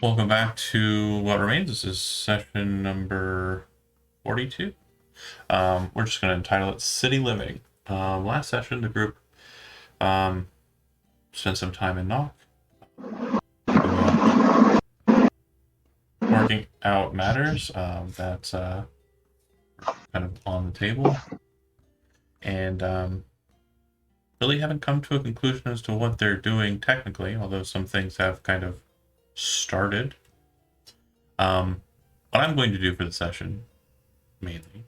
Welcome back to What Remains. This is session number 42. We're just going to entitle it City Living. Last session, the group spent some time in Knock, working out matters that's kind of on the table, and really haven't come to a conclusion as to what they're doing technically, although some things have kind of started. What I'm going to do for the session, mainly,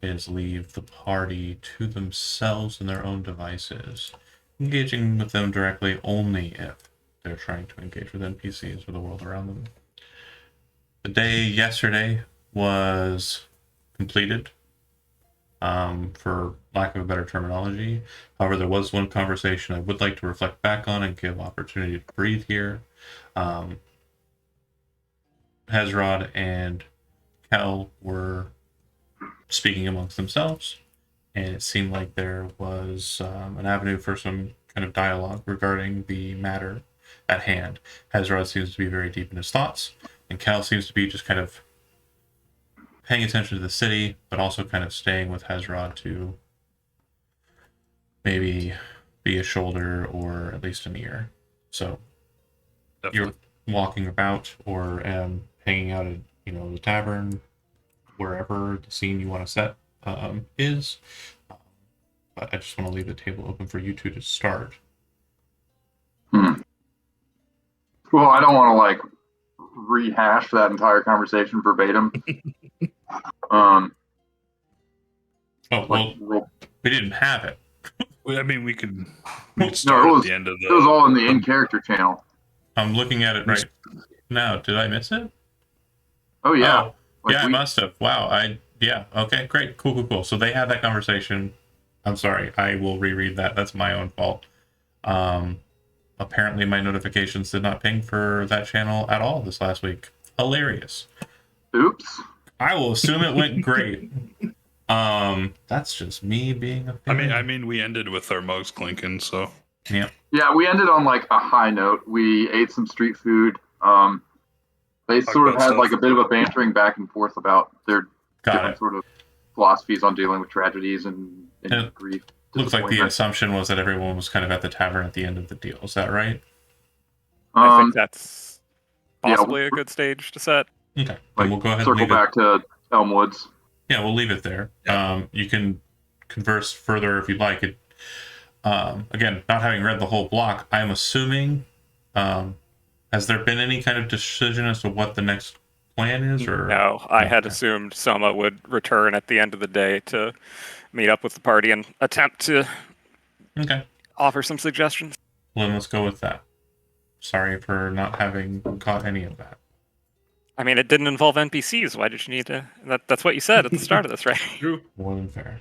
is leave the party to themselves and their own devices, engaging with them directly only if they're trying to engage with NPCs or the world around them. The day yesterday was completed, for lack of a better terminology. However, there was one conversation I would like to reflect back on and give opportunity to breathe here. Hezrod and Kel were speaking amongst themselves, and it seemed like there was an avenue for some kind of dialogue regarding the matter at hand. Hezrod seems to be very deep in his thoughts, and Cal seems to be just kind of paying attention to the city, but also kind of staying with Hezrod to maybe be a shoulder or at least an ear. So Definitely. you're walking about or hanging out at the tavern, wherever the scene you want to set is. But I just want to leave the table open for you two to start. Hmm. Well, I don't want to rehash that entire conversation verbatim. Oh, well, we didn't have it. I mean, we could no, start at the end of it was all in the the in-character channel. I'm looking at it right now. Did I miss it? Oh yeah, I must have. Wow. Yeah. Okay. Great. Cool. So they had that conversation. I'm sorry. I will reread that. That's my own fault. Apparently my notifications did not ping for that channel at all this last week. Hilarious. Oops. I will assume it went great. That's just me being a fan. I mean, we ended with our mugs clinking, so yeah. Yeah, we ended on a high note. We ate some street food. They sort of had a bit of a bantering back and forth about their different sort of philosophies on dealing with tragedies and grief. Looks like the assumption was that everyone was kind of at the tavern at the end of the deal. Is that right? I think that's possibly a good stage to set. Okay, then we'll go ahead and circle back to Elmwoods. Yeah, we'll leave it there. You can converse further if you'd like. It again, not having read the whole block, I'm assuming. Has there been any kind of decision as to what the next plan is? Or no, I had assumed Soma would return at the end of the day to meet up with the party and attempt to offer some suggestions. Well, then let's go with that. Sorry for not having caught any of that. I mean, it didn't involve NPCs. Why did you need to? That's what you said at the start of this, right? True. More than fair.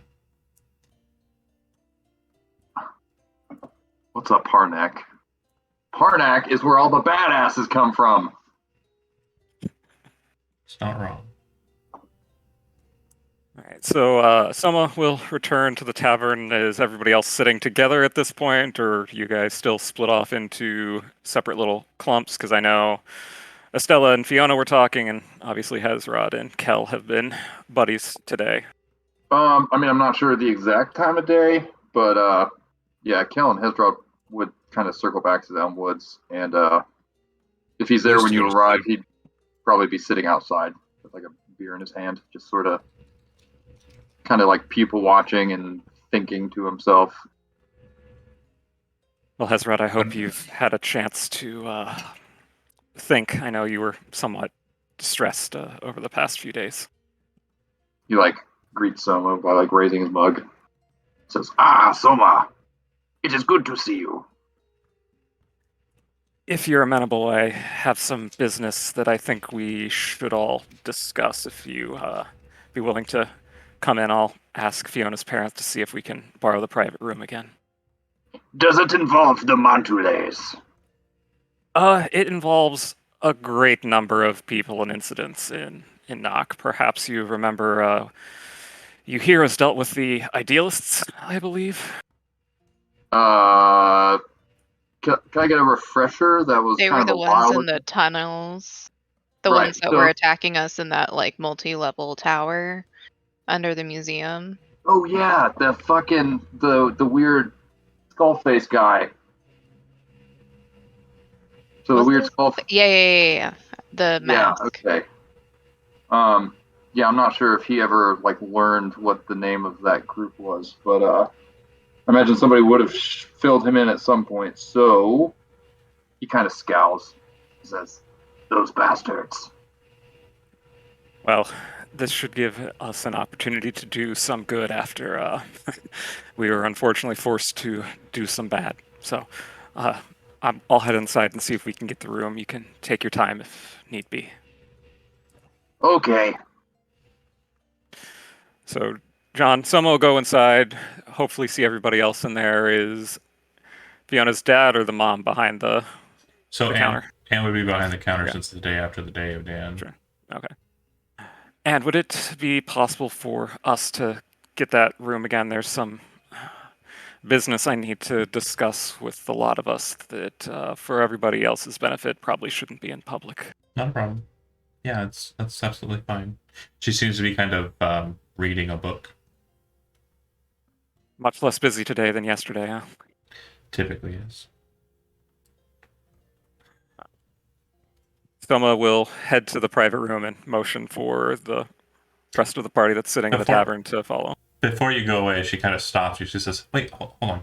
What's up, Parnak? Parnak is where all the badasses come from. It's not wrong. All right, so Soma will return to the tavern. Is everybody else sitting together at this point, or you guys still split off into separate little clumps? Because I know Estella and Fiona were talking, and obviously Hezrod and Kel have been buddies today. I mean, I'm not sure the exact time of day, but yeah, Kel and Hezrod would kind of circle back to the Elmwoods, and if he's there when you arrive, he'd probably be sitting outside with a beer in his hand, just sort of kind of people watching and thinking to himself. Well, Hezrod, I hope you've had a chance to think. I know you were somewhat distressed over the past few days. He greets Soma by raising his mug. Says, Soma, it is good to see you. If you're amenable, I have some business that I think we should all discuss. If you be willing to come in, I'll ask Fiona's parents to see if we can borrow the private room again. Does it involve the Mantules? It involves a great number of people and incidents in Knock. Perhaps you remember you heroes dealt with the Idealists, I believe. can I get a refresher? That was They kind were of the a ones while in the tunnels. The Right, ones that so- were attacking us in that like multi-level tower under the museum. Oh yeah, the fucking the weird skull face guy. So the Was weird it- skull. Yeah. The mask. Yeah. Okay. Yeah, I'm not sure if he ever like learned what the name of that group was, but I imagine somebody would have filled him in at some point. So he kind of scowls, says, "Those bastards." Well, this should give us an opportunity to do some good after we were unfortunately forced to do some bad. So I'll head inside and see if we can get the room. You can take your time if need be. Okay. So, John, Soma will go inside, hopefully see everybody else in there. Is Fiona's dad or the mom behind the So counter? Anne would be behind the counter Okay. since the day after the day of Dan. Sure. Okay. And would it be possible for us to get that room again? There's some business I need to discuss with a lot of us that, for everybody else's benefit, probably shouldn't be in public. Not a problem. Yeah, that's absolutely fine. She seems to be kind of reading a book. Much less busy today than yesterday, huh? Typically is. Soma will head to the private room and motion for the rest of the party that's sitting in the Before- tavern to follow. Before you go away, she kind of stops you. She says, "Wait, hold on.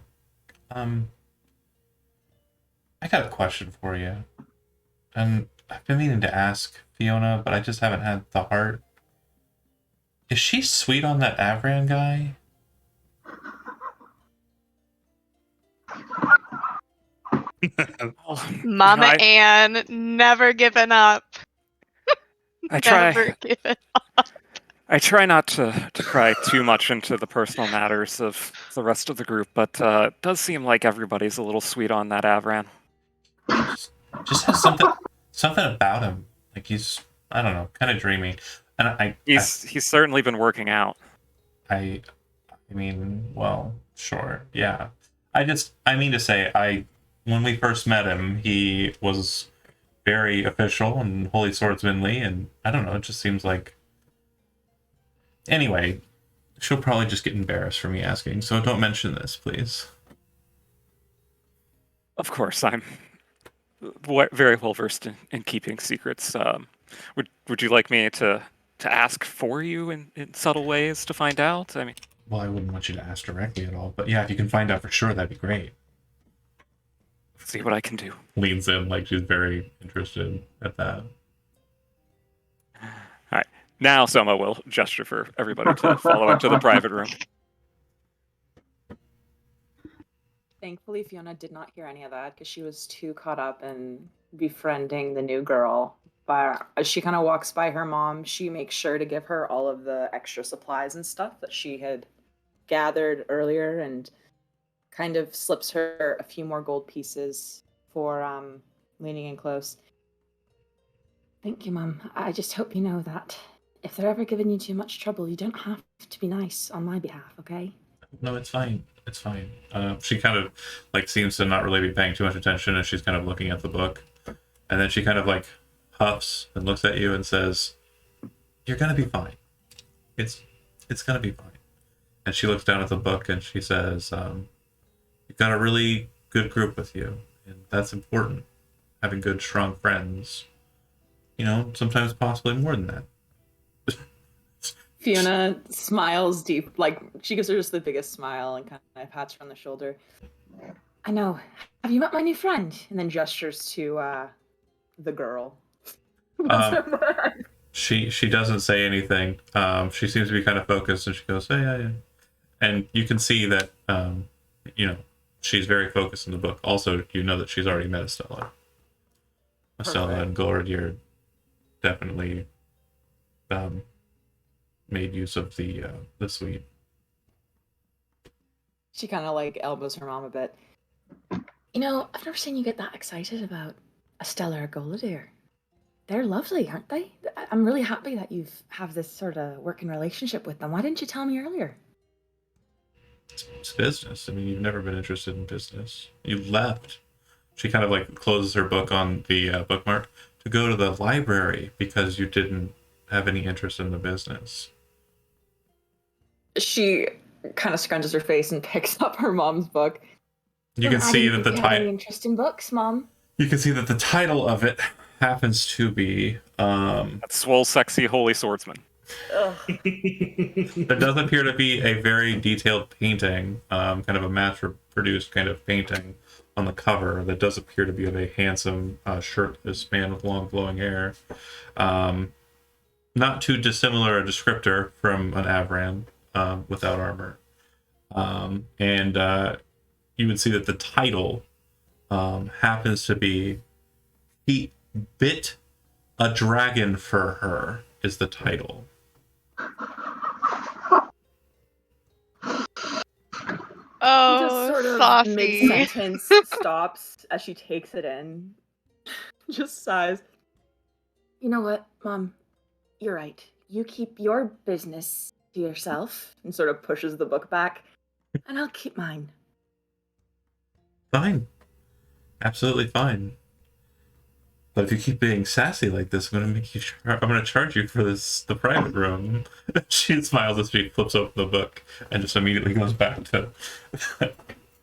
I got a question for you, and I've been meaning to ask Fiona, but I just haven't had the heart. Is she sweet on that Avran guy?" Mama I- Ann, never given up. I try. Never given. I try not to pry too much into the personal matters of the rest of the group, but it does seem like everybody's a little sweet on that Avran. Just has something about him. Like he's, I don't know, kind of dreamy. And He's certainly been working out. I mean, well, sure, yeah. I mean to say, when we first met him, he was very official and holy swordsmanly, and I don't know, it just seems like. Anyway, she'll probably just get embarrassed for me asking, so don't mention this, please. Of course, I'm very well versed in keeping secrets. Would you like me to ask for you in subtle ways to find out? I mean, Well, I wouldn't want you to ask directly at all, but yeah, if you can find out for sure, that'd be great. see what I can do. Leans in like she's very interested at that. Now Soma will gesture for everybody to follow into the private room. Thankfully, Fiona did not hear any of that because she was too caught up in befriending the new girl. But as she kind of walks by her mom, she makes sure to give her all of the extra supplies and stuff that she had gathered earlier and kind of slips her a few more gold pieces for leaning in close. Thank you, Mum. I just hope you know that if they're ever giving you too much trouble, you don't have to be nice on my behalf, okay? No, it's fine. It's fine. She kind of like seems to not really be paying too much attention, and she's kind of looking at the book, and then she kind of like huffs and looks at you and says, "You're gonna be fine. It's gonna be fine." And she looks down at the book and she says, "You've got a really good group with you, and that's important. Having good, strong friends. You know, sometimes possibly more than that." Fiona smiles deep, like she gives her just the biggest smile and kind of pats her on the shoulder. I know. Have you met my new friend? And then gestures to the girl. She doesn't say anything. She seems to be kind of focused, and she goes, "Hey, yeah." And you can see that, you know, she's very focused in the book. Also, you know that she's already met Estella. Estella and Gloridir definitely made use of the suite. She kind of like elbows her mom a bit. You know, I've never seen you get that excited about Estella or Gloridir. They're lovely, aren't they? I'm really happy that you have this sort of working relationship with them. Why didn't you tell me earlier? It's business. I mean, you've never been interested in business. You left she kind of like closes her book on the bookmark to go to the library because you didn't have any interest in the business. She kind of scrunches her face and picks up her mom's book. You can see that the have any title. interest in books, Mom? You can see that the title of it happens to be. That swole, sexy, holy swordsman. Ugh. There does appear to be a very detailed painting, kind of a mass-produced kind of painting on the cover that does appear to be of a handsome, shirtless man with long, flowing hair. Not too dissimilar a descriptor from an Avran without armor. And you would see that the title happens to be "He Bit a Dragon for Her" is the title. Oh, Just sort of saucy. mid-sentence stops as she takes it in. Just sighs. You know what, Mom? You're right. You keep your business to yourself, and sort of pushes the book back, and I'll keep mine. Fine. Absolutely fine. But if you keep being sassy like this, I'm gonna charge you for the private room. She smiles as she flips open the book and just immediately goes back to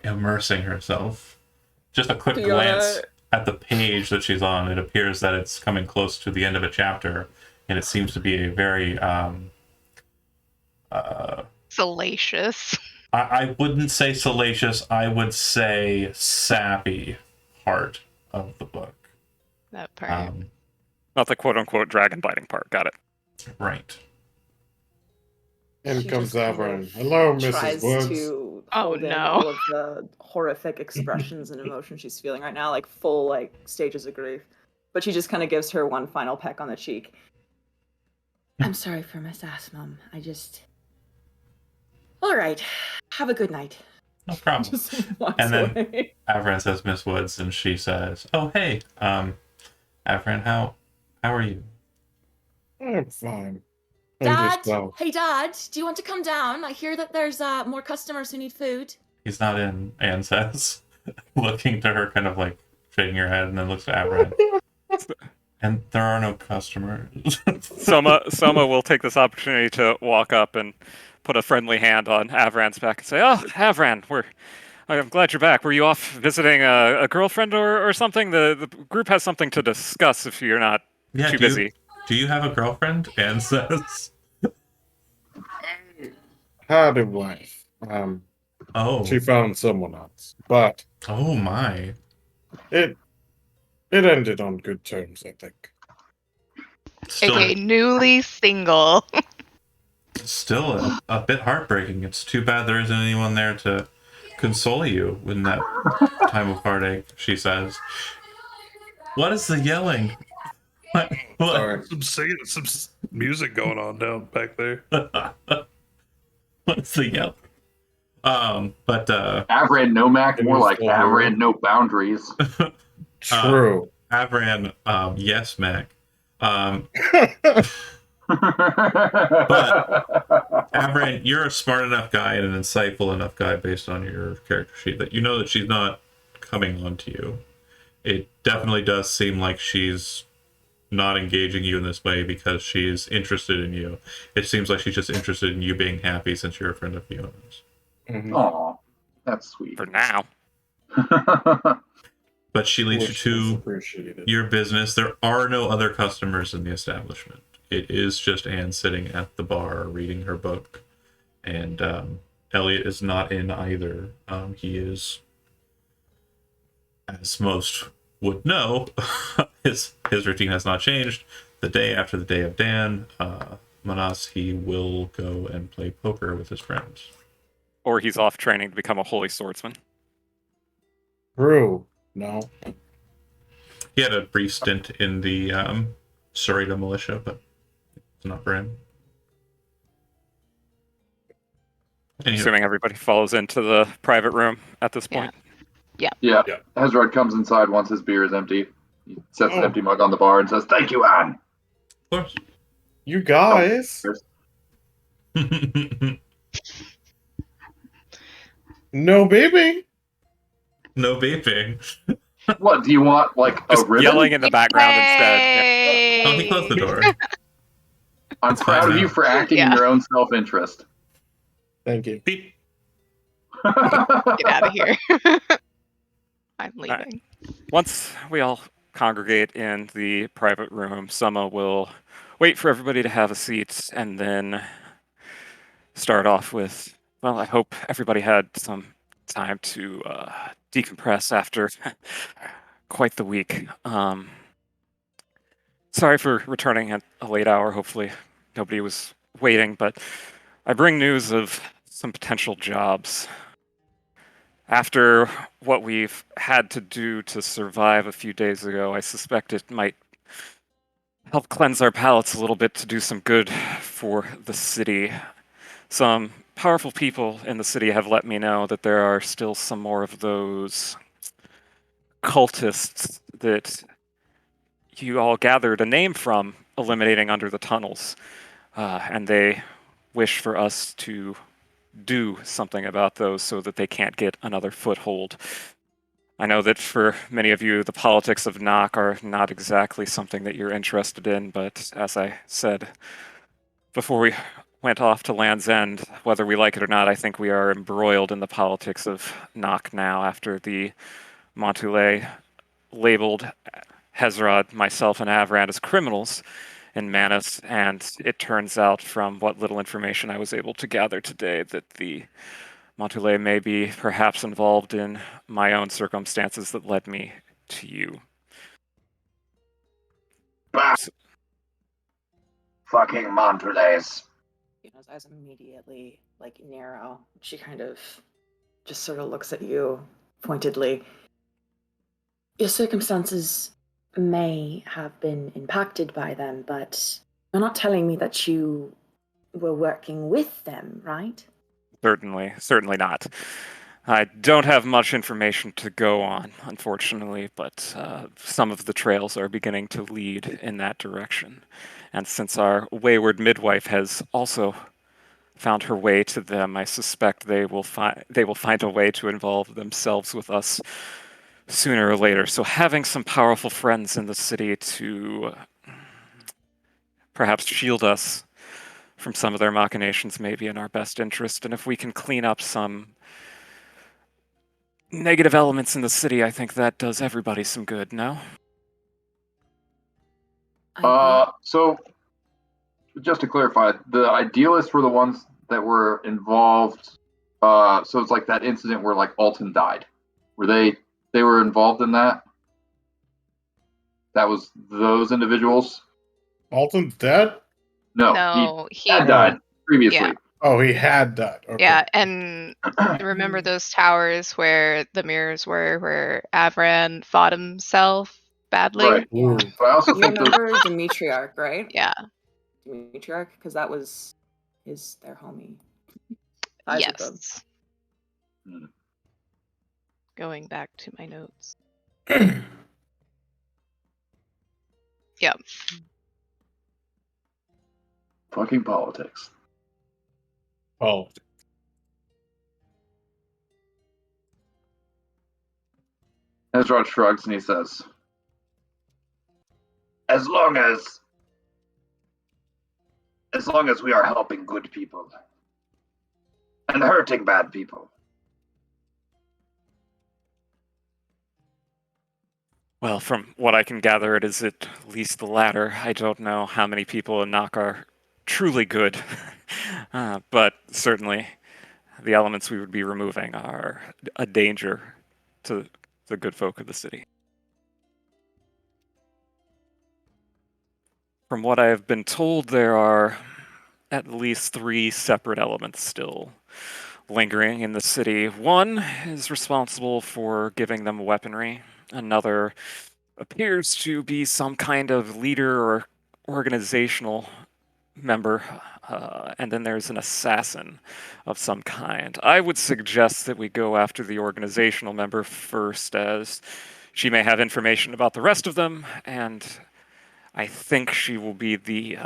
immersing herself. Just a quick Fiona- glance at the page that she's on. It appears that it's coming close to the end of a chapter, and it seems to be a very Salacious. I wouldn't say salacious, I would say sappy part of the book. That part. Not the quote-unquote dragon biting part. Got it. Right. In She comes just kind of Avron. Hello, Tries Mrs. Woods. to Oh, hold in no. all of the horrific expressions and emotions she's feeling right now, like full like stages of grief. But she just kind of gives her one final peck on the cheek. I'm sorry for my sass, Mom. I just. All right. Have a good night. No problem. Just walks And then- away. Avran says Miss Woods, and she says, "Oh, hey, Avran, how are you?" I'm fine. And Dad, yourself. hey Dad, do you want to come down? I hear that there's more customers who need food. He's not in, Anne says, looking to her, kind of like shaking her head, and then looks to Avran. And there are no customers. Soma will take this opportunity to walk up and put a friendly hand on Avran's back and say, "Oh, Avran, I'm glad you're back. Were you off visiting a girlfriend or something? The group has something to discuss if you're not Yeah, too busy." Do you have a girlfriend? Anne says. Had a wife. Oh. She found someone else, but Oh my. it ended on good terms, I think. Still, AKA newly single. still a bit heartbreaking. It's too bad there isn't anyone there to console you in that time of heartache, she says. What is the yelling? What? Sorry. Some singing, some music going on down back there. What's the yell? But Avran no Mac, more like Avran no boundaries. True. Avran, yes, Mac. Avran, you're a smart enough guy and an insightful enough guy based on your character sheet that you know that she's not coming on to you. It definitely does seem like she's not engaging you in this way because she is interested in you. It seems like she's just interested in you being happy since you're a friend of Fiona's. Mhm. Aw, that's sweet. For now. But she leads Which you is to appreciated. your business. There are no other customers in the establishment. It is just Anne sitting at the bar reading her book. And Elliot is not in either. He is, as most would know, his routine has not changed. The day after the day of Dan, Manas, he will go and play poker with his friends. Or he's off training to become a holy swordsman. True. No. He had a brief stint in the Surrey militia, but it's not for him. Anywho, Assuming everybody follows into the private room at this Yeah. point. Yeah. Yeah. Hezrod comes inside once his beer is empty. He sets an Oh. empty mug on the bar and says, "Thank you, Anne." of course. You guys. No baby. No vaping. What do you want? Like a Just ribbon? yelling in the background instead. Yeah. Oh, he closed the door. I'm It's proud fine of you now. for acting in Yeah. your own self-interest. Thank you. Beep. Get out of here. I'm right. leaving. Once we all congregate in the private room, Summer will wait for everybody to have a seat and then start off with, well, I hope everybody had some time to decompress after quite the week. Sorry for returning at a late hour. Hopefully nobody was waiting, but I bring news of some potential jobs. After what we've had to do to survive a few days ago, I suspect it might help cleanse our palates a little bit to do some good for the city. Some powerful people in the city have let me know that there are still some more of those cultists that you all gathered a name from eliminating under the tunnels. And they wish for us to do something about those so that they can't get another foothold. I know that for many of you, the politics of Nock are not exactly something that you're interested in, but as I said before we went off to Land's End, whether we like it or not, I think we are embroiled in the politics of Nock now after the Montoulet labeled Hezrod, myself, and Avran as criminals in Manus, and it turns out from what little information I was able to gather today that the Montoulet may be perhaps involved in my own circumstances that led me to you. Bah, fucking Montrelais. Fiona's eyes immediately like narrow. She kind of just sort of looks at you pointedly. Your circumstances may have been impacted by them, but you're not telling me that you were working with them, right? Certainly not. I don't have much information to go on, unfortunately, but some of the trails are beginning to lead in that direction. And since our wayward midwife has also found her way to them, I suspect they will find a way to involve themselves with us sooner or later. So having some powerful friends in the city to perhaps shield us from some of their machinations may be in our best interest. And if we can clean up some negative elements in the city, I think that does everybody some good, no? So just to clarify, the idealists were the ones that were involved. So it's like that incident where like Alton died. Were they were involved in that? That was those individuals? Alton's dead? No, He had died previously. yeah. Oh, he had died. Okay. Yeah, and remember those towers where the mirrors were, where Avran fought himself badly? Right. Ooh. But I also You think those, remember Demetriarch, right? Yeah. Demetriarch, because that was their homie. Ties with them. Yes. Hmm. Going back to my notes. Yep. fucking politics. Oh, Ezra shrugs and he says, as long as we are helping good people and hurting bad people. Well, from what I can gather, it is at least the latter. I don't know how many people in Nock are truly good, but certainly the elements we would be removing are a danger to the good folk of the city. From what I have been told, there are at least 3 separate elements still lingering in the city. One is responsible for giving them weaponry. Another appears to be some kind of leader or organizational member. And then there's an assassin of some kind. I would suggest that we go after the organizational member first, as she may have information about the rest of them, and I think she will be the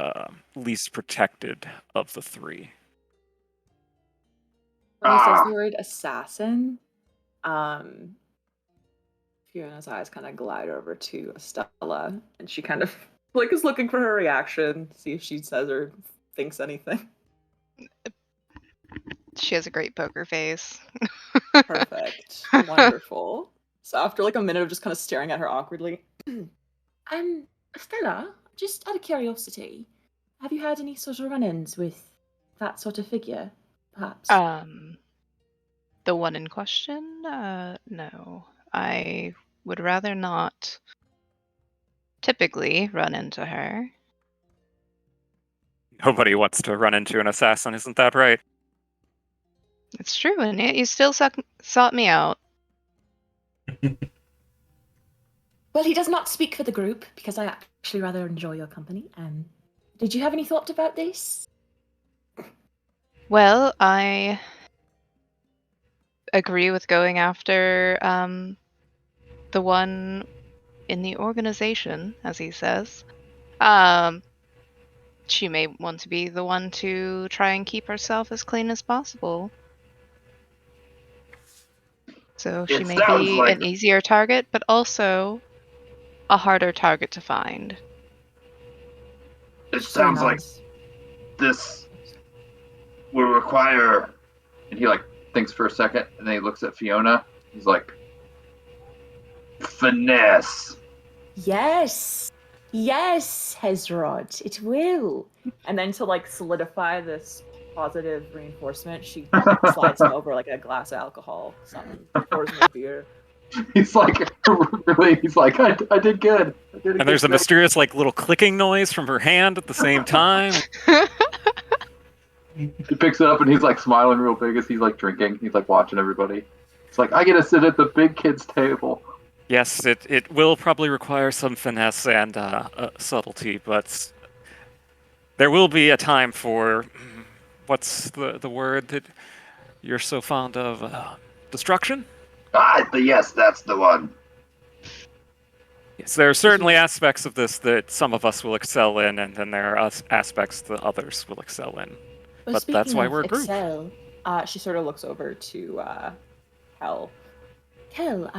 least protected of the 3. When he says the word assassin, Fiona's eyes kind of glide over to Estella, and she kind of like is looking for her reaction, see if she says or thinks anything. She has a great poker face. Perfect. Wonderful. So after like a minute of just kind of staring at her awkwardly, Stella, just out of curiosity, have you had any sort of run-ins with that sort of figure, perhaps? The one in question? No. I would rather not typically run into her. Nobody wants to run into an assassin, isn't that right? It's true, and yet you still sought me out. Well, he does not speak for the group, because I actually rather enjoy your company. Did you have any thought about this? Well, I agree with going after the one in the organization, as he says. She may want to be the one to try and keep herself as clean as possible. So she It may sounds be like- an easier target, but also a harder target to find. It sounds like this will require. And he like thinks for a second, and then he looks at Fiona. He's like, finesse. yes, Hezrod, it will. And then to like solidify this positive reinforcement, she slides him over like a glass of alcohol, something, pours him a beer. He's like, really. He's like, I did good. I did And there's a good mysterious like little clicking noise from her hand at the same time. He picks it up and he's like smiling real big as he's like drinking. He's like watching everybody. It's like, I get to sit at the big kids' table. Yes, it will probably require some finesse and subtlety, but there will be a time for what's the word that you're so fond of? Destruction? Yes, that's the one. Yes, there are certainly aspects of this that some of us will excel in, and then there are aspects that others will excel in. Well, But that's speaking why of we're a group. Excel, She sort of looks over to Hel. Kel,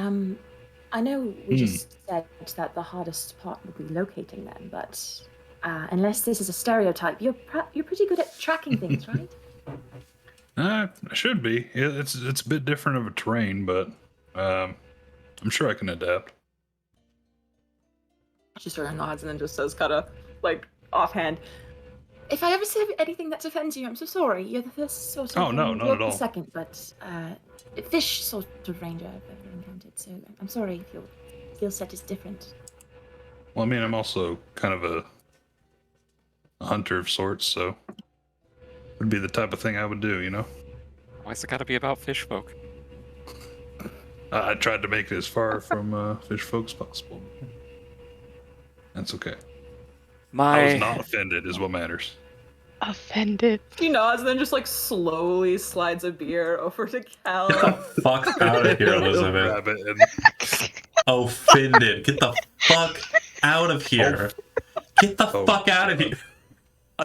I know we just said that the hardest part would be locating them, but unless this is a stereotype, you're pretty good at tracking things, right? I should be. It's a bit different of a terrain, but I'm sure I can adapt. She sort of nods and then just says, kind of like offhand, If I ever say anything that offends you, I'm so sorry. You're the first sort of. Oh, no, not you're at the all. second, but fish sort of ranger I've ever encountered. So I'm sorry if your skill set is different. Well, I mean, I'm also kind of a hunter of sorts, so it'd be the type of thing I would do, you know? Why's it got to be about fish folk? I tried to make it as far from fish folk as possible. That's okay. I was not offended, is what matters. Offended. she nods and then just like slowly slides a beer over to Cal. Get the fuck out of here, Elizabeth. Grab it and Offended. Get the fuck out of here. Get the Oh, fuck out of here.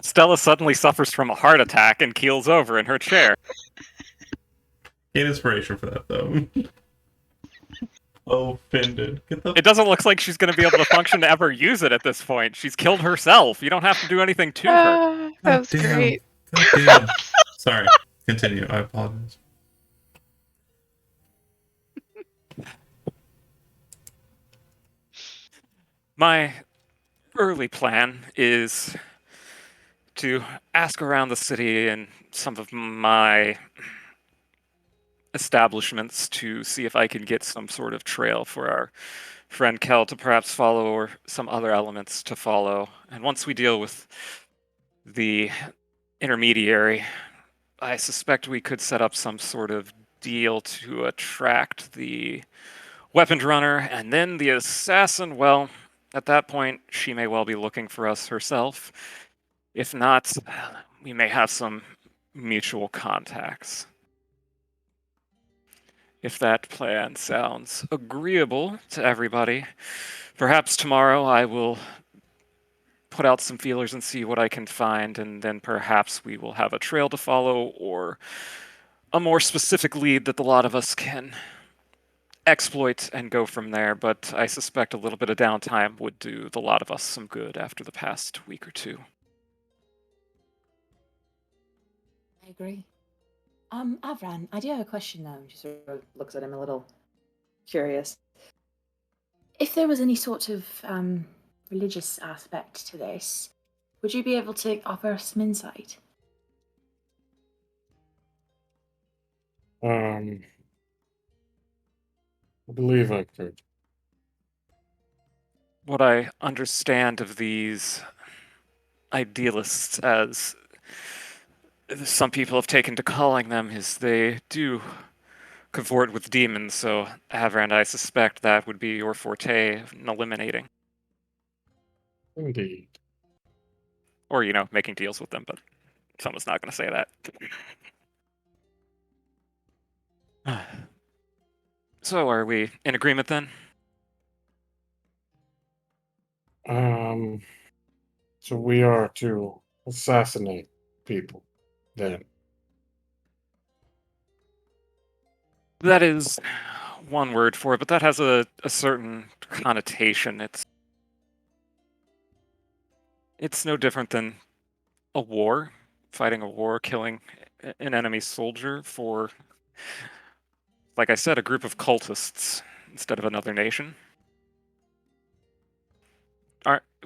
Stella suddenly suffers from a heart attack and keels over in her chair. Get inspiration for that, though. Offended. Get the It doesn't look like she's going to be able to function to ever use it at this point. She's killed herself. You don't have to do anything to her. That was Goddamn. great. Goddamn. Sorry. Continue. I apologize. My early plan is to ask around the city and some of my establishments to see if I can get some sort of trail for our friend Kel to perhaps follow, or some other elements to follow. And once we deal with the intermediary, I suspect we could set up some sort of deal to attract the weapon runner, and then the assassin, well, at that point, she may well be looking for us herself. If not, we may have some mutual contacts. If that plan sounds agreeable to everybody, perhaps tomorrow I will put out some feelers and see what I can find, and then perhaps we will have a trail to follow, or a more specific lead that the lot of us can exploit and go from there, but I suspect a little bit of downtime would do the lot of us some good after the past week or two. I agree. Avran, I do have a question though. She sort of looks at him a little curious. If there was any sort of religious aspect to this, would you be able to offer us some insight? I believe I could. What I understand of these idealists, as some people have taken to calling them, is they do cavort with demons, so Avran, I suspect that would be your forte in eliminating. Indeed. Or, making deals with them, but someone's not going to say that. So, are we in agreement then? So we are to assassinate people, then. That is one word for it, but that has a certain connotation. It's no different than a war, fighting a war, killing an enemy soldier for, like I said, a group of cultists instead of another nation.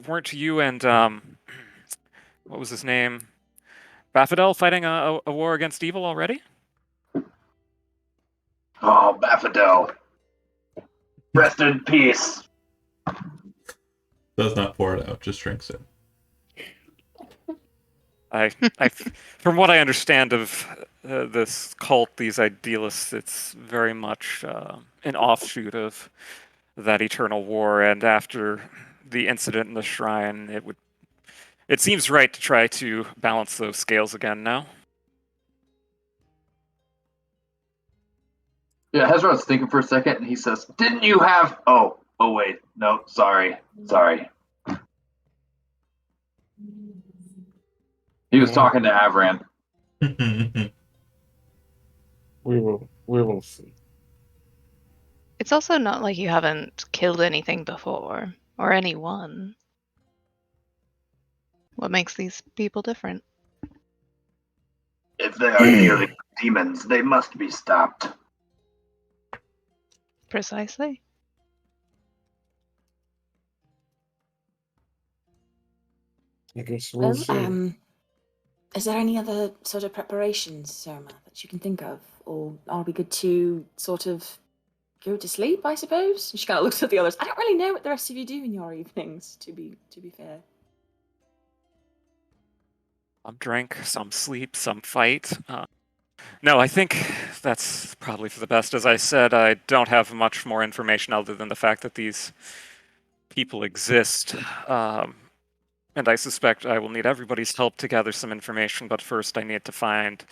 Weren't you and, what was his name? Bafadel fighting a war against evil already? Oh, Bafadel. Rest in peace. Does not pour it out, just drinks it. From what I understand of this cult, these idealists, it's very much an offshoot of that eternal war. And after the incident in the shrine, it seems right to try to balance those scales again now. Yeah, Hezrod's thinking for a second, and he says, "Didn't you have?" Oh, wait, no, sorry. He was talking to Avran. We will see. It's also not like you haven't killed anything before, or anyone. What makes these people different? If they are merely demons, they must be stopped. Precisely. I guess we'll see. Is there any other sort of preparations, Soma, that you can think of? Or are we good to sort of go to sleep, I suppose? And she kind of looks at the others. I don't really know what the rest of you do in your evenings, to be fair. Some drink, some sleep, some fight. No, I think that's probably for the best. As I said, I don't have much more information other than the fact that these people exist. And I suspect I will need everybody's help to gather some information, but first I need to find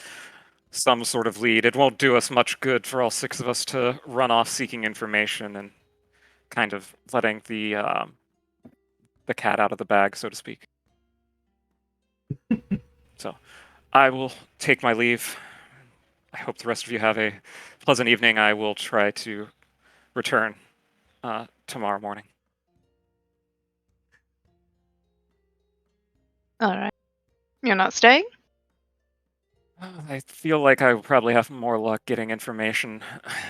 some sort of lead. It won't do us much good for all 6 of us to run off seeking information and kind of letting the cat out of the bag, so to speak. So I will take my leave. I hope the rest of you have a pleasant evening. I will try to return tomorrow morning. All right. You're not staying? I feel like I will probably have more luck getting information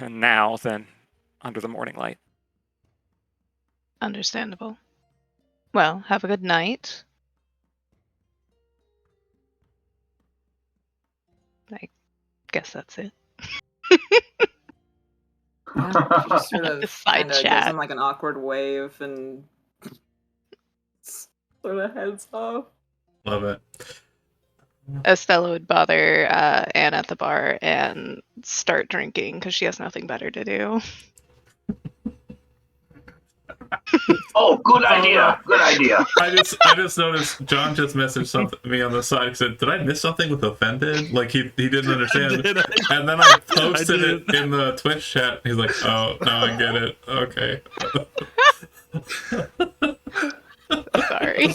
now than under the morning light. Understandable. Well, have a good night. I guess that's it. Yeah, she just sort of Side gives chat. him like an awkward wave and sort of heads off. Love it. Estella would bother Anne at the bar and start drinking because she has nothing better to do. Oh, good idea. Good idea. I just noticed John just messaged me on the side. He said, "Did I miss something with offended?" Like he didn't understand. And then I posted it in the Twitch chat. He's like, "Oh, now I get it. Okay." Sorry.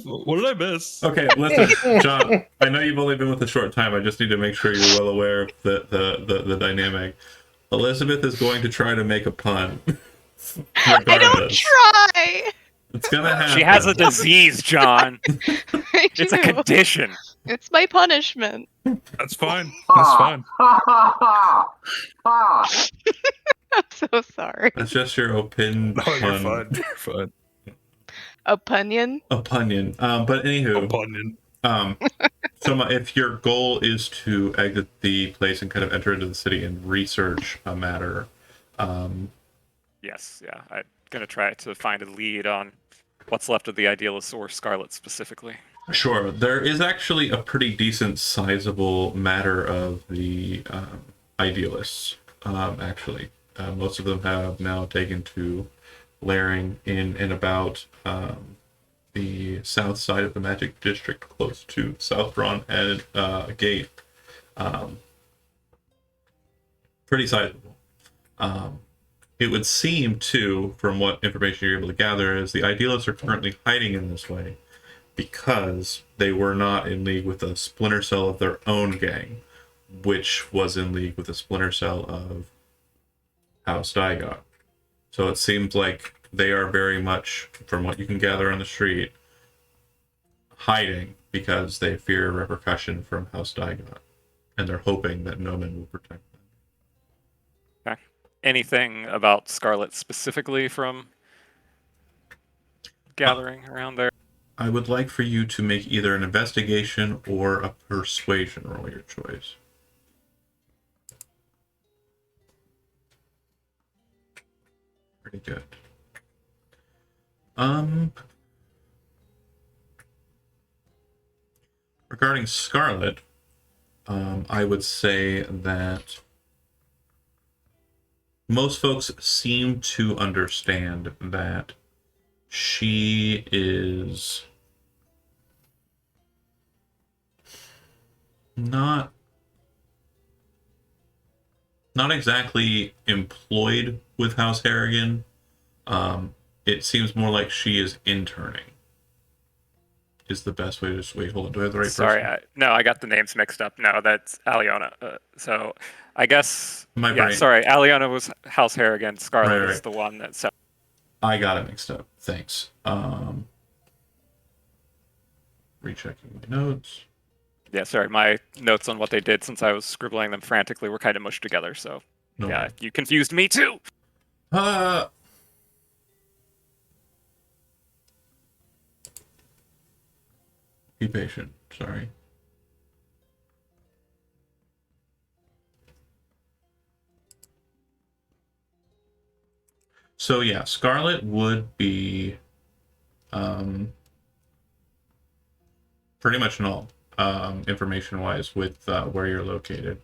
What did I miss? Okay, listen, John. I know you've only been with a short time. I just need to make sure you're well aware of the dynamic. Elizabeth is going to try to make a pun. I don't Regardless. try. It's gonna happen. She has a disease, John. I It's a do. condition. It's my punishment. That's fine. That's fine. Ha ha ha! Ha! I'm so sorry. That's just your opinion. No, you're fine. You're fine. Opinion? Opinion. But anywho, Opinion. so if your goal is to exit the place and kind of enter into the city and research a matter, Yes, yeah. I'm gonna try to find a lead on what's left of the Idealist or Scarlet specifically. sure, there is actually a pretty decent sizable matter of the idealists. Actually, most of them have now taken to layering in and about the south side of the Magic District, close to Southron and Gate. Pretty sizable. It would seem, too, from what information you're able to gather, is the Idealists are currently hiding in this way because they were not in league with a splinter cell of their own gang, which was in league with a splinter cell of House Daigot. So it seems like they are very much, from what you can gather on the street, hiding because they fear repercussion from House Daigot, and they're hoping that Nomen will protect them. Anything about Scarlet specifically from gathering around there? I would like for you to make either an investigation or a persuasion roll, your choice. Pretty good. Regarding Scarlet, I would say that most folks seem to understand that she is not exactly employed with House Harrigan. It seems more like she is interning. Is the best way to wait. Hold on, do I have the right Sorry, person? no, I got the names mixed up. No, that's Aliona. So I guess My yeah. brain. Sorry, Aliona was House Harrigan. Scarlet Right. is the one that. So I got it mixed up. Thanks. Rechecking my notes. yeah, sorry, my notes on what they did since I was scribbling them frantically were kind of mushed together. So No. yeah, you confused me too. Be patient. Sorry. So yeah, Scarlet would be pretty much null information wise with where you're located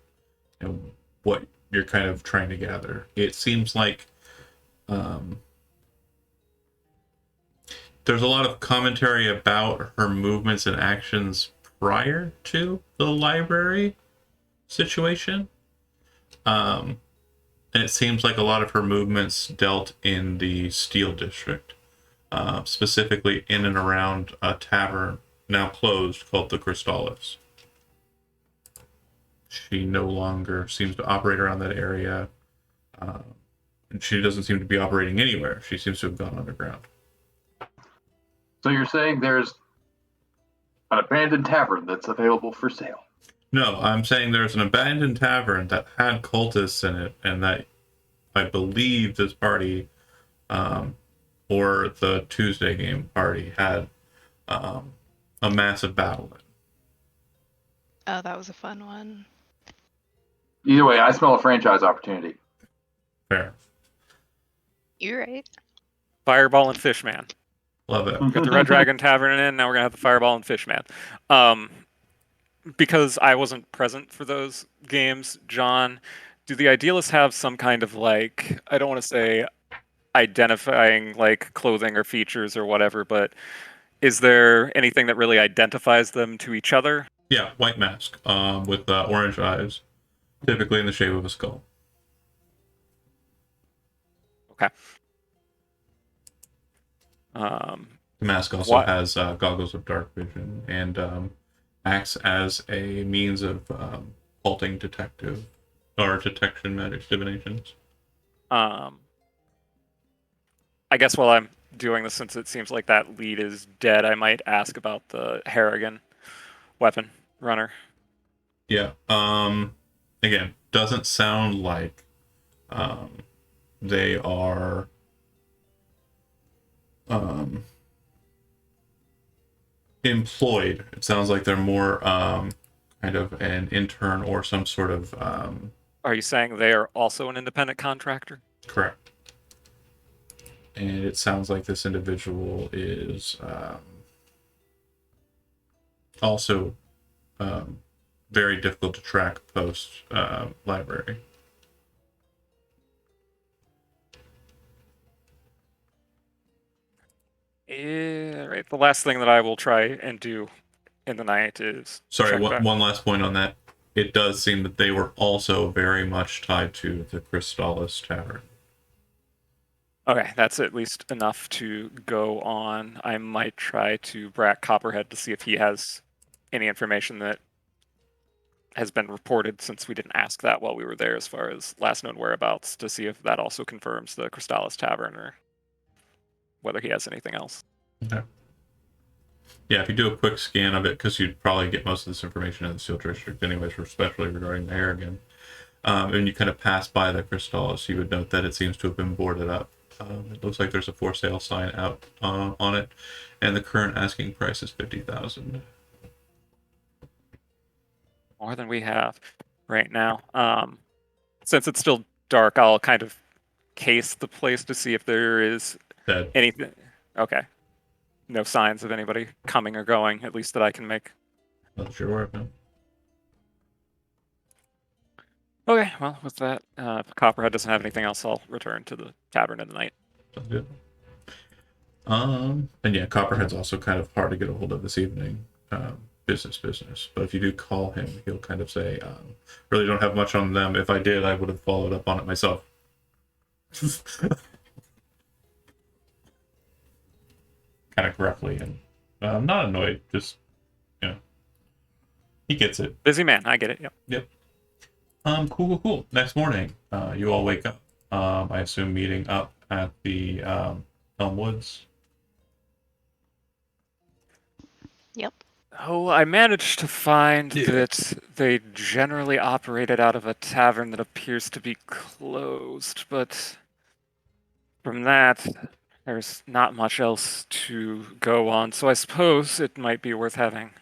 and what you're kind of trying to gather. It seems like there's a lot of commentary about her movements and actions prior to the library situation. And it seems like a lot of her movements dealt in the Steel District, specifically in and around a tavern now closed called the Crystallis. She no longer seems to operate around that area, and she doesn't seem to be operating anywhere. She seems to have gone underground. So you're saying there's an abandoned tavern that's available for sale? No, I'm saying there's an abandoned tavern that had cultists in it, and that I believe this party, or the Tuesday game party, had a massive battle in. Oh, that was a fun one. Either way, I smell a franchise opportunity. Fair. You're right. Fireball and Fishman. Love it. Got the Red Dragon Tavern in. Now we're gonna have the Fireball and Fishman. Because I wasn't present for those games, John, do the Idealists have some kind of like, I don't want to say identifying like clothing or features or whatever, but is there anything that really identifies them to each other? Yeah, white mask with orange eyes, typically in the shape of a skull. Okay. The mask also has goggles of dark vision and acts as a means of halting detective or detection magic divinations. I guess while I'm doing this, since it seems like that lead is dead, I might ask about the Harrigan weapon runner. Yeah. Again, doesn't sound like they are employed. It sounds like they're more kind of an intern or some sort of Are you saying they are also an independent contractor? correct. And it sounds like this individual is also very difficult to track post library. Yeah, right. The last thing that I will try and do in the night is Sorry, check back. one last point on that. It does seem that they were also very much tied to the Crystallis Tavern. Okay, that's at least enough to go on. I might try to brack Copperhead to see if he has any information that has been reported, since we didn't ask that while we were there, as far as last known whereabouts, to see if that also confirms the Crystallis Tavern or whether he has anything else. Okay. Yeah, if you do a quick scan of it, because you'd probably get most of this information in the Seal District anyways, especially regarding the Harrigan. And you kind of pass by the Crystallis, you would note that it seems to have been boarded up. It looks like there's a for sale sign out on it, and the current asking price is 50,000. More than we have right now. Since it's still dark, I'll kind of case the place to see if there is That anything. Okay. No signs of anybody coming or going, at least that I can make. not sure where now. Okay, well, with that, if Copperhead doesn't have anything else, I'll return to the tavern in the night. Sounds good. And yeah, Copperhead's also kind of hard to get a hold of this evening. Business. But if you do call him, he'll kind of say, really don't have much on them. If I did, I would have followed up on it myself. Kind of gruffly, and I'm not annoyed, just, you know, he gets it. Busy man, I get it, yep. Cool. Next morning, you all wake up. I assume meeting up at the Elm Woods. Yep. Oh, I managed to find that they generally operated out of a tavern that appears to be closed, but from that, there's not much else to go on, so I suppose it might be worth having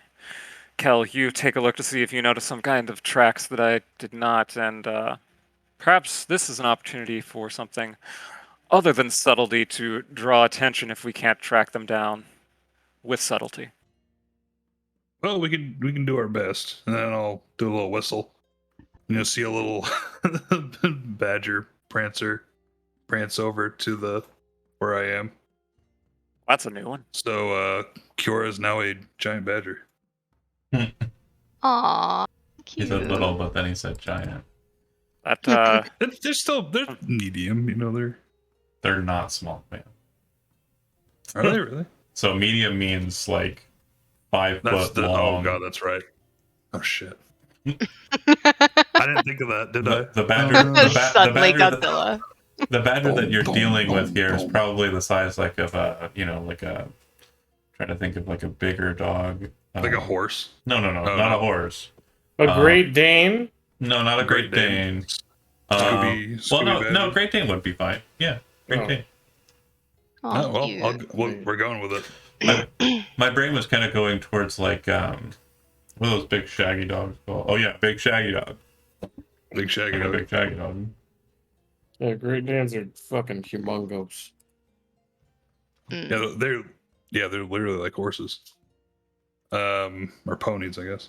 Kel, you take a look to see if you notice some kind of tracks that I did not, and perhaps this is an opportunity for something other than subtlety to draw attention if we can't track them down with subtlety. Well, we can do our best, and then I'll do a little whistle. And you'll see a little badger prancer prance over to where I am. That's a new one. So Kiora is now a giant badger. Aww. He said little, but then he said giant. That They're medium, you know. They're not small, man. Are they really? So medium means like 5 foot long. Oh god, that's right. Oh shit. I didn't think of that, did I? The badger, Suddenly Godzilla. The badger that you're dealing with here is probably the size like of a, trying to think of like a bigger dog. Like a horse? No, not a horse. A Great Dane? No, not a Great Dane. No, Great Dane would be fine. Yeah, Great Dane. We're going with it. My brain was kind of going towards like what are those big shaggy dogs called? Oh yeah, big shaggy dog. Big shaggy dog. Big shaggy dog. Yeah, Great Danes are fucking humongous. Yeah, they're literally like horses. Or ponies, I guess.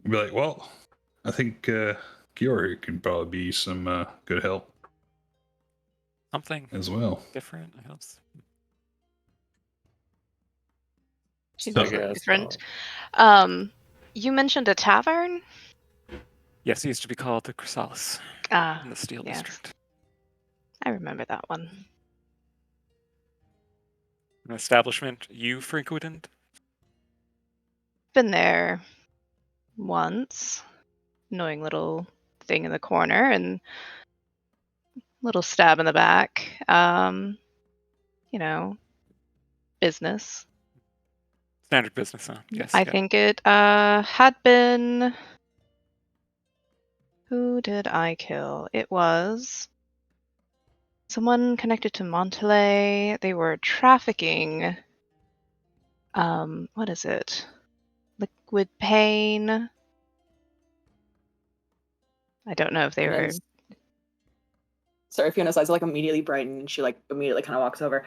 I'd be like, well, I think Kiora can probably be some good help. Something as well. Different, I guess. Different. You mentioned a tavern? Yes, it used to be called the Chrysalis in the Steel District. I remember that one. An establishment you frequented? Been there once, knowing little thing in the corner and little stab in the back. You know, business. Standard business, huh? Yes. I yeah. think it had been. Who did I kill? It was someone connected to Monteley. They were trafficking. What is it? Liquid pain. I don't know if they were. Sorry, Fiona's eyes like immediately brighten and she like immediately kind of walks over.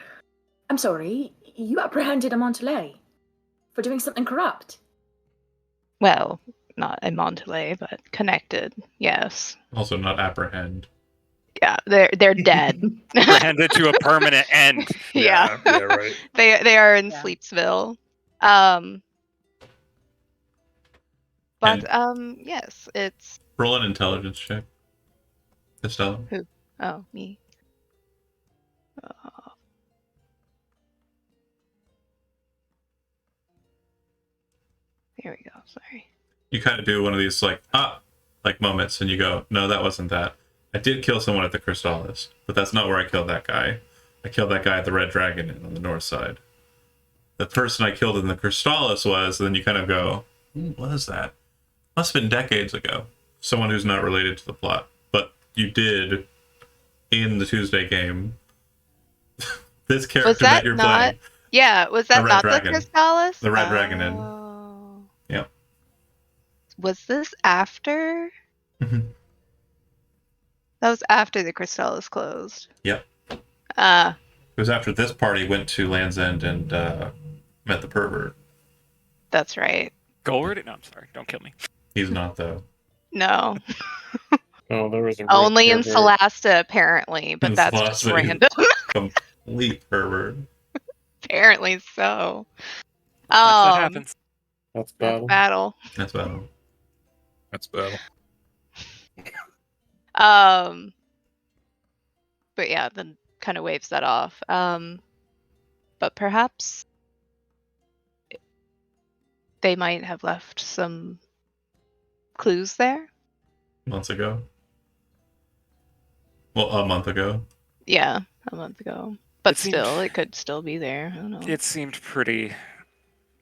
I'm sorry, you apprehended a Monteley for doing something corrupt. Well, not in Monteley, but connected. Yes. Also, not apprehend. Yeah, they're dead. Apprehended to a permanent end. Yeah. Yeah, right. They are in Yeah. Sleepsville. Yes, it's Roll an intelligence check. Estella. me. Here we go. Sorry. You kind of do one of these like moments, and you go, "No, that wasn't that. I did kill someone at the Crystallis, but that's not where I killed that guy. I killed that guy at the Red Dragon Inn on the north side. The person I killed in the Crystallis was." And then you kind of go, "Who was that? Must have been decades ago. Someone who's not related to the plot, but you did in the Tuesday game." This character Was that you're not? playing, Yeah, was that Red not Dragon. the Crystallis? the Red Dragon Inn. Oh. Yep. Was this after? Mhm. That was after the Crystallis closed. Yep. Uh, It was after this party went to Land's End and met the pervert. that's right. Golward? No, I'm sorry. Don't kill me. He's not though. No, Oh, there was a only in pervert. Solasta apparently, but In that's just Solasta. random. Complete pervert. Apparently so. That happens. That's That's battle. battle. That's battle. That's battle. But yeah, then kind of waves that off. But perhaps they might have left some clues there. Months ago. Well, a month ago. Yeah, a month ago. But It seemed- still, it could still be there. I don't know. It seemed pretty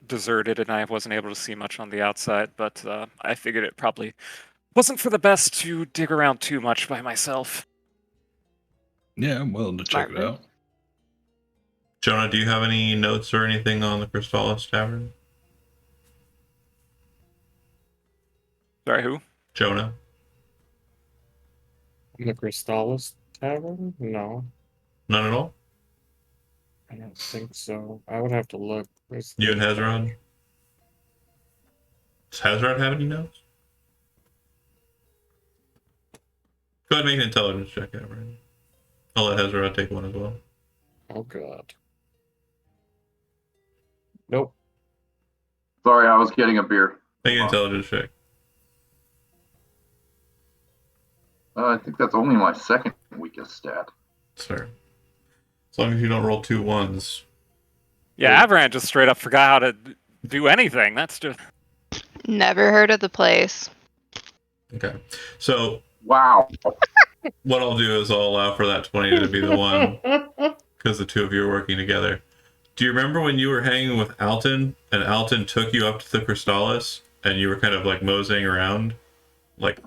deserted, and I wasn't able to see much on the outside, but I figured it probably wasn't for the best to dig around too much by myself. Yeah, I'm willing to check it Smart out. Jonah, do you have any notes or anything on the Crystallis Tavern? Sorry, who? Jonah? The Crystallis Tavern? No, None at all? I don't think so. I would have to look. You and Hezron? Does Hezron have any notes? Go ahead and make an intelligence check, Everett. I'll let Hezron take one as well. Oh god. Nope. Sorry, I was getting a beer. Make an intelligence check. I think that's only my second weakest stat. Sir. As long as you don't roll 2 1s. Yeah, Avaran just straight up forgot how to do anything. That's just Never heard of the place. Okay. So Wow. what I'll do is I'll allow for that 20 to be the one because the two of you are working together. Do you remember when you were hanging with Alton and Alton took you up to the Crystallis and you were kind of like moseying around, like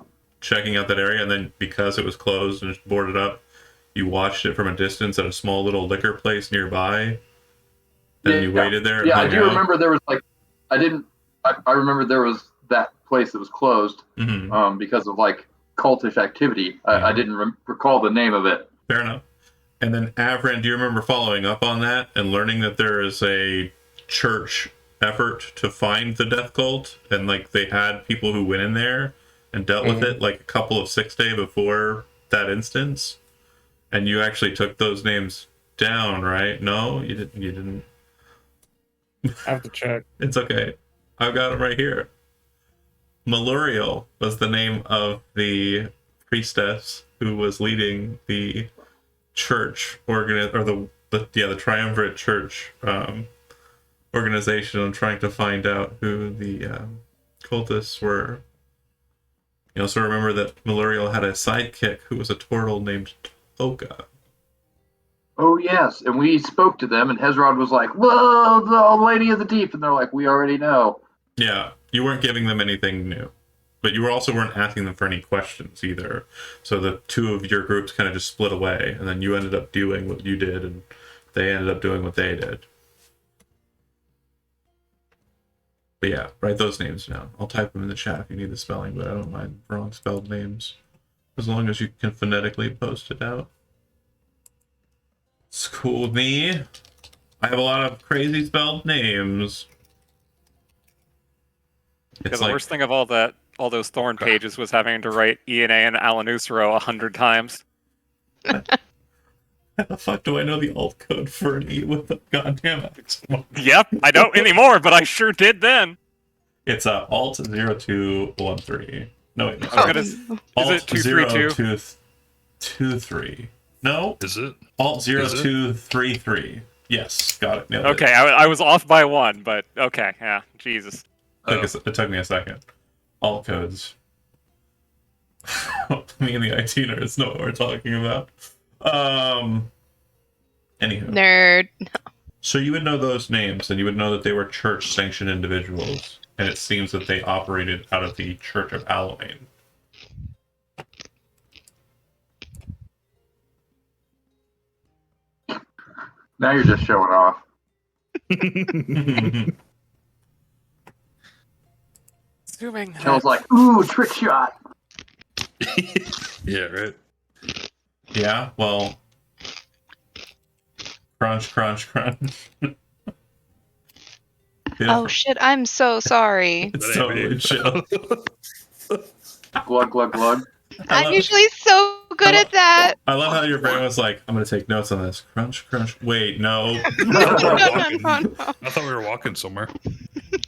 checking out that area, and then because it was closed and boarded up, you watched it from a distance at a small little liquor place nearby, and you waited there? Yeah, I hung do out? remember there was like, I remember there was that place that was closed Mhm. because of like cultish activity. I didn't recall the name of it. Fair enough. And then Avran, do you remember following up on that and learning that there is a church effort to find the death cult, and like they had people who went in there and dealt with it like a couple of 6 days before that instance, and you actually took those names down, right? No, you didn't. I have to check. It's okay. I've got them right here. Maluriel was the name of the priestess who was leading the church or the triumvirate church organization, and trying to find out who the cultists were. You also remember that Maluriel had a sidekick who was a turtle named Toka. Oh yes, and we spoke to them, and Hezrod was like, "Whoa, the old lady of the deep," and they're like, "We already know." Yeah, you weren't giving them anything new, but you also weren't asking them for any questions either. So the two of your groups kind of just split away, and then you ended up doing what you did, and they ended up doing what they did. But yeah, write those names down. I'll type them in the chat if you need the spelling, but I don't mind wrong spelled names, as long as you can phonetically post it out. It's cool with me. I have a lot of crazy spelled names. Yeah, It's the like, worst thing of all those Thorn pages was having to write ENA and Alan Usro 100 times. how the fuck do I know the alt code for an E with the goddamn exclamation? Yep, I don't anymore, but I sure did then. It's alt 0213. No, wait, no, I was sorry. gonna s- Alt it 232? 0223. No, Is it? alt Is it? 0233. Yes, got it. Nailed it. Okay, I was off by one, but okay, yeah, Jesus. It took me a second. Alt codes. Me and the IT nerds know what we're talking about. Anywho. Nerd. So you would know those names, and you would know that they were church-sanctioned individuals, and it seems that they operated out of the Church of Alamein. Now you're just showing off. Assuming Kel's like, "Ooh, trick shot." Yeah, right. Yeah, well, crunch, crunch, crunch. Oh shit, I'm so sorry. It's That ain't totally me. chill. Glug glug glug. I'm usually so good at that. I love how your brain was like, I'm going to take notes on this. Crunch, crunch. Wait, no. No. I thought we were walking somewhere.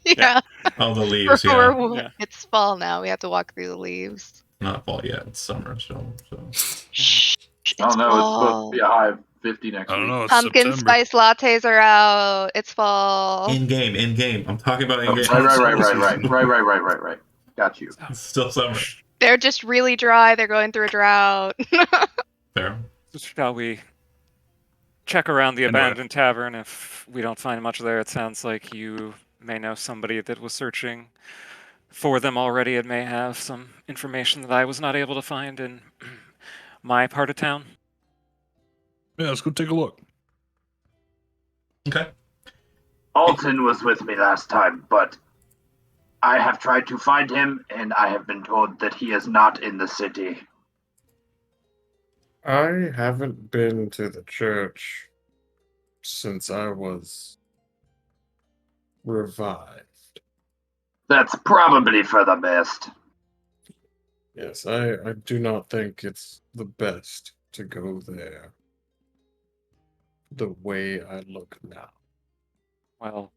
Yeah. Oh, the leaves, yeah. Yeah. It's fall now. We have to walk through the leaves. Not fall yet. It's summer still. So. Shh. It's I don't know. It's supposed fall. to be a high of 50 next I don't week. know. It's Pumpkin September. spice lattes are out. It's fall. In game. I'm talking about in Oh, game. right. Got you. It's still summer. They're just really dry. They're going through a drought. Fair. Shall we check around the And what? abandoned tavern? If we don't find much there, it sounds like you may know somebody that was searching for them already and may have some information that I was not able to find in my part of town. Yeah, let's go take a look. Okay. Alton was with me last time, but I have tried to find him, and I have been told that he is not in the city. I haven't been to the church since I was revived. That's probably for the best. Yes, I do not think it's the best to go there the way I look now. Well,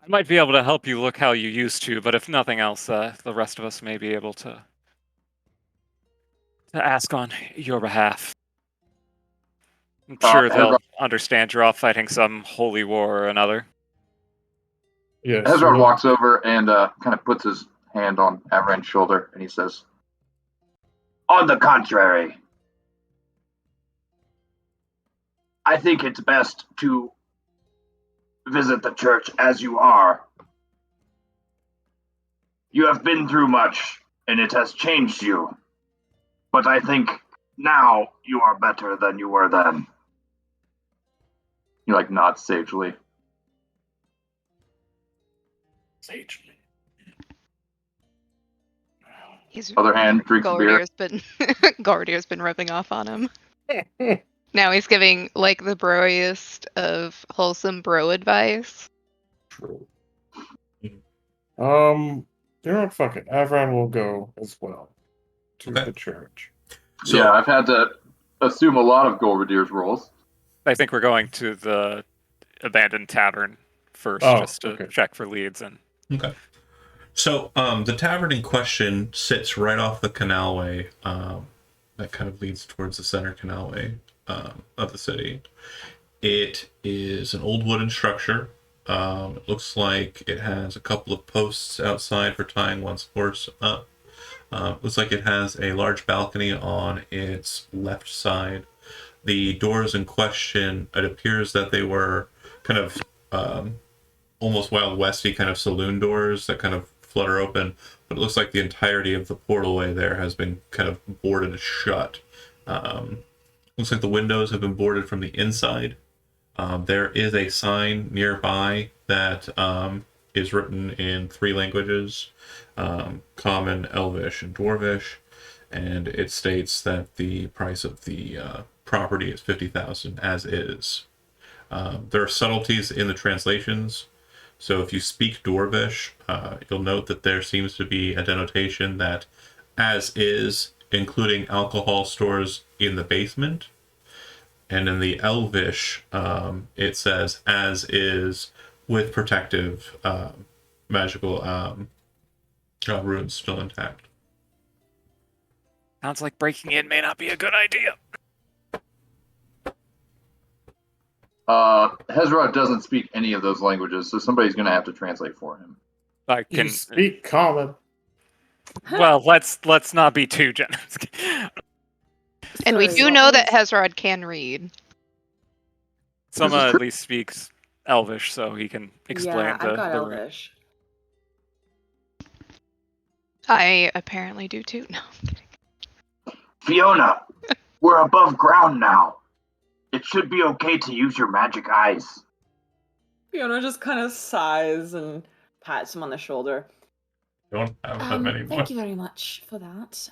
I might be able to help you look how you used to, but if nothing else, the rest of us may be able to ask on your behalf. I'm sure they'll Ezra- understand you're off fighting some holy war or another. Yes. Ezra well, walks over and kind of puts his hand on Avran's shoulder, and he says, "On the contrary, I think it's best to visit the church as you are. You have been through much, and it has changed you. But I think now you are better than you were then." He nods sagely. sagely. He's Other hand drinks a beer. Gordier's been rubbing off on him. Now he's giving the broiest of wholesome bro advice. True. You know what? Fuck it. Avran will go as well to Okay. the church. So, Yeah, I've had to assume a lot of Golbadier's roles. I think we're going to the abandoned tavern first, Oh, just to okay. check for leads. And okay. So, the tavern in question sits right off the canalway that kind of leads towards the center canalway of the city. It is an old wooden structure. It looks like it has a couple of posts outside for tying one's horse up. Looks like it has a large balcony on its left side. The doors in question, it appears that they were kind of almost Wild Westy kind of saloon doors that kind of flutter open, but it looks like the entirety of the portalway there has been kind of boarded shut. Looks like the windows have been boarded from the inside. There is a sign nearby that is written in 3 languages, Common, Elvish, and Dwarvish, and it states that the price of the property is 50,000 as is. There are subtleties in the translations, so if you speak Dwarvish, you'll note that there seems to be a denotation that as is, including alcohol stores in the basement. And in the Elvish, it says as is with protective magical runes still intact. Sounds like breaking in may not be a good idea. Hezrod doesn't speak any of those languages, so somebody's going to have to translate for him. I You can. speak common. Well, let's not be too generous. And we Sorry, do what know that was- Hezrod can read. Soma at least speaks Elvish, so he can explain Yeah, I've got the room. Elvish. I apparently do too. No. Fiona, we're above ground now. It should be okay to use your magic eyes. Fiona just kind of sighs and pats him on the shoulder. Don't have that many more. Thank you very much for that.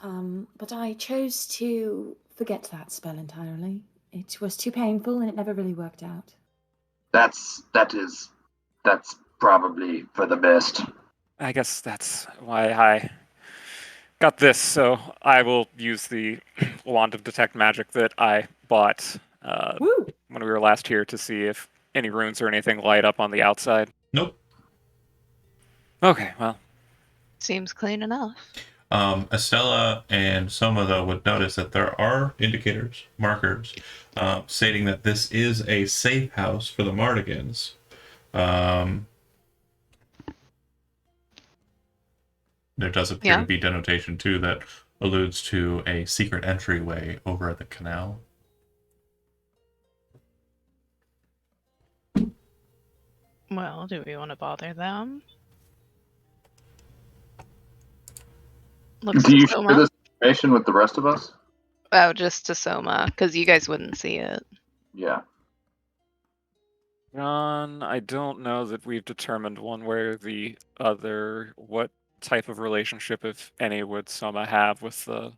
But I chose to forget that spell entirely. It was too painful and it never really worked out. That's probably for the best. I guess that's why I got this, so I will use the wand of detect magic that I bought Woo! when we were last here to see if any runes or anything light up on the outside. Nope. Okay, well, Seems clean enough. Estella and Soma, though, would notice that there are indicators, markers, stating that this is a safe house for the Mardigans. There does appear Yeah. to be denotation, too, that alludes to a secret entryway over at the canal. Well, do we want to bother them? Looks Do to you share Soma. this information with the rest of us? Oh, just to Soma, because you guys wouldn't see it. Yeah. John, I don't know that we've determined one way or the other what type of relationship, if any, would Soma have with the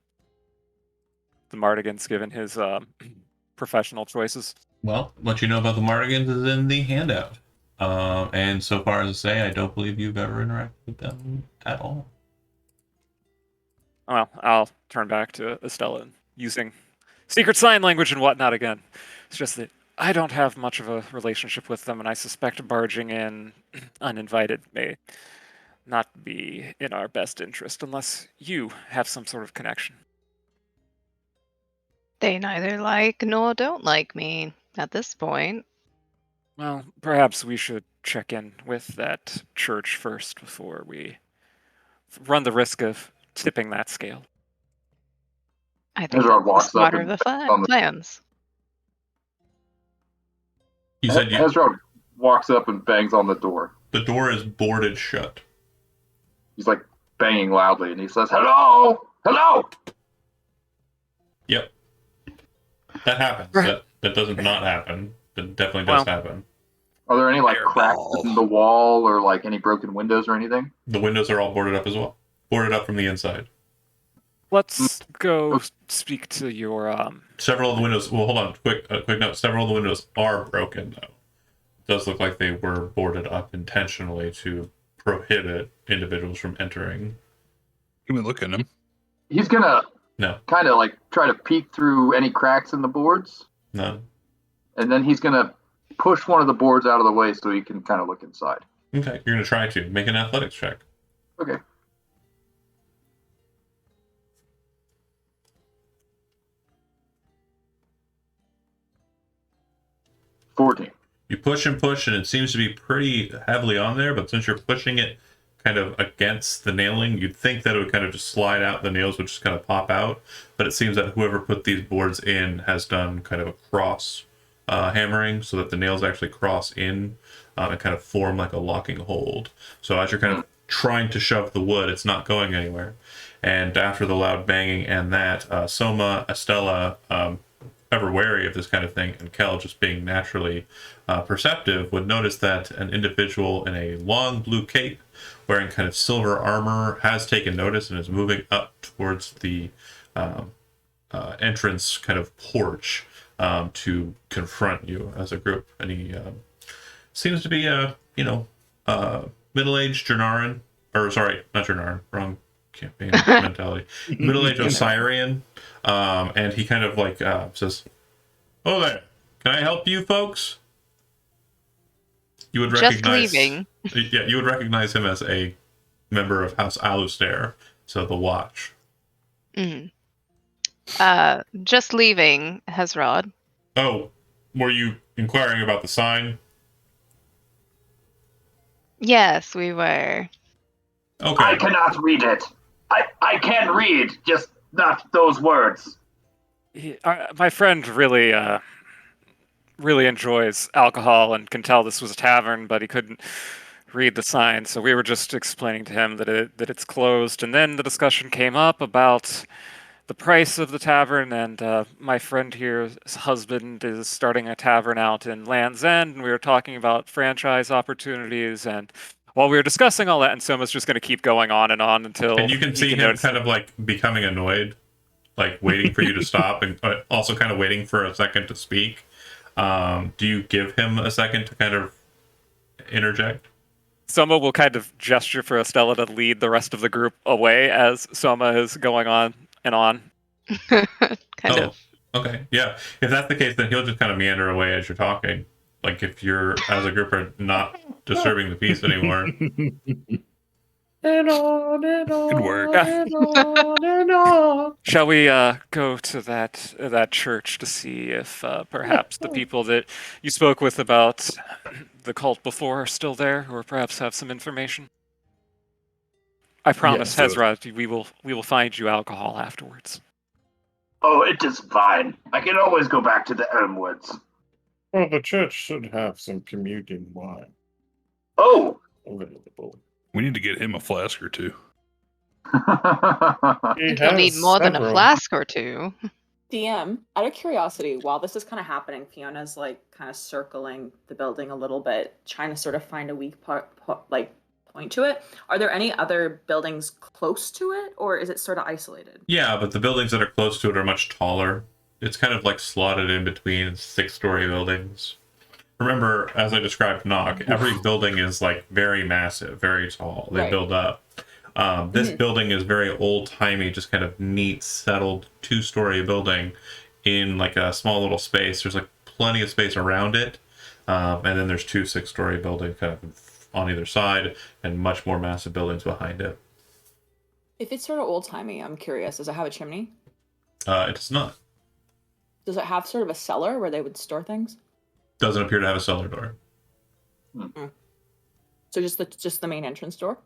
Mardigans, given his professional choices. Well, what you know about the Mardigans is in the handout. And so far as I say, I don't believe you've ever interacted with them at all. Well, I'll turn back to Estella using secret sign language and whatnot again. It's just that I don't have much of a relationship with them, and I suspect barging in uninvited may not be in our best interest unless you have some sort of connection. They neither like nor don't like me at this point. Well, perhaps we should check in with that church first before we run the risk of tipping that scale. I think Hezrod that's the walks up smarter and of the on the- plans. You said you, Hezrod walks up and bangs on the door. the door is boarded shut. He's like banging loudly, and he says, "Hello, hello." Yep. That happens. Right. That doesn't not happen. That definitely does Well- happen. Are there any like Airball. cracks in the wall or like any broken windows or anything? The windows are all boarded up as well. Boarded up from the inside. Let's go speak to your Several of the windows. Well, hold on. Quick note. Several of the windows are broken, though. It does look like they were boarded up intentionally to prohibit individuals from entering. Can we look at him? He's gonna No, kind of like try to peek through any cracks in the boards, none. and then he's gonna push one of the boards out of the way so he can kind of look inside. Okay, you're gonna try to make an athletics check. Okay. $14. You push, and it seems to be pretty heavily on there. But since you're pushing it kind of against the nailing. You'd think that it would kind of just slide out, the nails would just kind of pop out, but it seems that whoever put these boards in has done kind of a cross hammering so that the nails actually cross in and kind of form like a locking hold. So as you're kind of trying to shove the wood, it's not going anywhere. And after the loud banging and that, Soma, Estella, ever wary of this kind of thing, and Kel, just being naturally perceptive, would notice that an individual in a long blue cape, wearing kind of silver armor, has taken notice and is moving up towards the entrance kind of porch to confront you as a group. And he seems to be a middle-aged Janaran, or sorry, not Janaran, wrong campaign mentality. Middle-aged Osirian, and he kind of like says, "Oh there, can I help you folks?" You would recognize, Just leaving. yeah, you would recognize him as a member of House Alustair, so the Watch. Mm. Just leaving, Hezrod. Oh, were you inquiring about the sign? Yes, we were. Okay. I cannot read it. I can read, just not those words. My friend really enjoys alcohol and can tell this was a tavern, but he couldn't read the sign, so we were just explaining to him that it's closed. And then the discussion came up about the price of the tavern, and my friend here's husband is starting a tavern out in Land's End, and we were talking about franchise opportunities. And while we were discussing all that, and Soma's just going to keep going on until And you can see him notice kind of like becoming annoyed, like waiting for you to stop, and also kind of waiting for a second to speak. Do you give him a second to kind of interject? Soma will kind of gesture for Estella to lead the rest of the group away as Soma is going on and on. Kind of. Okay, yeah. If that's the case, then he'll just kind of meander away as you're talking. Like if you're, as a group, are not disturbing the peace anymore. And on and on Good work. and on and on. Shall we go to that church to see if perhaps the people that you spoke with about the cult before are still there, or perhaps have some information? I promise, Yes. Hezrod, we will find you alcohol afterwards. Oh, it is fine. I can always go back to the Elmwoods. Well, the church should have some communion wine Oh! available. We need to get him a flask or two. You'll need more than a flask or two. DM, out of curiosity, while this is kind of happening, Fiona's like kind of circling the building a little bit, trying to sort of find a weak point to it. Are there any other buildings close to it, or is it sort of isolated? Yeah, but the buildings that are close to it are much taller. It's kind of like slotted in between 6-story buildings. Remember, as I described Nock, every building is like very massive, very tall. They Right. build up. This building is very old-timey, just kind of neat, settled 2-story building in like a small little space. There's like plenty of space around it. And then there's 2 6-story buildings kind of on either side and much more massive buildings behind it. If it's sort of old timey, I'm curious. Does it have a chimney? It does not. Does it have sort of a cellar where they would store things? Doesn't appear to have a cellar door. So just the main entrance door?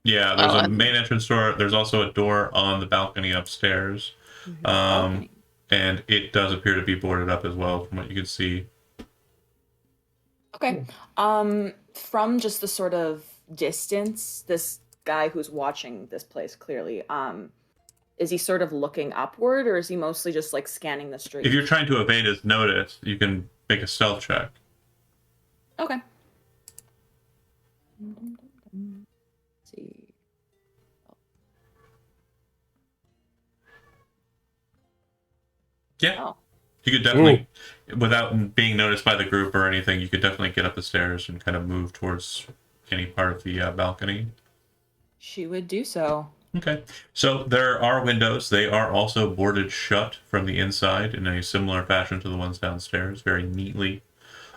Yeah, there's a and- main entrance door. There's also a door on the balcony upstairs. Balcony. And it does appear to be boarded up as well, from what you can see. Okay. From just the sort of distance, this guy who's watching this place clearly, is he sort of looking upward, or is he mostly just like scanning the street? If you're trying to evade his notice, you can make a stealth check. Okay. Let's see. Yeah, Oh. you could definitely, without being noticed by the group or anything, you could definitely get up the stairs and kind of move towards any part of the balcony. She would do so. Okay, so there are windows. They are also boarded shut from the inside in a similar fashion to the ones downstairs, very neatly.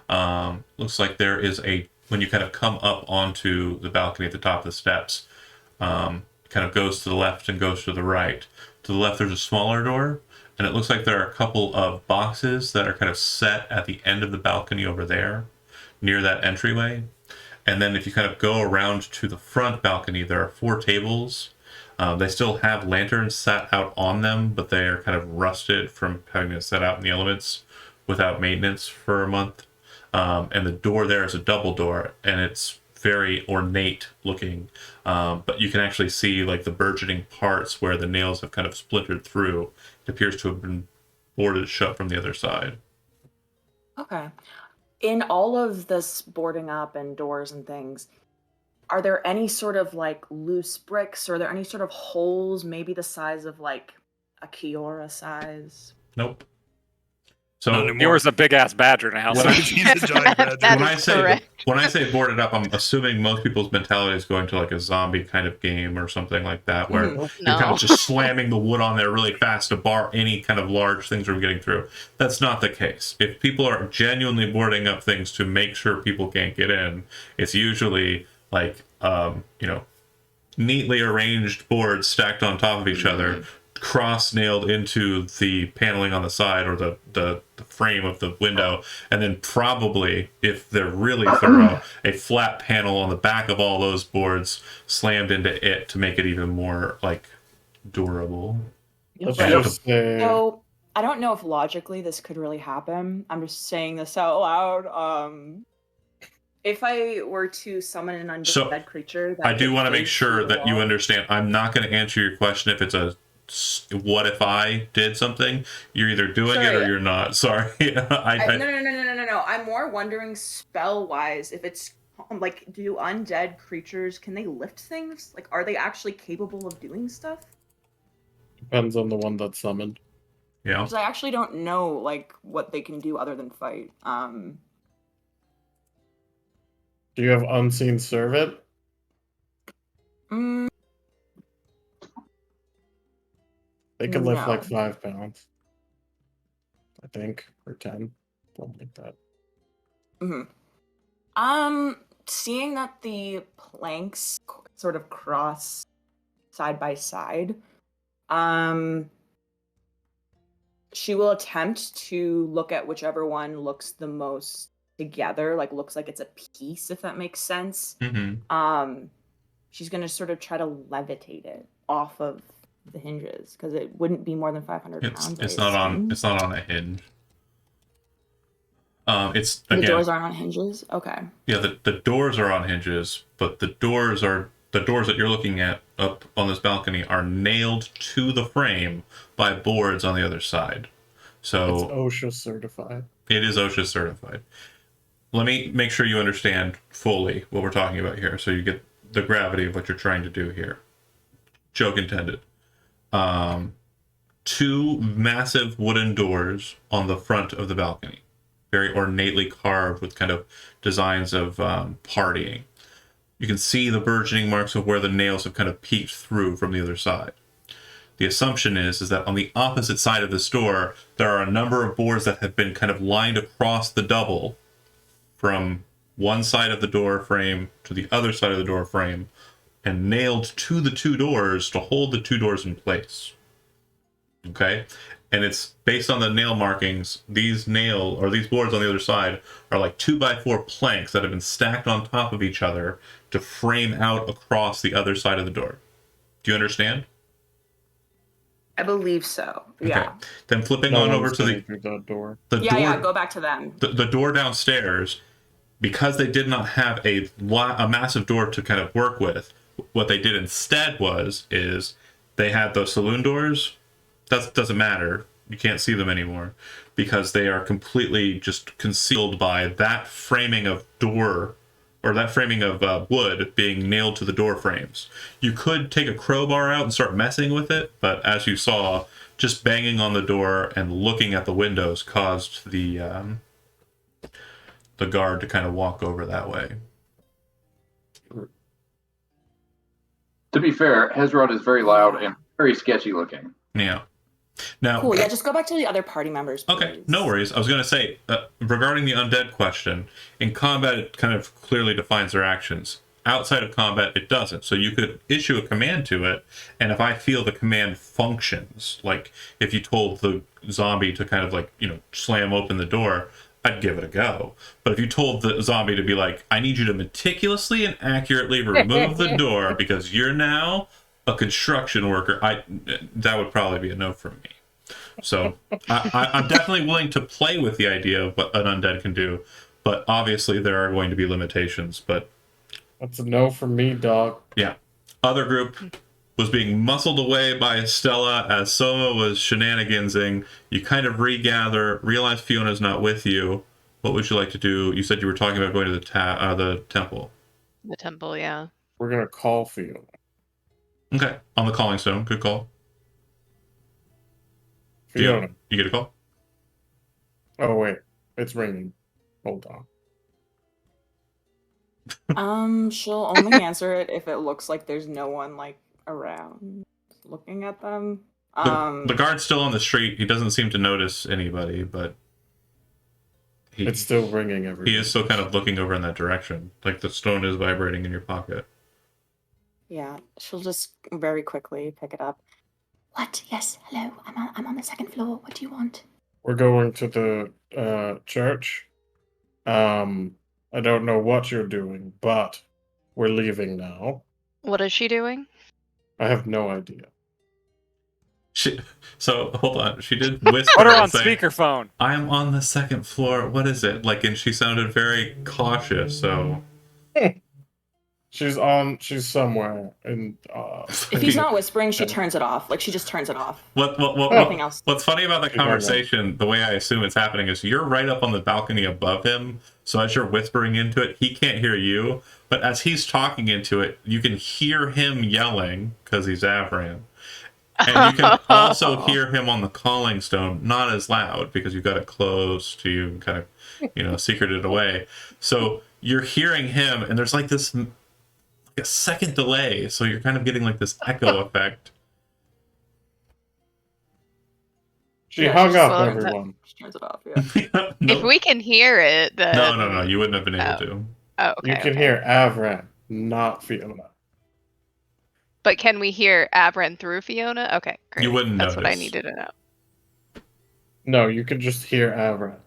Looks like there is when you kind of come up onto the balcony at the top of the steps, kind of goes to the left and goes to the right. To the left, there's a smaller door, and it looks like there are a couple of boxes that are kind of set at the end of the balcony over there, near that entryway. And then if you kind of go around to the front balcony, there are 4 tables. They still have lanterns set out on them, but they are kind of rusted from having to set out in the elements without maintenance for a month. And the door there is a double door, and it's very ornate looking. But you can actually see like the burgeoning parts where the nails have kind of splintered through. It appears to have been boarded shut from the other side. Okay. In all of this boarding up and doors and things, are there any sort of like loose bricks, or are there any sort of holes, maybe the size of like a Kiora size? Nope. Not So anymore. Yours a big ass badger now. When So. I- He's a giant badger. That when is I say correct. when I say boarded up, I'm assuming most people's mentality is going to like a zombie kind of game or something like that, where Mhm. you're kind No. of just slamming the wood on there really fast to bar any kind of large things from getting through. That's not the case. If people are genuinely boarding up things to make sure people can't get in, it's usually like neatly arranged boards stacked on top of each other, cross nailed into the paneling on the side or the frame of the window, and then probably, if they're really thorough, a flat panel on the back of all those boards slammed into it to make it even more like durable. Let's Right. just say, So I don't know if logically this could really happen. I'm just saying this out loud. If I were to summon an undead So, creature, that I do could want to make dig sure through the that you wall- understand. I'm not going to answer your question if it's a what if I did something. You're either doing it or Sorry. you're not. Sorry. No. I'm more wondering spell wise if it's like, do undead creatures, can they lift things? Like, are they actually capable of doing stuff? depends on the one that's summoned. Yeah. Because I actually don't know like what they can do other than fight. Do you have Unseen Servant? Mm, They can lift No. like 5 pounds. I think. Or 10. Something like that. seeing that the planks sort of cross side by side, she will attempt to look at whichever one looks the most together, like looks like it's a piece, if that makes sense. Mm-hmm. She's gonna sort of try to levitate it off of the hinges because it wouldn't be more than 500 pounds. It's I not on. assume. It's not on a hinge. It's The again. doors aren't on hinges. Okay. Yeah, the doors are on hinges, but the doors that you're looking at up on this balcony are nailed to the frame by boards on the other side. It's So OSHA certified. it is OSHA certified. Let me make sure you understand fully what we're talking about here, so you get the gravity of what you're trying to do here. Joke intended. 2 massive wooden doors on the front of the balcony, very ornately carved with kind of designs of partying. You can see the burgeoning marks of where the nails have kind of peeked through from the other side. The assumption is that on the opposite side of this door, there are a number of boards that have been kind of lined across the double from one side of the door frame to the other side of the door frame and nailed to the 2 doors to hold the 2 doors in place. Okay? And it's based on the nail markings. These boards on the other side are like 2x4 planks that have been stacked on top of each other to frame out across the other side of the door. Do you understand? I believe so. Yeah. Okay. Then flipping No on one's over to getting through that door. the Yeah, door. yeah, go back to them. The door downstairs, because they did not have a massive door to kind of work with, what they did instead is they had those saloon doors. That doesn't matter. You can't see them anymore because they are completely just concealed by that framing of door or that framing of wood being nailed to the door frames. You could take a crowbar out and start messing with it, but as you saw, just banging on the door and looking at the windows caused the guard to kind of walk over that way. To be fair, Hezrod is very loud and very sketchy looking. Yeah. Now, Cool. Yeah, just go back to the other party members. okay, please. no worries. I was going to say, regarding the undead question, in combat it kind of clearly defines their actions. Outside of combat, it doesn't. So you could issue a command to it, and if I feel the command functions, like if you told the zombie to kind of like, slam open the door, I'd give it a go. But if you told the zombie to be like, I need you to meticulously and accurately remove the door because you're now a construction worker, that would probably be a no from me. So I'm definitely willing to play with the idea of what an undead can do, but obviously there are going to be limitations. But That's a no from me, dog. yeah, other group was being muscled away by Estella as Soma was shenanigansing. You kind of regather, realize Fiona's not with you. What would you like to do? You said you were talking about going to the temple. The temple, yeah. We're gonna call Fiona. Okay, on the calling stone. Good call. Fiona. You get a call? Oh wait, it's ringing. Hold on. She'll only answer it if it looks like there's no one like around looking at them. The guard's still on the street. He doesn't seem to notice anybody, but It's still ringing every. he is still kind of looking over in that direction, like the stone is vibrating in your pocket. Yeah, she'll just very quickly pick it up. What? Yes. Hello. I'm on the second floor. What do you want? We're going to the church. I don't know what you're doing, but we're leaving now. What is she doing? I have no idea. So hold on. She did whisper. Put her on and say, speakerphone. I'm on the second floor. What is it? Like, and she sounded very cautious. So She's somewhere in. If he's not whispering, she turns it off. Like she just turns it off. Nothing else. What's funny about the conversation, the way I assume it's happening, is you're right up on the balcony above him. So as you're whispering into it, he can't hear you. But as he's talking into it, you can hear him yelling because he's Avran. And you can also hear him on the calling stone, not as loud because you've got it close to you and kind of, secreted away. So you're hearing him, and there's like this a second delay. So you're kind of getting like this echo effect. She hung up, slowing everyone. She turns it off. Yeah. If we can hear it, then No. You wouldn't have been able to. Oh, okay. You can hear Avran, not Fiona. But can we hear Avran through Fiona? Okay, great. You wouldn't That's what I notice. needed to know. No, you can just hear Avran.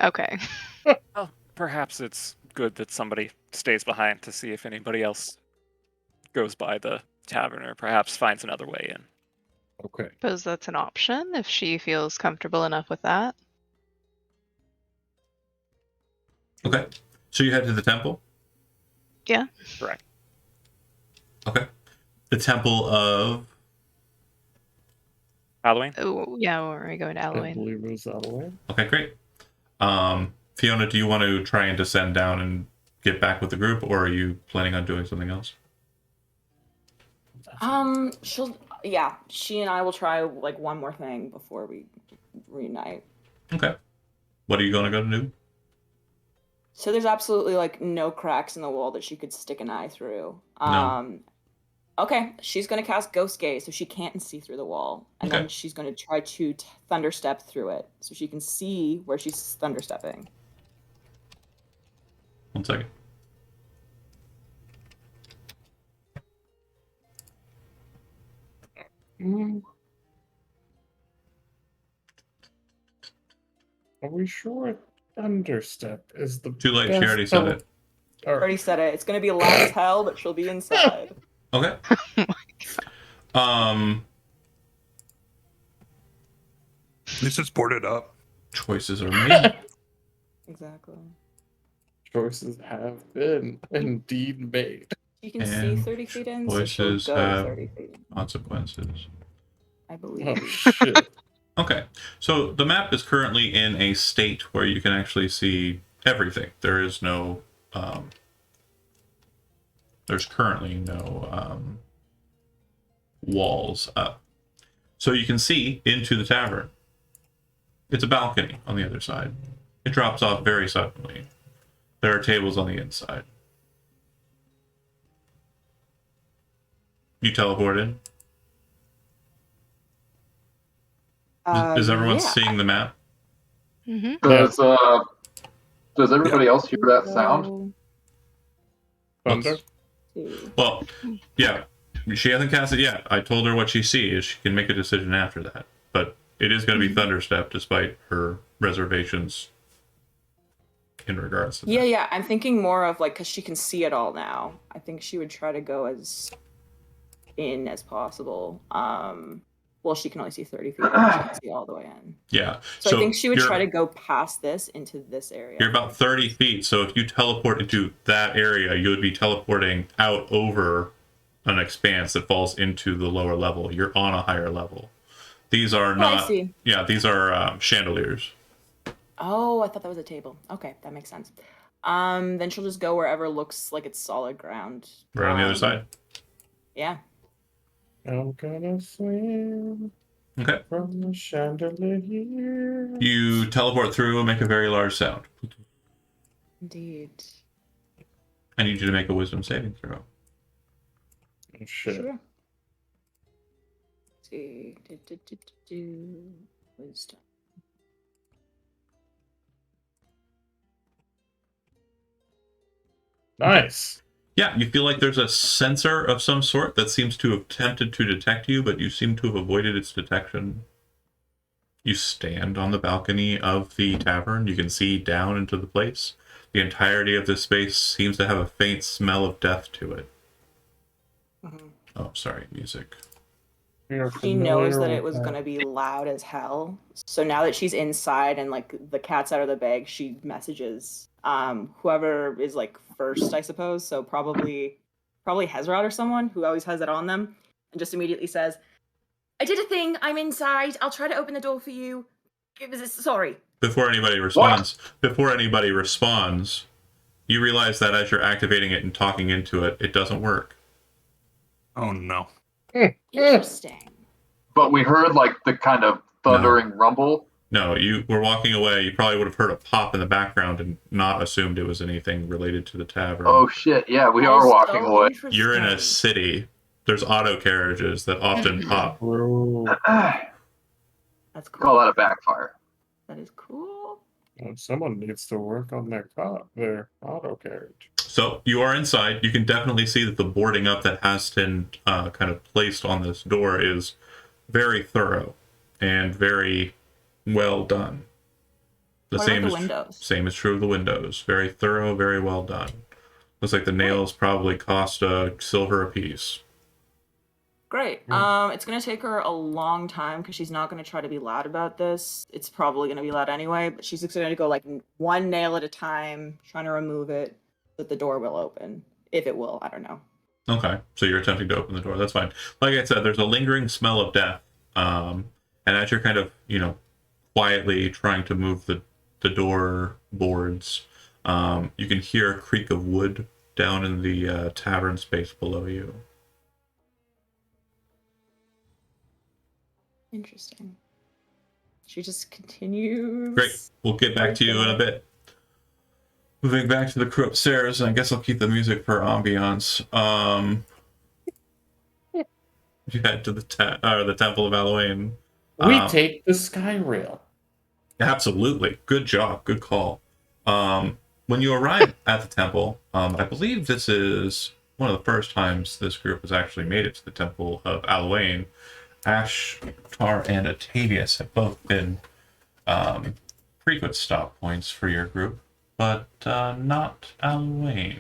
Okay. Well, perhaps it's good that somebody stays behind to see if anybody else goes by the tavern or perhaps finds another way in. Okay. Suppose that's an option if she feels comfortable enough with that. Okay. So you head to the temple? Yeah. Correct. Okay. The temple of... Halloween? Oh, yeah, we're going to I Halloween. believe it was Halloween. Okay, great. Fiona, do you want to try and descend down and get back with the group, or are you planning on doing something else? She and I will try like one more thing before we reunite. Okay. What are you going to go to do? So there's absolutely like no cracks in the wall that she could stick an eye through. No. Okay, she's gonna cast Ghost Gaze so she can't see through the wall, and Okay. then she's gonna try to thunderstep through it so she can see where she's thunderstepping. 1 second. Are we sure Thunderstep is the Too late. She best already said it. I already said it. It's gonna be loud as hell, but she'll be inside. Okay. At least it's boarded up. Choices are made. Exactly. Choices have been indeed made. You can And see 30 feet in, so she'll choices go have 30 feet in, consequences. I believe. Oh shit. Okay. So the map is currently in a state where you can actually see everything. There is no... there's currently no walls up. So you can see into the tavern. It's a balcony on the other side. It drops off very suddenly. There are tables on the inside. You teleport in? Is everyone Yeah. seeing the map? Mm-hmm. Does everybody else hear that sound? Thunder? Well, yeah. She hasn't cast it yet. I told her what she sees. She can make a decision after that. But it is going to be Thunderstep despite her reservations in regards to Yeah, that. yeah. I'm thinking more of like because she can see it all now. I think she would try to go as in as possible. Well, she can only see 30 feet. She can see all the way in. Yeah. So I think she would you're- try to go past this into this area. You're about 30 feet, so if you teleport into that area, you would be teleporting out over an expanse that falls into the lower level. You're on a higher level. These are I not. see. Yeah, these are chandeliers. Oh, I thought that was a table. Okay, that makes sense. Then she'll just go wherever looks like it's solid ground. Right on the other side. Yeah. I'm gonna swim Okay. from the chandelier. You teleport through and make a very large sound. Indeed. I need you to make a wisdom saving throw. Oh, shit. Sure. Let's see. Wisdom. Nice. Yeah, you feel like there's a sensor of some sort that seems to have attempted to detect you, but you seem to have avoided its detection. You stand on the balcony of the tavern. You can see down into the place. The entirety of this space seems to have a faint smell of death to it. Mm-hmm. Oh, sorry, music. She knows that it was going to be loud as hell. So now that she's inside and like the cat's out of the bag, she messages whoever is like first, I suppose. So probably Hezrod or someone who always has it on them, and just immediately says, "I did a thing. I'm inside. I'll try to open the door for you. Sorry." Before anybody responds, you realize that as you're activating it and talking into it, it doesn't work. Oh no. Interesting. But we heard like the kind of thundering rumble. No, you were walking away. You probably would have heard a pop in the background and not assumed it was anything related to the tavern. Oh shit! Yeah, we That are is walking so away. You're in a interesting. city. There's auto carriages that often pop. Bro. That's cool. Call that a backfire. That is cool. Someone needs to work on their auto carriage. So you are inside. You can definitely see that the boarding up that has been kind of placed on this door is very thorough and very well done. What about the windows? Same is true of the windows. Very thorough, very well done. Looks like the nails probably cost a silver apiece. Great. It's gonna take her a long time because she's not gonna try to be loud about this. It's probably gonna be loud anyway, but she's just gonna go like one nail at a time, trying to remove it, that the door will open. If it will, I don't know. Okay, so you're attempting to open the door. That's fine. Like I said, there's a lingering smell of death. And as you're kind of, quietly trying to move the door boards, you can hear a creak of wood down in the tavern space below you. Interesting. She just continues. Great. We'll get back to you in a bit. Moving back to the crew upstairs, and I guess I'll keep the music for ambiance. You head to the Temple of Halloween. We take the sky rail. Absolutely. Good job. Good call. When you arrive at the temple, I believe this is one of the first times this group has actually made it to the Temple of Halloween. Ashtar and Atavius have both been frequent stop points for your group, but not Halloween.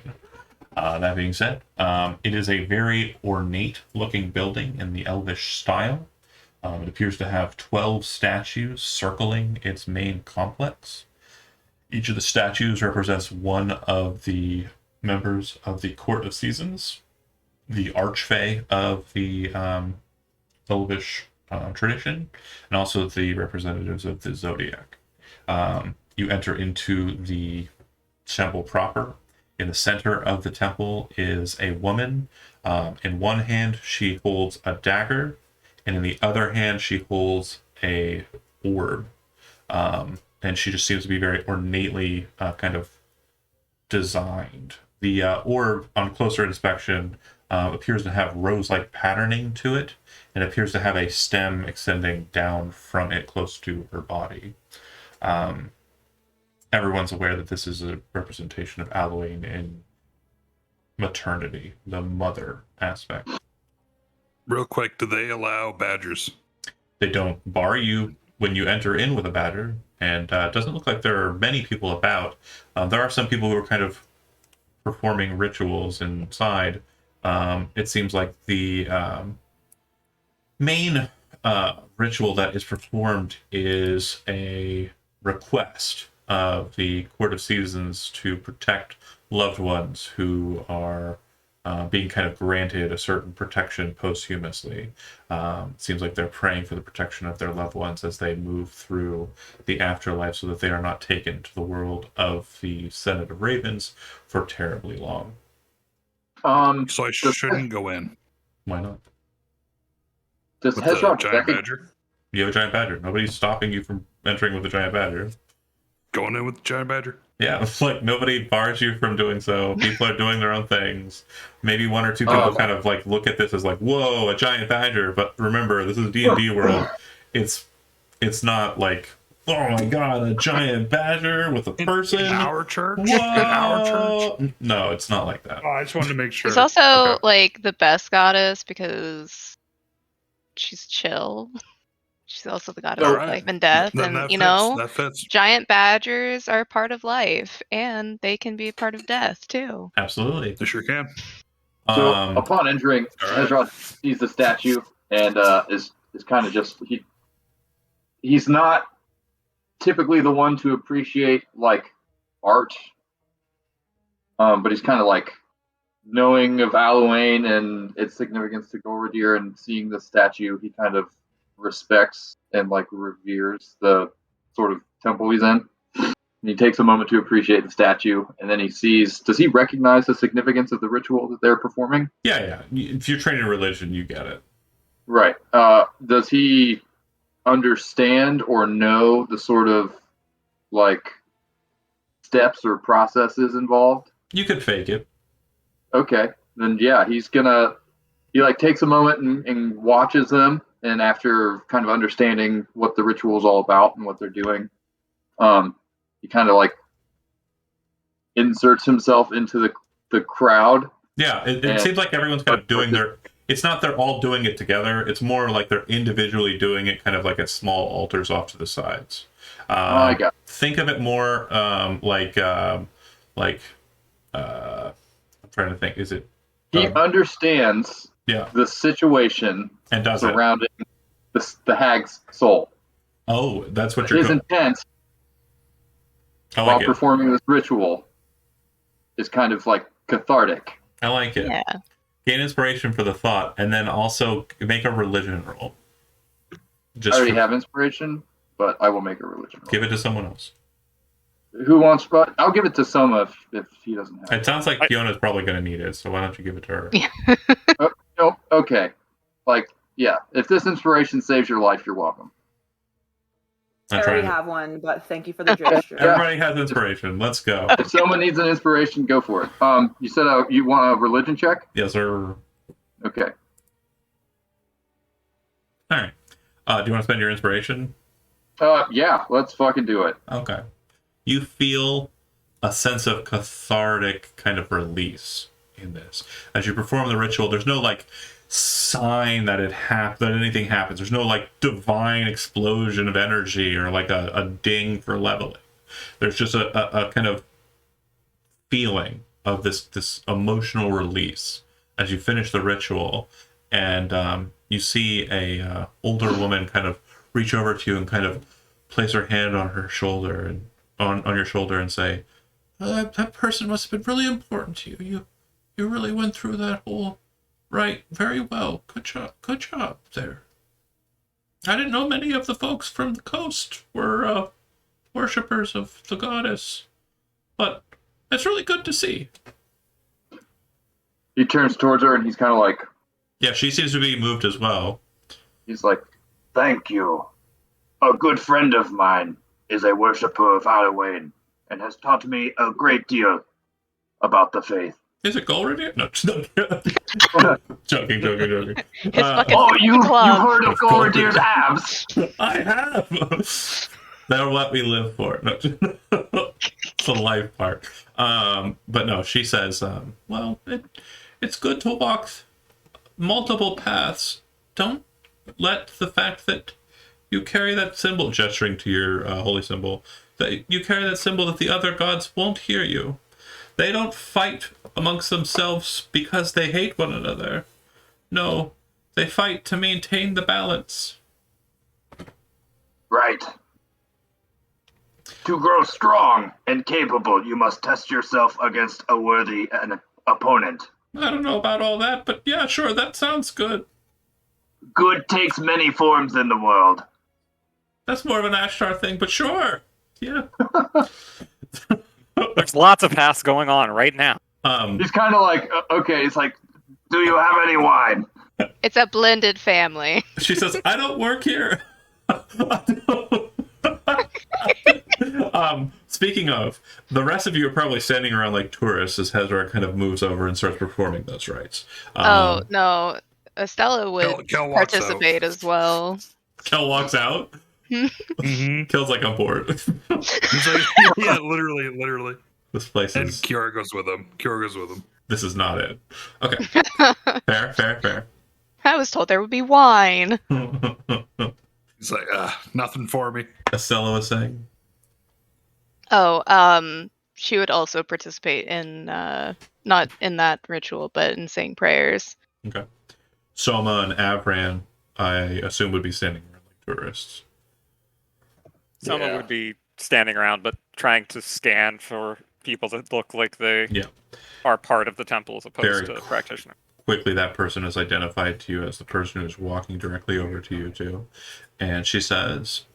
That being said, it is a very ornate looking building in the Elvish style. It appears to have 12 statues circling its main complex. Each of the statues represents one of the members of the Court of Seasons, the Archfey of the Elvish tradition, and also the representatives of the Zodiac. You enter into the temple proper. In the center of the temple is a woman. In one hand, she holds a dagger, and in the other hand, she holds a orb. And she just seems to be very ornately kind of designed. The orb, on closer inspection, appears to have rose-like patterning to it, and appears to have a stem extending down from it close to her body. Everyone's aware that this is a representation of Halloween in maternity, the mother aspect. Real quick, do they allow badgers? They don't bar you when you enter in with a badger. and it doesn't look like there are many people about. There are some people who are kind of performing rituals inside. It seems like the main ritual that is performed is a request of the Court of Seasons to protect loved ones who are being kind of granted a certain protection posthumously. Seems like they're praying for the protection of their loved ones as they move through the afterlife so that they are not taken to the world of the Senate of Ravens for terribly long. So I shouldn't go in. Why not? Does With the Hezron giant badger? You have a giant badger. Nobody's stopping you from entering with a giant badger. Going in with the giant badger? Yeah, it's like nobody bars you from doing so. People are doing their own things. Maybe one or two people kind of like look at this as like, whoa, a giant badger. But remember, this is D&D world. It's not like, oh my god, a giant badger with a person. In our church? Whoa! In our church? No, it's not like that. Oh, I just wanted to make sure. She's also Okay. like the best goddess because she's chill. She's also the goddess of Alright. life and death, Then and that fits. giant badgers are part of life, and they can be part of death too. Absolutely. They sure can. So upon entering, all right. Hezron sees the statue and is kind of just he's not typically the one to appreciate like art, but he's kind of like knowing of Aluane and its significance to Golradir and seeing the statue, he kind of respects and like reveres the sort of temple he's in. And he takes a moment to appreciate the statue, and then he sees, does he recognize the significance of the ritual that they're performing? Yeah. If you're trained in religion, you get it. Right. Does he understand or know the sort of like steps or processes involved? You could fake it. Okay. Then yeah, he like takes a moment and watches them, and after kind of understanding what the ritual is all about and what they're doing, he kind of like inserts himself into the crowd. Yeah, it seems like everyone's kind of doing it's not they're all doing it together. It's more like they're individually doing it kind of like at small altars off to the sides. I got it. Think of it more like I'm trying to think. Is it? He understands Yeah, the situation and does it. surrounding the hag's soul. Oh, that's what you're His doing. intent I while like it. performing this ritual is kind of like cathartic. I like it. Yeah. Gain inspiration for the thought, and then also make a religion roll. I already have inspiration, but I will make a religion roll. Give it to someone else. Who wants? But I'll give it to Soma if he doesn't have It sounds like Fiona's probably going to need it, so why don't you give it to her? Yeah. Nope. Okay. Like, yeah. If this inspiration saves your life, you're welcome. I I'm already trying to- have one, but thank you for the gesture. Everybody has inspiration. Let's go. If someone needs an inspiration, go for it. You said you want a religion check? Yes, sir. Okay. All right. Do you want to spend your inspiration? Yeah. Let's fucking do it. Okay. You feel a sense of cathartic kind of release in this. As you perform the ritual, there's no like sign that that anything happens. There's no like divine explosion of energy or like a ding for leveling. There's just a kind of feeling of this emotional release as you finish the ritual, and you see a older woman kind of reach over to you and kind of place her hand on her shoulder and on your shoulder and say, that person must have been really important to you. You really went through that whole right very well. Good job there. I didn't know many of the folks from the coast were worshippers of the goddess, but it's really good to see. He turns towards her and he's kind of like, Yeah, she seems to be moved as well. he's like, thank you. A good friend of mine is a worshipper of Aluane and has taught me a great deal about the faith. Is it Golradir? No, joking. His fucking Oh, you club. heard of Golradir's abs? I have. That'll let me live for it. No, it's the life part. But no, she says, well, it's good to walk multiple paths. Don't let the fact that You carry that symbol, gesturing to your holy symbol. That you carry that symbol that the other gods won't hear you. They don't fight amongst themselves because they hate one another. No, they fight to maintain the balance. Right. To grow strong and capable, you must test yourself against a worthy opponent. I don't know about all that, but yeah, sure, that sounds good. Good takes many forms in the world. That's more of an Ashtar thing, but sure. Yeah. There's lots of paths going on right now. He's kind of like, okay, it's like, do you have any wine? It's a blended family. She says, I don't work here. Speaking of, the rest of you are probably standing around like tourists as Hezra kind of moves over and starts performing those rites. Oh, no. Estella would Kel walks participate as well. Kel walks out. Mm-hmm. Kel's like, I'm bored. He's like, yeah, literally. This place And is... Kiara goes with him. This is not it. Okay. Fair. I was told there would be wine. He's like, nothing for me. Estella was saying. Oh, she would also participate in, not in that ritual, but in saying prayers. Okay. Soma and Avran, I assume, would be standing around like tourists. Someone would be standing around, but trying to scan for people that look like they are part of the temple as opposed to practitioner. Quickly, that person is identified to you as the person who's walking directly over to you two. And she says,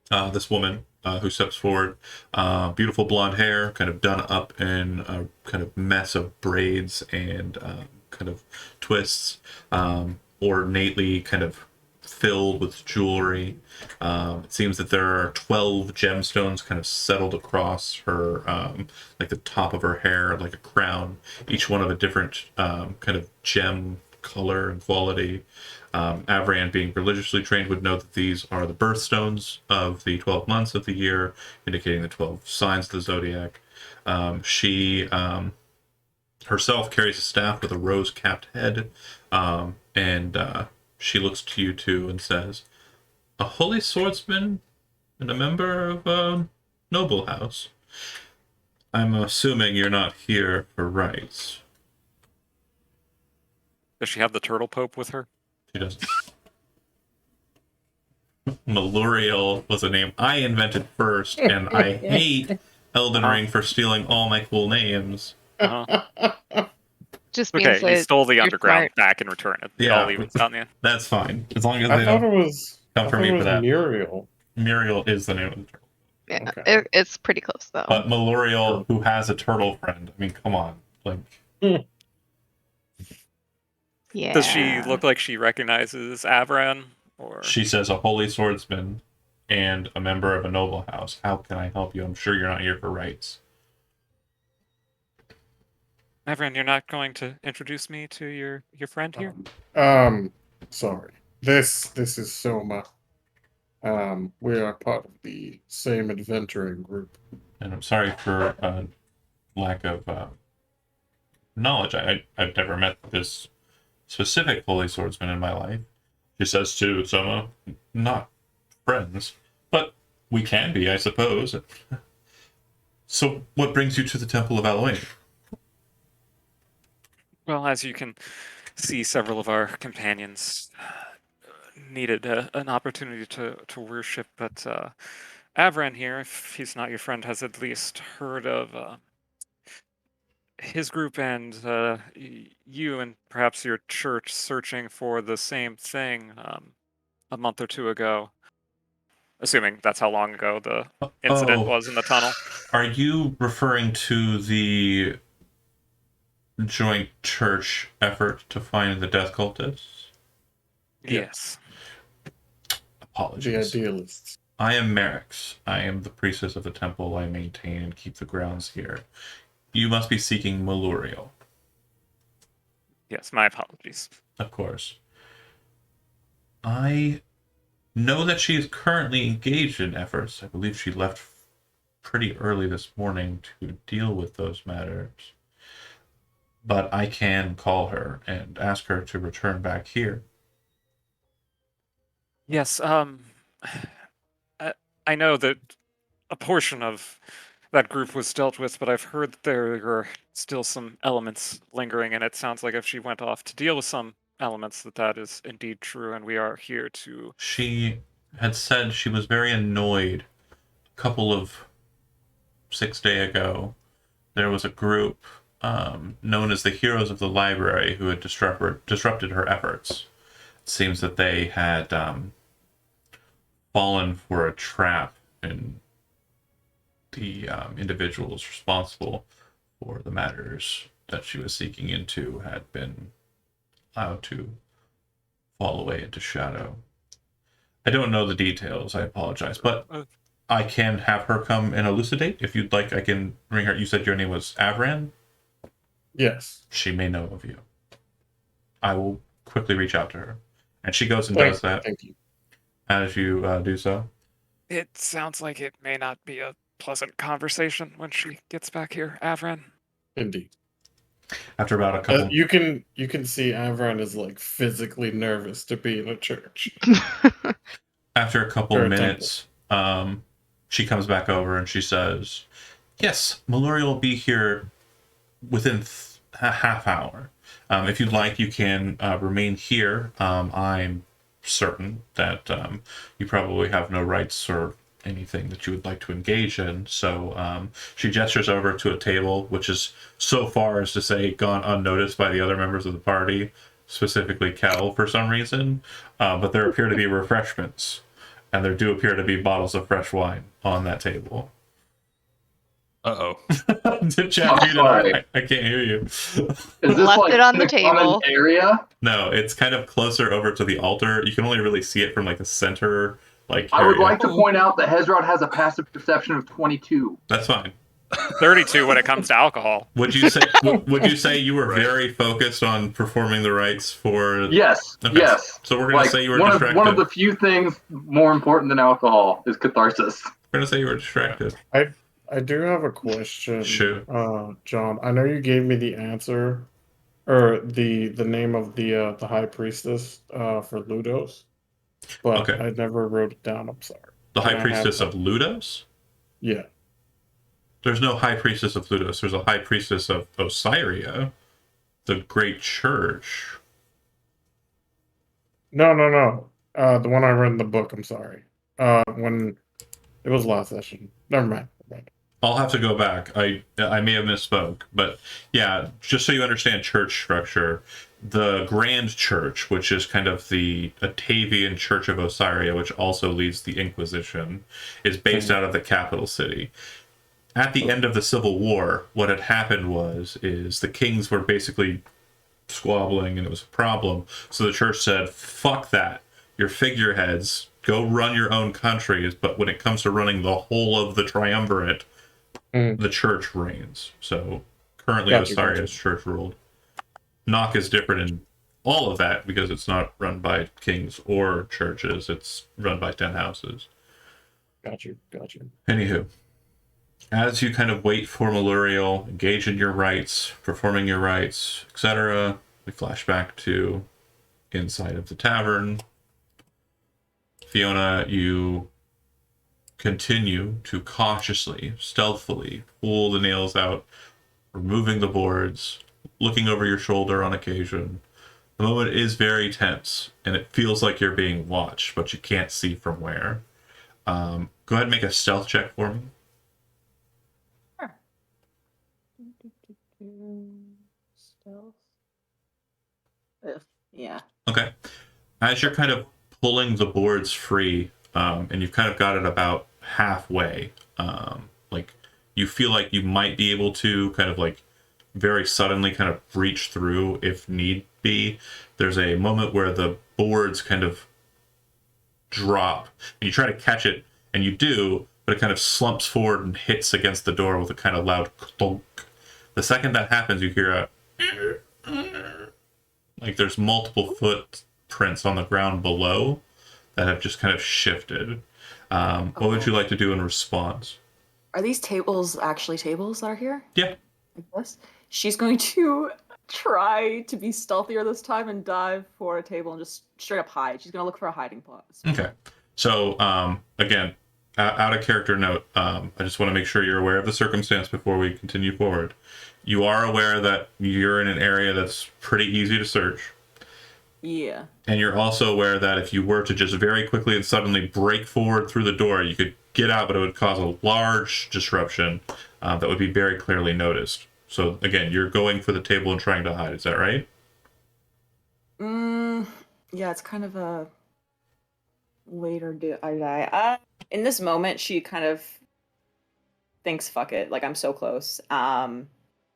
this woman who steps forward, beautiful blonde hair, kind of done up in a kind of mess of braids and kind of twists, ornately kind of filled with jewelry. It seems that there are 12 gemstones kind of settled across her, like the top of her hair, like a crown, each one of a different kind of gem color and quality. Avran, being religiously trained, would know that these are the birthstones of the 12 months of the year, indicating the 12 signs of the zodiac. She herself carries a staff with a rose-capped head, and she looks to you two and says, a holy swordsman and a member of a noble house. I'm assuming you're not here for rites. Does she have the turtle pope with her? She doesn't. Maluriel was a name I invented first, and I hate Elden Ring for stealing all my cool names. Just means Okay, you that stole the you're underground smart. back and return it. Yeah. I'll leave it on you. That's fine, as long as I they thought don't it was. come I for thought me it for was that. Muriel. Muriel is the name of the turtle. Yeah, Okay. it's pretty close though. But Maluriel, who has a turtle friend, I mean, come on. Like, Yeah. Does she look like she recognizes Avran? Or she says, a holy swordsman and a member of a noble house. How can I help you? I'm sure you're not here for rights. Avran, you're not going to introduce me to your friend here? Sorry. This is Soma. We are part of the same adventuring group. And I'm sorry for lack of knowledge. I've never met this specific holy swordsman in my life. She says to Soma, not friends, but we can be, I suppose. So what brings you to the Temple of Elohim? Well, as you can see, several of our companions needed an opportunity to worship, but Avran here, if he's not your friend, has at least heard of his group and you and perhaps your church searching for the same thing a month or two ago. Assuming that's how long ago the incident was in the tunnel. Are you referring to the joint church effort to find the death cultists? Yes. The Apologies. idealists. I am Merix. I am the priestess of the temple. I maintain and keep the grounds here. You must be seeking Maluriel. Yes, my apologies. Of course. I know that she is currently engaged in efforts. I believe she left pretty early this morning to deal with those matters. But I can call her and ask her to return back here. Yes, I know that a portion of that group was dealt with, but I've heard that there are still some elements lingering, and it sounds like if she went off to deal with some elements, that is indeed true, and we are here to. She had said she was very annoyed a couple of 6 days ago. There was a group known as the Heroes of the Library who had disrupted her efforts. It seems that they had fallen for a trap, and the individuals responsible for the matters that she was seeking into had been allowed to fall away into shadow. I don't know the details, I apologize, but I can have her come and elucidate. If you'd like, I can bring her. You said your name was Avran? Yes. She may know of you. I will quickly reach out to her. And she goes and does that. Thank you. As you do so. It sounds like it may not be a pleasant conversation when she gets back here, Avran. Indeed. After about a couple... You can see Avran is like physically nervous to be in a church. After a couple Or a minutes, she comes back over and she says, yes, Mallory will be here within a half hour. If you'd like, you can remain here. I'm certain that you probably have no rights or anything that you would like to engage in. So she gestures over to a table, which is so far as to say gone unnoticed by the other members of the party, specifically Cal for some reason. But there appear to be refreshments, and there do appear to be bottles of fresh wine on that table. Uh-oh. Chad, you know, I can't hear you. Is this Left like it on in the a common table. area? No, it's kind of closer over to the altar. You can only really see it from like the center. Like I would area. like to point out that Hezrod has a passive perception of 22. That's fine. 32 when it comes to alcohol. Would you say? Would you say you were very focused on performing the rites for? Yes, Okay. yes. So we're gonna say you were distracted. One of the few things more important than alcohol is catharsis. We're gonna say you were distracted. I do have a question. Shoot. John, I know you gave me the answer or the name of the high priestess for Ludos, but Okay. I never wrote it down. I'm sorry. The Can high I have priestess that? of Ludos? Yeah. There's no high priestess of Ludos. There's a high priestess of Osiria, the great church. No. The one I read in the book. I'm sorry. When it was last session. Never mind. I'll have to go back. I may have misspoke, but yeah, just so you understand church structure, the Grand Church, which is kind of the Atavian Church of Osiria, which also leads the Inquisition, is based out of the capital city. At the end of the Civil War, what had happened is the kings were basically squabbling and it was a problem. So the church said, fuck that. Your figureheads, go run your own countries, but when it comes to running the whole of the triumvirate, the church reigns. So currently Osiria is church ruled. Nock is different in all of that because it's not run by kings or churches. It's run by 10 houses. Got you. Anywho, as you kind of wait for Maluriel, engage in your rites, performing your rites, etc., we flash back to inside of the tavern. Fiona, you continue to cautiously, stealthily pull the nails out, removing the boards, looking over your shoulder on occasion. The moment is very tense, and it feels like you're being watched, but you can't see from where. Go ahead and make a stealth check for me. Sure. Stealth. Yeah. Okay. As you're kind of pulling the boards free, and you've kind of got it about halfway, like you feel like you might be able to kind of like very suddenly kind of breach through if need be. There's a moment where the boards kind of drop and you try to catch it, and you do, but it kind of slumps forward and hits against the door with a kind of loud clunk. The second that happens, you hear a like there's multiple footprints on the ground below that have just kind of shifted. What would you like to do in response? Are these tables actually tables that are here? Yeah. I guess. She's going to try to be stealthier this time and dive for a table and just straight up hide. She's going to look for a hiding place. Okay. So, again, out of character note, I just want to make sure you're aware of the circumstance before we continue forward. You are aware that you're in an area that's pretty easy to search. Yeah. And you're also aware that if you were to just very quickly and suddenly break forward through the door, you could get out, but it would cause a large disruption that would be very clearly noticed. So, again, you're going for the table and trying to hide. Is that right? Yeah, it's kind of a later do I die. In this moment, she kind of thinks, "Fuck it! Like I'm so close."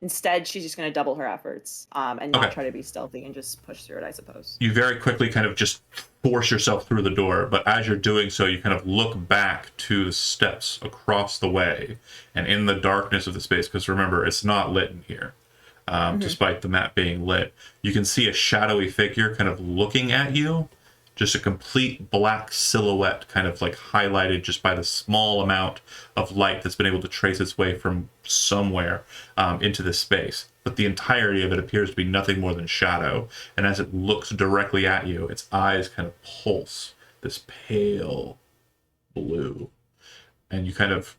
Instead, she's just going to double her efforts and not Okay. try to be stealthy and just push through it, I suppose. You very quickly kind of just force yourself through the door, but as you're doing so, you kind of look back to the steps across the way and in the darkness of the space, because remember, it's not lit in here, despite the map being lit. You can see a shadowy figure kind of looking at you, just a complete black silhouette kind of like highlighted just by the small amount of light that's been able to trace its way from somewhere into this space. But the entirety of it appears to be nothing more than shadow. And as it looks directly at you, its eyes kind of pulse this pale blue. And you kind of,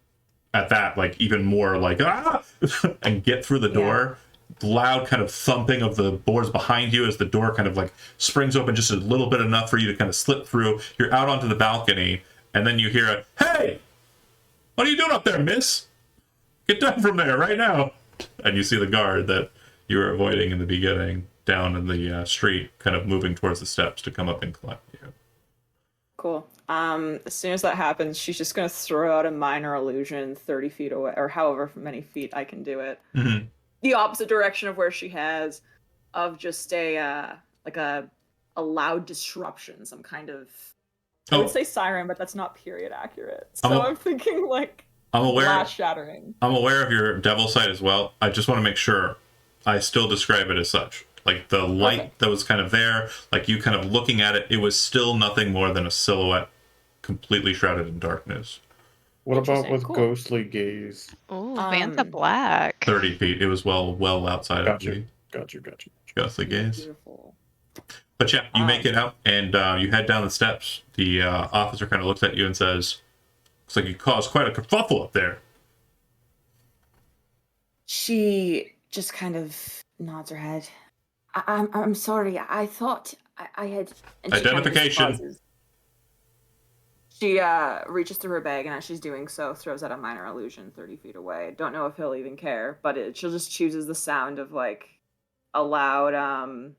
at that, like even more like, ah! and get through the door. Loud kind of thumping of the boards behind you as the door kind of like springs open just a little bit enough for you to kind of slip through. You're out onto the balcony, and then you hear a, "Hey! What are you doing up there, miss? Get down from there right now!" And you see the guard that you were avoiding in the beginning down in the street, kind of moving towards the steps to come up and collect you. Cool. As soon as that happens, she's just going to throw out a minor illusion 30 feet away, or however many feet I can do it. Mm-hmm. The opposite direction of where she has, of just a like a loud disruption, some kind of. I would say siren, but that's not period accurate. So I'm thinking like glass shattering. I'm aware of your devil sight as well. I just want to make sure I still describe it as such. Like the light that was kind of there, like you kind of looking at it, it was still nothing more than a silhouette completely shrouded in darkness. What about with Cool. ghostly gaze? Oh, Vantha Black. 30 feet. It was well outside of the Got you. ghostly gaze. Beautiful. But yeah, you make it out and you head down the steps. The officer kind of looks at you and says, "Looks like you caused quite a kerfuffle up there." She just kind of nods her head. I'm sorry. I thought I had and she kind of just Identification. pauses. She reaches through her bag, and as she's doing so, throws out a minor illusion 30 feet away. Don't know if he'll even care, but she'll just chooses the sound of like a loud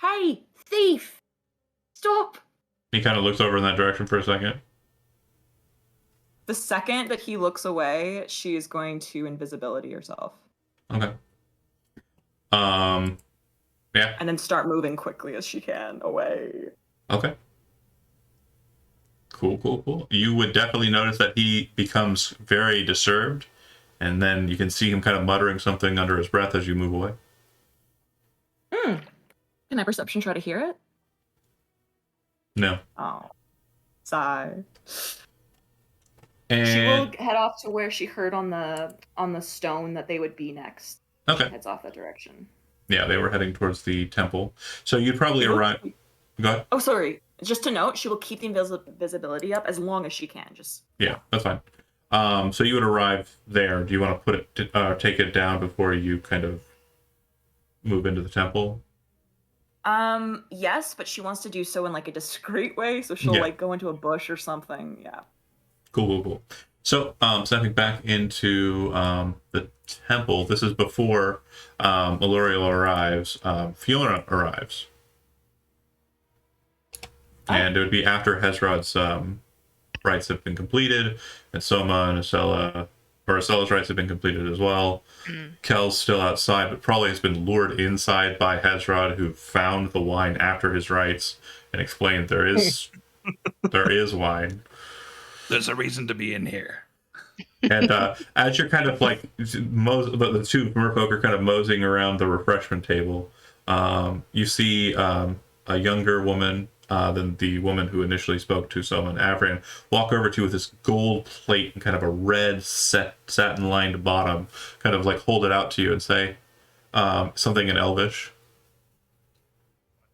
"Hey, thief! Stop!" He kind of looks over in that direction for a second. The second that he looks away, she is going to invisibility herself. Okay. Yeah. And then start moving quickly as she can away. Okay. Cool. You would definitely notice that he becomes very disturbed, and then you can see him kind of muttering something under his breath as you move away. Can I perception try to hear it? No. Oh. Sigh. And She will head off to where she heard on the stone that they would be next. okay. She heads off that direction. Yeah, they were heading towards the temple. So you'd probably arrive. Go ahead. Oh, sorry. Just to note, she will keep the visibility up as long as she can. Just Yeah, that's fine. So you would arrive there. Do you want to put it, take it down before you kind of move into the temple? yes, but she wants to do so in like a discreet way, so she'll Yeah. like go into a bush or something. Yeah. Cool. So, stepping back into the temple, this is before Eluriel arrives. Fiona arrives. And it would be after Hezrod's rites have been completed, and Soma and Acella's rites have been completed as well. Kel's still outside, but probably has been lured inside by Hezrod, who found the wine after his rites and explained there is wine. There's a reason to be in here. And as you're kind of like the two merfolk are kind of moseying around the refreshment table, you see a younger woman than the woman who initially spoke to Soma and Avran walk over to you with this gold plate and kind of a red satin lined bottom, kind of like hold it out to you and say something in Elvish.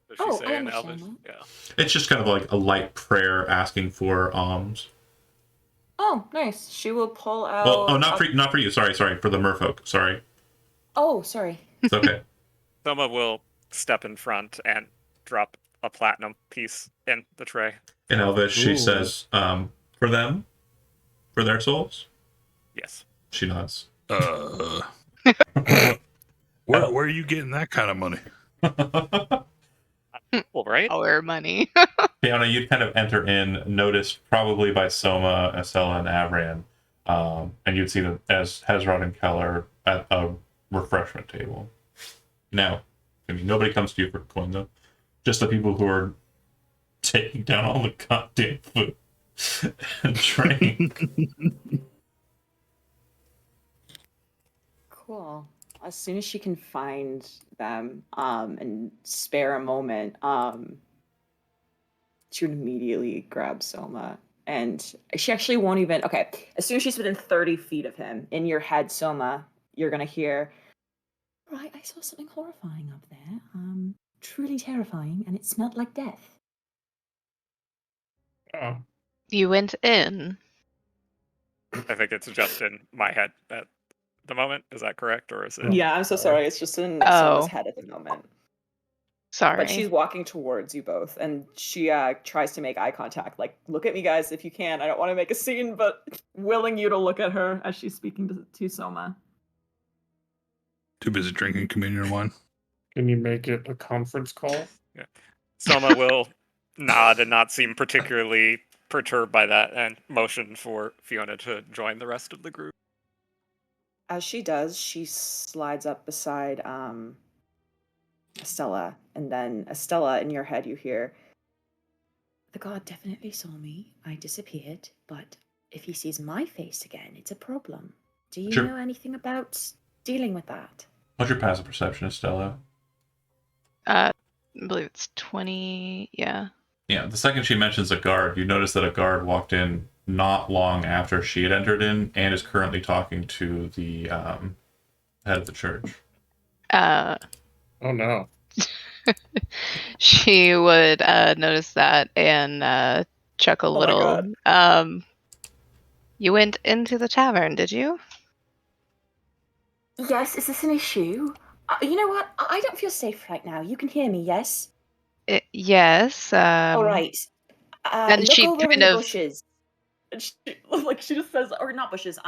Does does she Oh, say I in understand Elvish? that. Yeah. It's just kind of like a light prayer asking for alms. Oh, nice. She will pull out. Well, oh, not for you. Sorry, for the merfolk. Sorry, Oh, sorry. it's okay. Soma will step in front and drop a platinum piece in the tray. In Elvish, she Ooh. says, "For them, for their souls." Yes. She nods. Where are you getting that kind of money? Well, right? Our money. Fiona, you'd kind of enter in, noticed probably by Soma, Estella, and Avran, and you'd see them as Hezron and Keller at a refreshment table. Now, I mean, nobody comes to you for coin, though. Just the people who are taking down all the goddamn food and drink. Cool. As soon as she can find them, and spare a moment, she would immediately grab Soma. And she actually won't even. Okay, as soon as she's within 30 feet of him, in your head, Soma, you're gonna hear, Right, I saw something horrifying up there. Truly terrifying, and it smelled like death. Oh, You went in. I think it's just in my head at the moment. Is that correct, or is it? yeah, I'm so sorry. It's just in Oh. Soma's head at the moment. Sorry. But she's walking towards you both, and she tries to make eye contact. Like, look at me, guys, if you can. I don't want to make a scene, but willing you to look at her as she's speaking to Soma. Too busy drinking communion wine. can you make it a conference call? Soma will nod and not seem particularly perturbed by that and motion for Fiona to join the rest of the group. As she does, she slides up beside Estella, and then Estella, in your head, you hear, The god definitely saw me. I disappeared, but if he sees my face again, it's a problem. Do you Sure. know anything about dealing with that? What's your passive perception, Estella? I believe it's 20. Yeah. Yeah, the second she mentions a guard, you notice that a guard walked in not long after she had entered in and is currently talking to the head of the church. Uh, Oh no. she would notice that and chuckle a Oh my little. You went into the tavern, did you? Yes, is this an issue? You know what? I don't feel safe right now. You can hear me, yes? Yes. All right. and Look she over in kind the of- bushes. and she, like, she just says, or not bushes,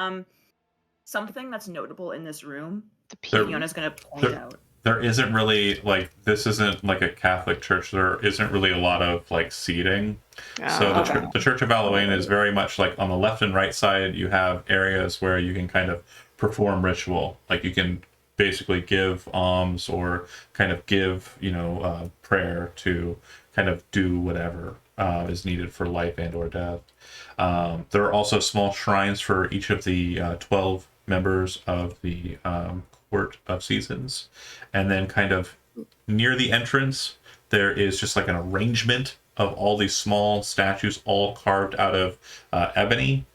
something that's notable in this room, The There- pew. Fiona's gonna point there- out. There isn't really, like, this isn't like a Catholic church. There isn't really a lot of, like, seating. So Oh. Okay. the Church of Halloween is very much like on the left and right side, you have areas where you can kind of perform ritual. Like you can basically give alms or kind of give, prayer to kind of do whatever is needed for life and or death. There are also small shrines for each of the 12 members of the Court of Seasons. And then kind of near the entrance, there is just like an arrangement of all these small statues, all carved out of ebony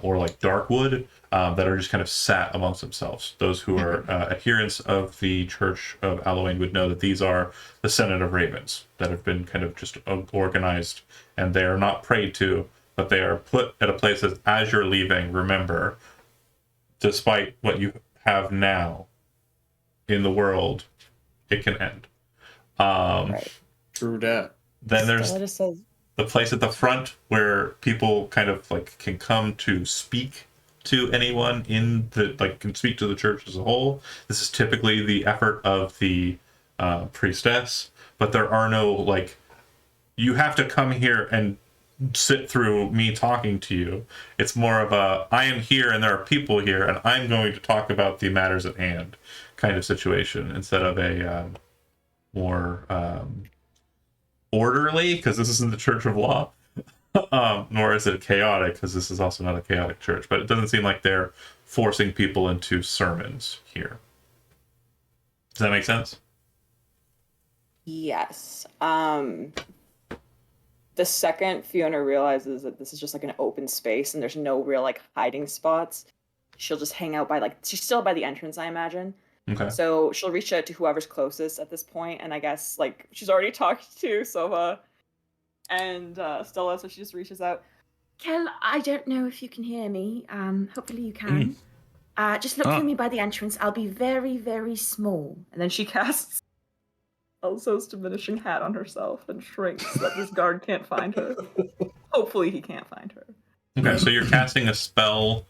or like dark wood, that are just kind of sat amongst themselves. Those who are adherents of the Church of Halloween would know that these are the Senate of Ravens that have been kind of just organized, and they are not prayed to, but they are put at a place that, as you're leaving, remember, despite what you have now in the world, it can end. Right. True that. Then there's Stella just says, the place at the front where people kind of like can come to speak to anyone in the, like, can speak to the church as a whole. This is typically the effort of the priestess, but there are no, like, you have to come here and sit through me talking to you. It's more of a, I am here and there are people here and I'm going to talk about the matters at hand kind of situation, instead of a more orderly, because this isn't the Church of Law, nor is it chaotic, because this is also not a chaotic church. But it doesn't seem like they're forcing people into sermons here. Does that make sense? yes. The second Fiona realizes that this is just like an open space and there's no real like hiding spots, she'll just hang out by, like, she's still by the entrance, I imagine. Okay. So she'll reach out to whoever's closest at this point, and I guess like she's already talked to Sova and Stella, so she just reaches out. Kel, I don't know if you can hear me. Hopefully you can. Just look for me by the entrance. I'll be very, very small. And then she casts Elso's diminishing hat on herself and shrinks so that this guard can't find her. Hopefully he can't find her. Okay, so you're casting a spell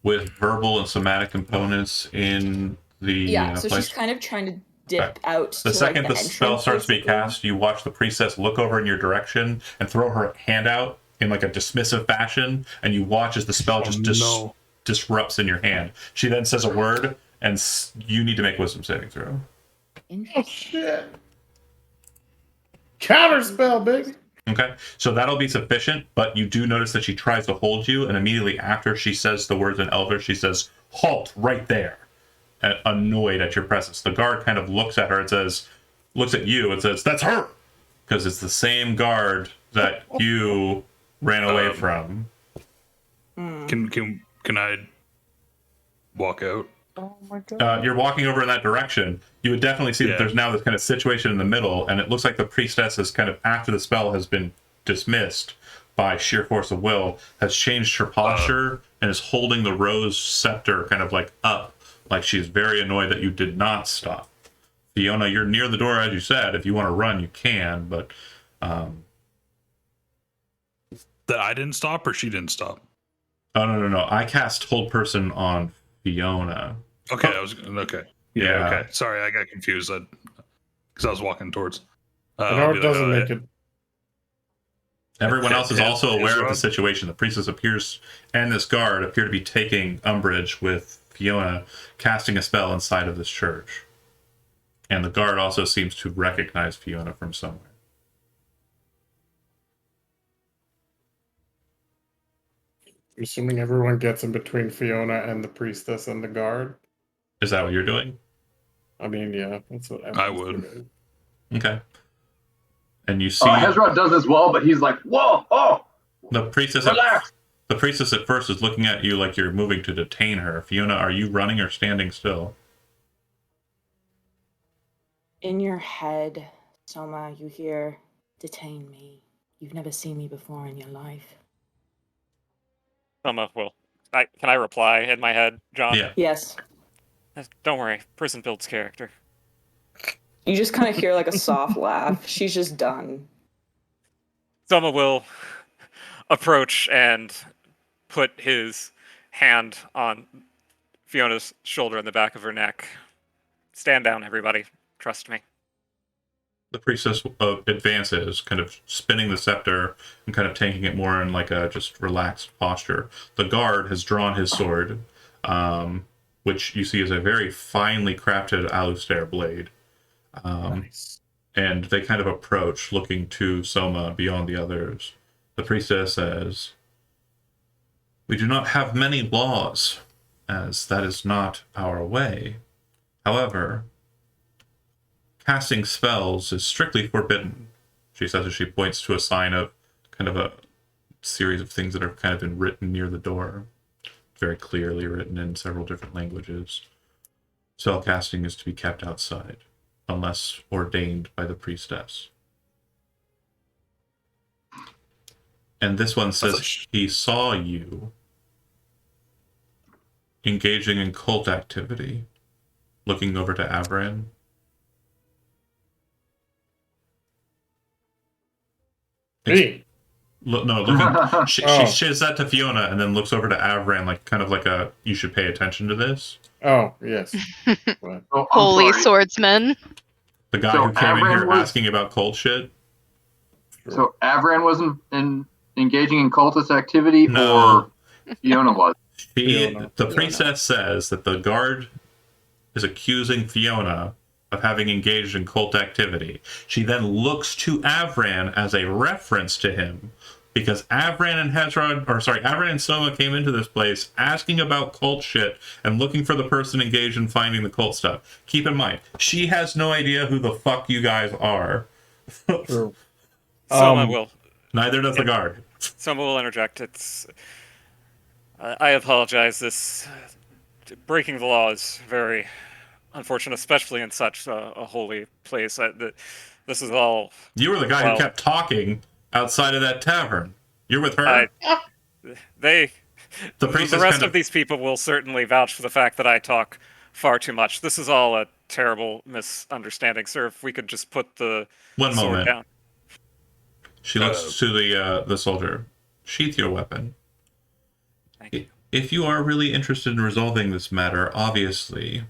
with verbal and somatic components in the Yeah, so place. she's kind of trying to dip out. The to, second like, the the spell entrance, starts to be basically. cast, you watch the priestess look over in your direction and throw her hand out in like a dismissive fashion, and you watch as the spell just disrupts in your hand. She then says a word, and you need to make wisdom saving throw. Oh shit! Counter spell, baby. Okay, so that'll be sufficient, but you do notice that she tries to hold you, and immediately after she says the words in Elvish, she says, "Halt right there," annoyed at your presence. The guard kind of looks at her and looks at you and says, "That's her," because it's the same guard that you ran away from. Can I walk out? Oh my god! You're walking over in that direction. You would definitely see that there's now this kind of situation in the middle, and it looks like the priestess is kind of, after the spell has been dismissed by sheer force of will, has changed her posture and is holding the rose scepter kind of like up, like she's very annoyed that you did not stop. Fiona, you're near the door, as you said. If you want to run, you can, but That I didn't stop or she didn't stop? oh no. I cast hold person on Fiona. Okay, okay. Yeah, okay. Sorry, I got confused. Because I was walking towards. I know it doesn't make it. Everyone else is also aware of the situation. The priestess appears, and this guard appear to be taking umbrage with Fiona casting a spell inside of this church. And the guard also seems to recognize Fiona from somewhere. I'm assuming everyone gets in between Fiona and the priestess and the guard. Is that what you're doing? I mean, yeah, that's what I would. doing. Okay. And you see Hezron does as well, but he's like, "Whoa, oh, the priestess. relax." The priestess at first is looking at you like you're moving to detain her. Fiona, are you running or standing still? In your head, Soma, you hear, "Detain me. You've never seen me before in your life." Soma will. Can I reply in my head, John? Yeah. Yes. Don't worry. Prison builds character. You just kind of hear like a soft laugh. She's just done. Soma will approach and put his hand on Fiona's shoulder in the back of her neck. Stand down, everybody. Trust me. The priestess advances, kind of spinning the scepter and kind of taking it more in like a just relaxed posture. The guard has drawn his sword, which you see is a very finely crafted Alustair blade. Nice. And they kind of approach, looking to Soma beyond the others. The priestess says, "We do not have many laws, as that is not our way. However, casting spells is strictly forbidden," she says as she points to a sign of kind of a series of things that have kind of been written near the door. Very clearly written in several different languages. Spell casting is to be kept outside, unless ordained by the priestess. And this one says he saw you engaging in cult activity, looking over to Avran. Me. She says that to Fiona and then looks over to Avran, like kind of like a, "You should pay attention to this." Oh, yes. What? Oh, I'm Holy sorry. swordsman. The guy So who came in Avran here was- asking about cult shit. So Avran wasn't engaging in cultist activity, No. or Fiona was. Fiona. The priestess says that the guard is accusing Fiona of having engaged in cult activity. She then looks to Avran as a reference to him, because Avran and Soma came into this place asking about cult shit and looking for the person engaged in finding the cult stuff. Keep in mind, she has no idea who the fuck you guys are. True. Soma will. Neither does the guard. Soma will interject. It's. I apologize. This breaking the law is very unfortunate, especially in such a holy place. This is all. You were the guy Well- who kept talking outside of that tavern. You're with her? I- They, The the priestess rest kind of these people will certainly vouch for the fact that I talk far too much. This is all a terrible misunderstanding, sir. If we could just put the One sword moment. down. She looks to the soldier. Sheath your weapon. Thank you. If you are really interested in resolving this matter, obviously,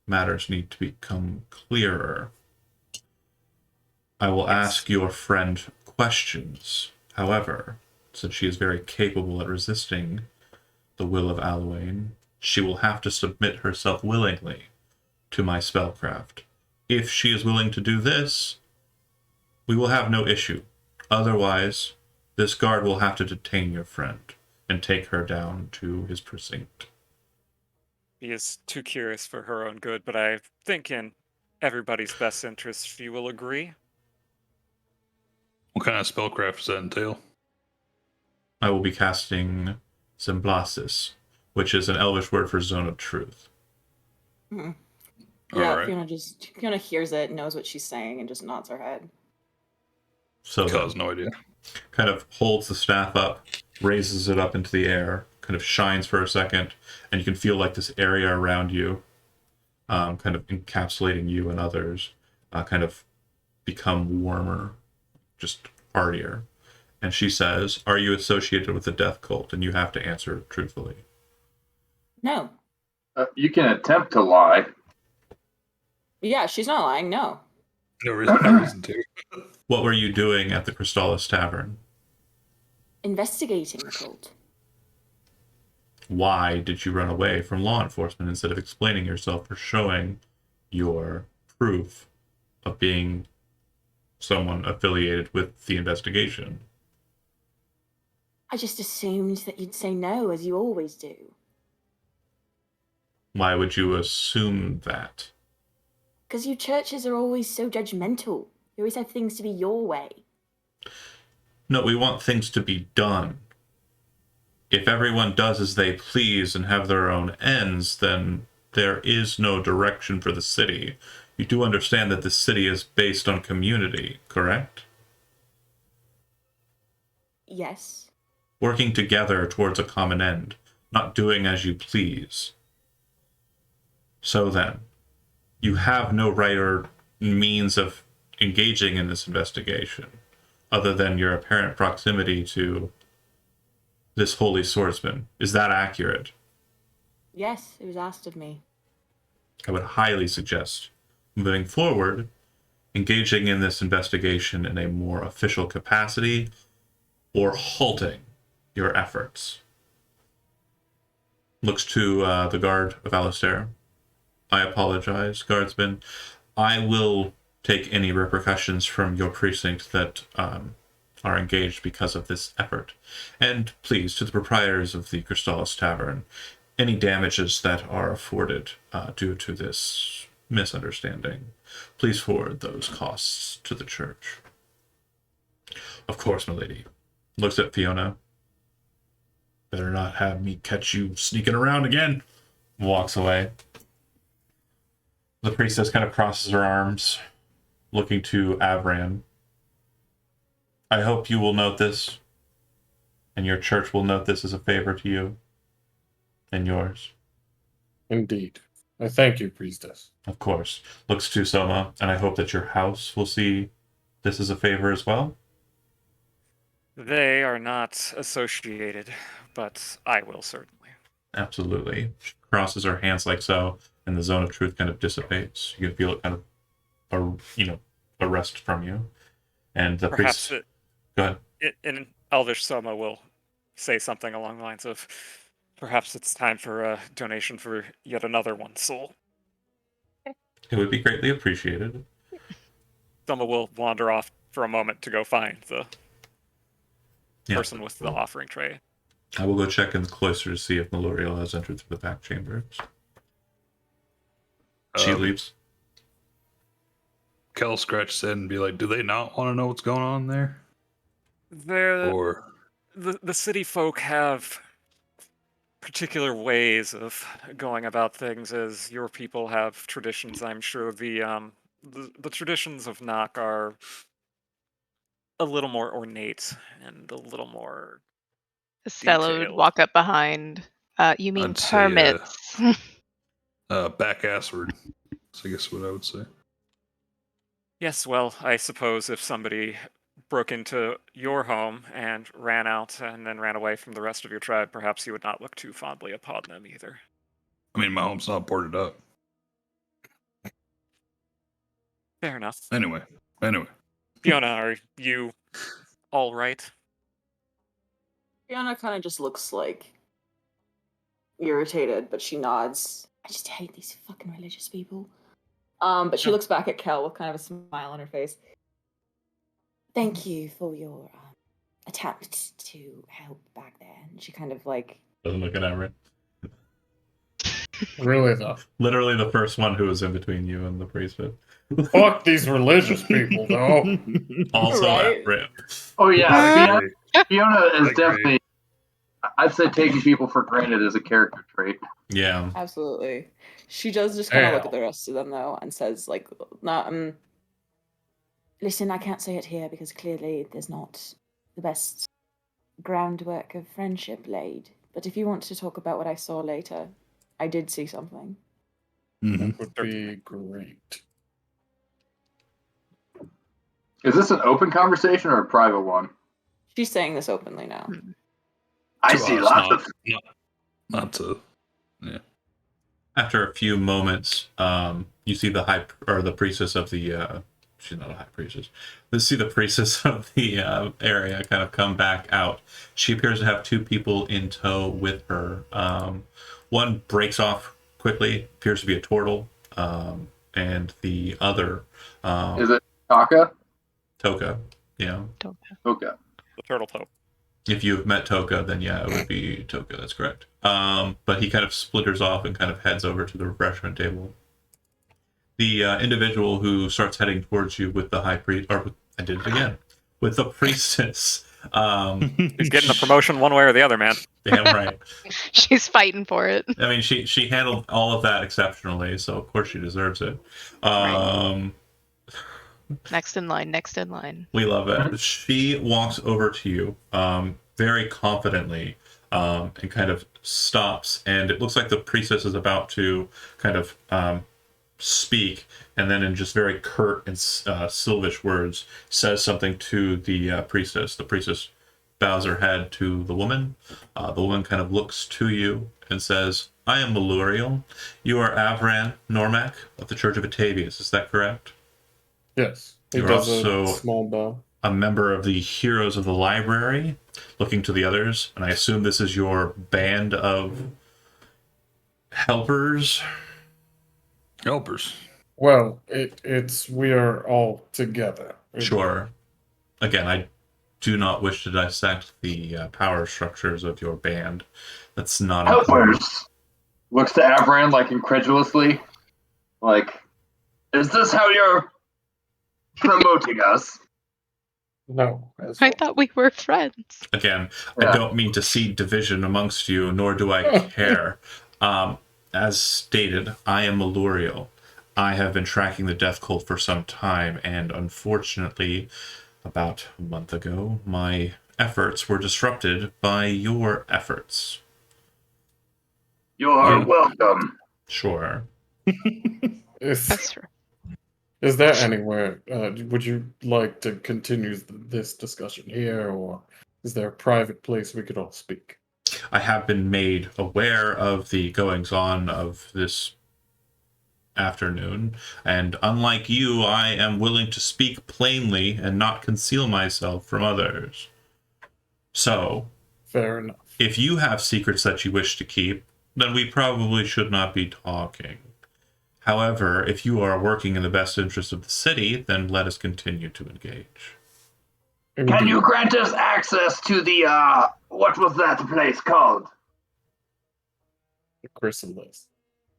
matters need to become clearer. I will ask your friend questions. However, since she is very capable at resisting the will of Alwyn, she will have to submit herself willingly to my spellcraft. If she is willing to do this, we will have no issue. Otherwise, this guard will have to detain your friend and take her down to his precinct. He is too curious for her own good, but I think in everybody's best interest, she will agree. What kind of spellcraft does that entail? I will be casting Symblasis, which is an Elvish word for Zone of Truth. Mhm. All Yeah, right. Fiona hears it, knows what she's saying, and just nods her head. So Kel has no idea. kind of holds the staff up, raises it up into the air, kind of shines for a second, and you can feel like this area around you, kind of encapsulating you and others, kind of become warmer, just heartier. And she says, "Are you associated with the death cult?" And you have to answer truthfully. No. You can attempt to lie. Yeah, she's not lying. No. No reason to. What were you doing at the Crystallis Tavern? Investigating the cult. Why did you run away from law enforcement instead of explaining yourself or showing your proof of being someone affiliated with the investigation? I just assumed that you'd say no, as you always do. Why would you assume that? Because you churches are always so judgmental. You always have things to be your way. No, we want things to be done. If everyone does as they please and have their own ends, then there is no direction for the city. You do understand that the city is based on community, correct? Yes. Working together towards a common end, not doing as you please. So then, you have no right or means of engaging in this investigation, other than your apparent proximity to this holy swordsman. Is that accurate? Yes, it was asked of me. I would highly suggest moving forward, engaging in this investigation in a more official capacity, or halting your efforts. Looks to the guard of Alistair. I apologize, guardsman. I will take any repercussions from your precinct that are engaged because of this effort. And please, to the proprietors of the Crystallis Tavern, any damages that are afforded due to this misunderstanding, please forward those costs to the church. Of course, milady. Looks at Fiona. Better not have me catch you sneaking around again. Walks away. The priestess kind of crosses her arms, looking to Avran. I hope you will note this, and your church will note this as a favor to you and yours. Indeed. I thank you, priestess. Of course. Looks to Soma, and I hope that your house will see this as a favor as well. They are not associated, but I will certainly. Absolutely. She crosses her hands like so, and the zone of truth kind of dissipates. You can feel it kind of, arrest from you. And the Perhaps priest... Go ahead. in Elvish, Soma will say something along the lines of, perhaps it's time for a donation for yet another one's soul. It would be greatly appreciated. Soma will wander off for a moment to go find the Yeah. person with the offering tray. I will go check in the cloister to see if Maloriel has entered through the back chambers. She leaves. Kel scratches head and be like, do they not want to know what's going on there? The Or city folk have particular ways of going about things, as your people have traditions. I'm sure the traditions of Nock are a little more ornate and a little more Estella would detailed. walk up behind. You mean I'd say, permits? back assward. So I guess what I would say. Yes, well, I suppose if somebody broke into your home and ran out and then ran away from the rest of your tribe, perhaps you would not look too fondly upon them either. I mean, my home's not boarded up. Fair enough. Anyway. Fiona, are you all right? Fiona kind of just looks like irritated, but she nods. I just hate these fucking religious people. But she looks back at Kel with kind of a smile on her face. Thank you for your attempt to help back there. And she kind of like Doesn't look at Everett. Really though. Literally the first one who was in between you and the priesthood. Fuck these religious people, though. Also Right? Everett. Oh yeah, I Fiona is agree. definitely. I'd say taking people for granted is a character trait. Yeah. absolutely. She does just kind of look Ow. at the rest of them though and says like, "Not Listen, I can't say it here because clearly there's not the best groundwork of friendship laid. But if you want to talk about what I saw later, I did see something." Mhm. That would be great. Is this an open conversation or a private one? She's saying this openly now. I To see us, lots not, of. not to. After a few moments, you see the priestess of the she's not a high priestess. You see the priestess of the area kind of come back out. She appears to have two people in tow with her. One breaks off quickly, appears to be a turtle, and the other Is it Taka? Toka. Yeah. Okay. The turtle pope. If you've met Toka, then yeah, it would be Toka. That's correct. But he kind of splitters off and kind of heads over to the refreshment table. The individual who starts heading towards you with the high priest, or I did it again, with the priestess. He's getting the promotion one way or the other, man. Damn right. She's fighting for it. I mean, she handled all of that exceptionally, so of course she deserves it. Next in line, next in line. We love it. She walks over to you very confidently and kind of stops, and it looks like the priestess is about to kind of speak, and then in just very curt and Sylvish words says something to the priestess. The priestess bows her head to the woman. The woman kind of looks to you and says, "I am Maluriel. You are Avran Normac of the Church of Atavius. Is that correct? Yes. He You're does also- a small bow. A member of the Heroes of the Library," looking to the others, and I assume this is your band of helpers. Helpers. Well, it's we are all together. Sure. Again, I do not wish to dissect the power structures of your band. That's not important. Helpers. Looks to Avran like incredulously. Like, is this how you're promoting us? No. As I well. thought we were friends. Again, Yeah. I don't mean to see division amongst you, nor do I care. As stated, I am Maluriel. I have been tracking the death cult for some time, and unfortunately, about a month ago, my efforts were disrupted by your efforts. You're welcome. Sure. That's true. Is there anywhere? Would you like to continue this discussion here, or is there a private place we could all speak? I have been made aware of the goings on of this afternoon, and unlike you, I am willing to speak plainly and not conceal myself from others. So, Fair enough. if you have secrets that you wish to keep, then we probably should not be talking. However, if you are working in the best interest of the city, then let us continue to engage. It would Can be- you grant us access to the, what was that place called? The chrysalis,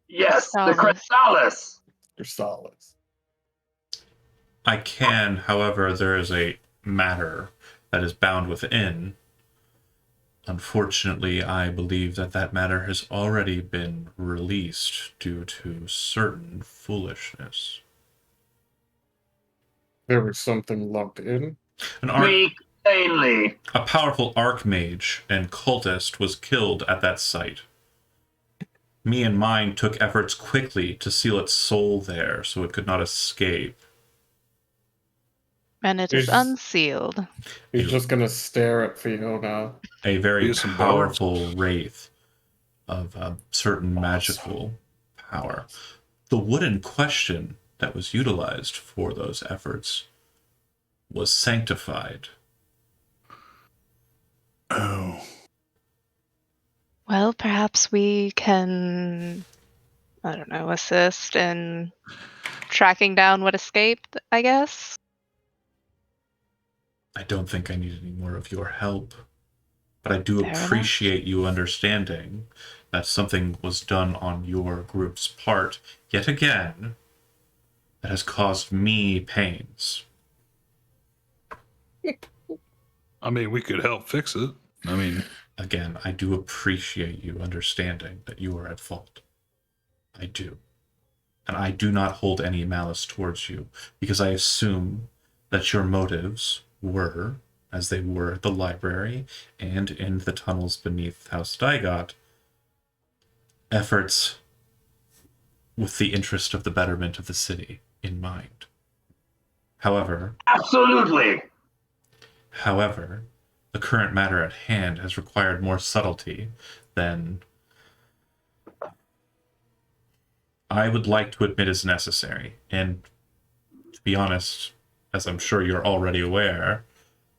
Yes, the Chrysalis. Chrysalis. chrysalis. I can, however, there is a matter that is bound within. Unfortunately, I believe that matter has already been released due to certain foolishness. There was something locked in. Speak plainly. A powerful archmage and cultist was killed at that site. Me and mine took efforts quickly to seal its soul there so it could not escape. And it is There's- unsealed. He's just gonna stare at Fiona. A very Use some powerful wraith of a certain magical power. The wood in question that was utilized for those efforts was sanctified. Oh. Well, perhaps we can, I don't know, assist in tracking down what escaped, I guess. I don't think I need any more of your help, but I do Fair enough. appreciate you understanding that something was done on your group's part, yet again, that has caused me pains. I mean, we could help fix it. I mean, Again, I do appreciate you understanding that you are at fault. I do. And I do not hold any malice towards you, because I assume that your motives were, as they were at the library and in the tunnels beneath House Daigot, efforts with the interest of the betterment of the city in mind. However, Absolutely. the current matter at hand has required more subtlety than I would like to admit is necessary. And to be honest, as I'm sure you're already aware,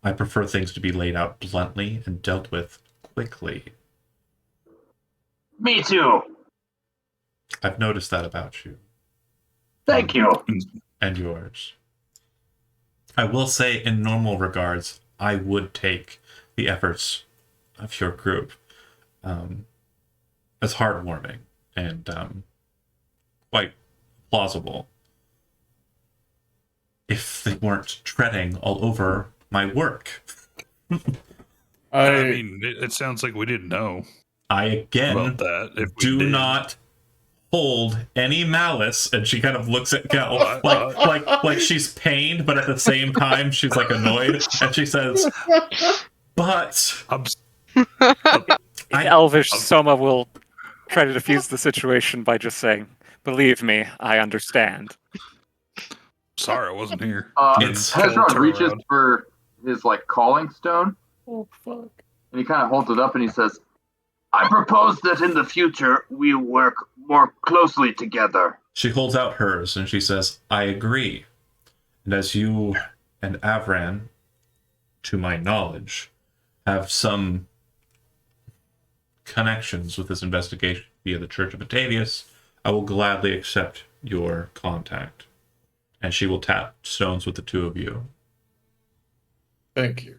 I prefer things to be laid out bluntly and dealt with quickly. Me too. I've noticed that about you Thank you. and yours. I will say, in normal regards, I would take the efforts of your group as heartwarming and quite plausible if they weren't treading all over my work. I mean, it sounds like we didn't know I again about that. If we do did. not hold any malice, and she kind of looks at Kel What? like she's pained, but at the same time she's like annoyed, and she says, "But I'm Elvish Soma will try to defuse the situation by just saying, "Believe me, I understand." sorry I wasn't here. It's- Hezron reaches Turnaround. for his calling stone, Oh fuck. and he kind of holds it up and he says, "I propose that in the future we work more closely together." She holds out hers and she says, "I agree. And as you and Avran, to my knowledge, have some connections with this investigation via the Church of Batavius, I will gladly accept your contact." And she will tap stones with the two of you. Thank you.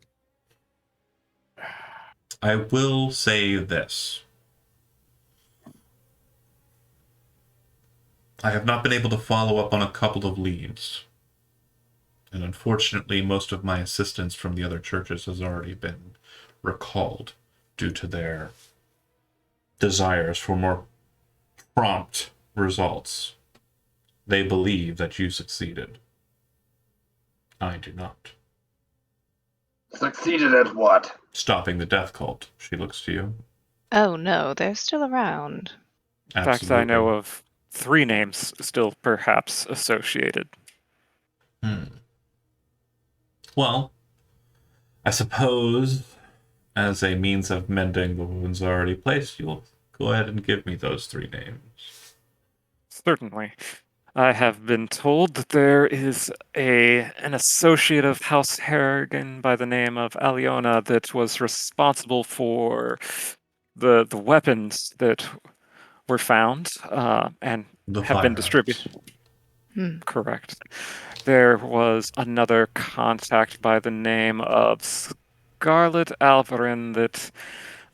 I will say this. I have not been able to follow up on a couple of leads. And unfortunately, most of my assistance from the other churches has already been recalled due to their desires for more prompt results. They believe that you succeeded. I do not. Succeeded at what? Stopping the death cult. She looks to you. Oh no, they're still around. In fact, I know of 3 names still perhaps associated. Well, I suppose as a means of mending the wounds already placed, you'll go ahead and give me those 3 names. Certainly. I have been told that there is an associate of House Harrigan by the name of Aliona that was responsible for the weapons that were found and The have been firearms. distributed. Hmm. Correct. There was another contact by the name of Scarlet Alvarin that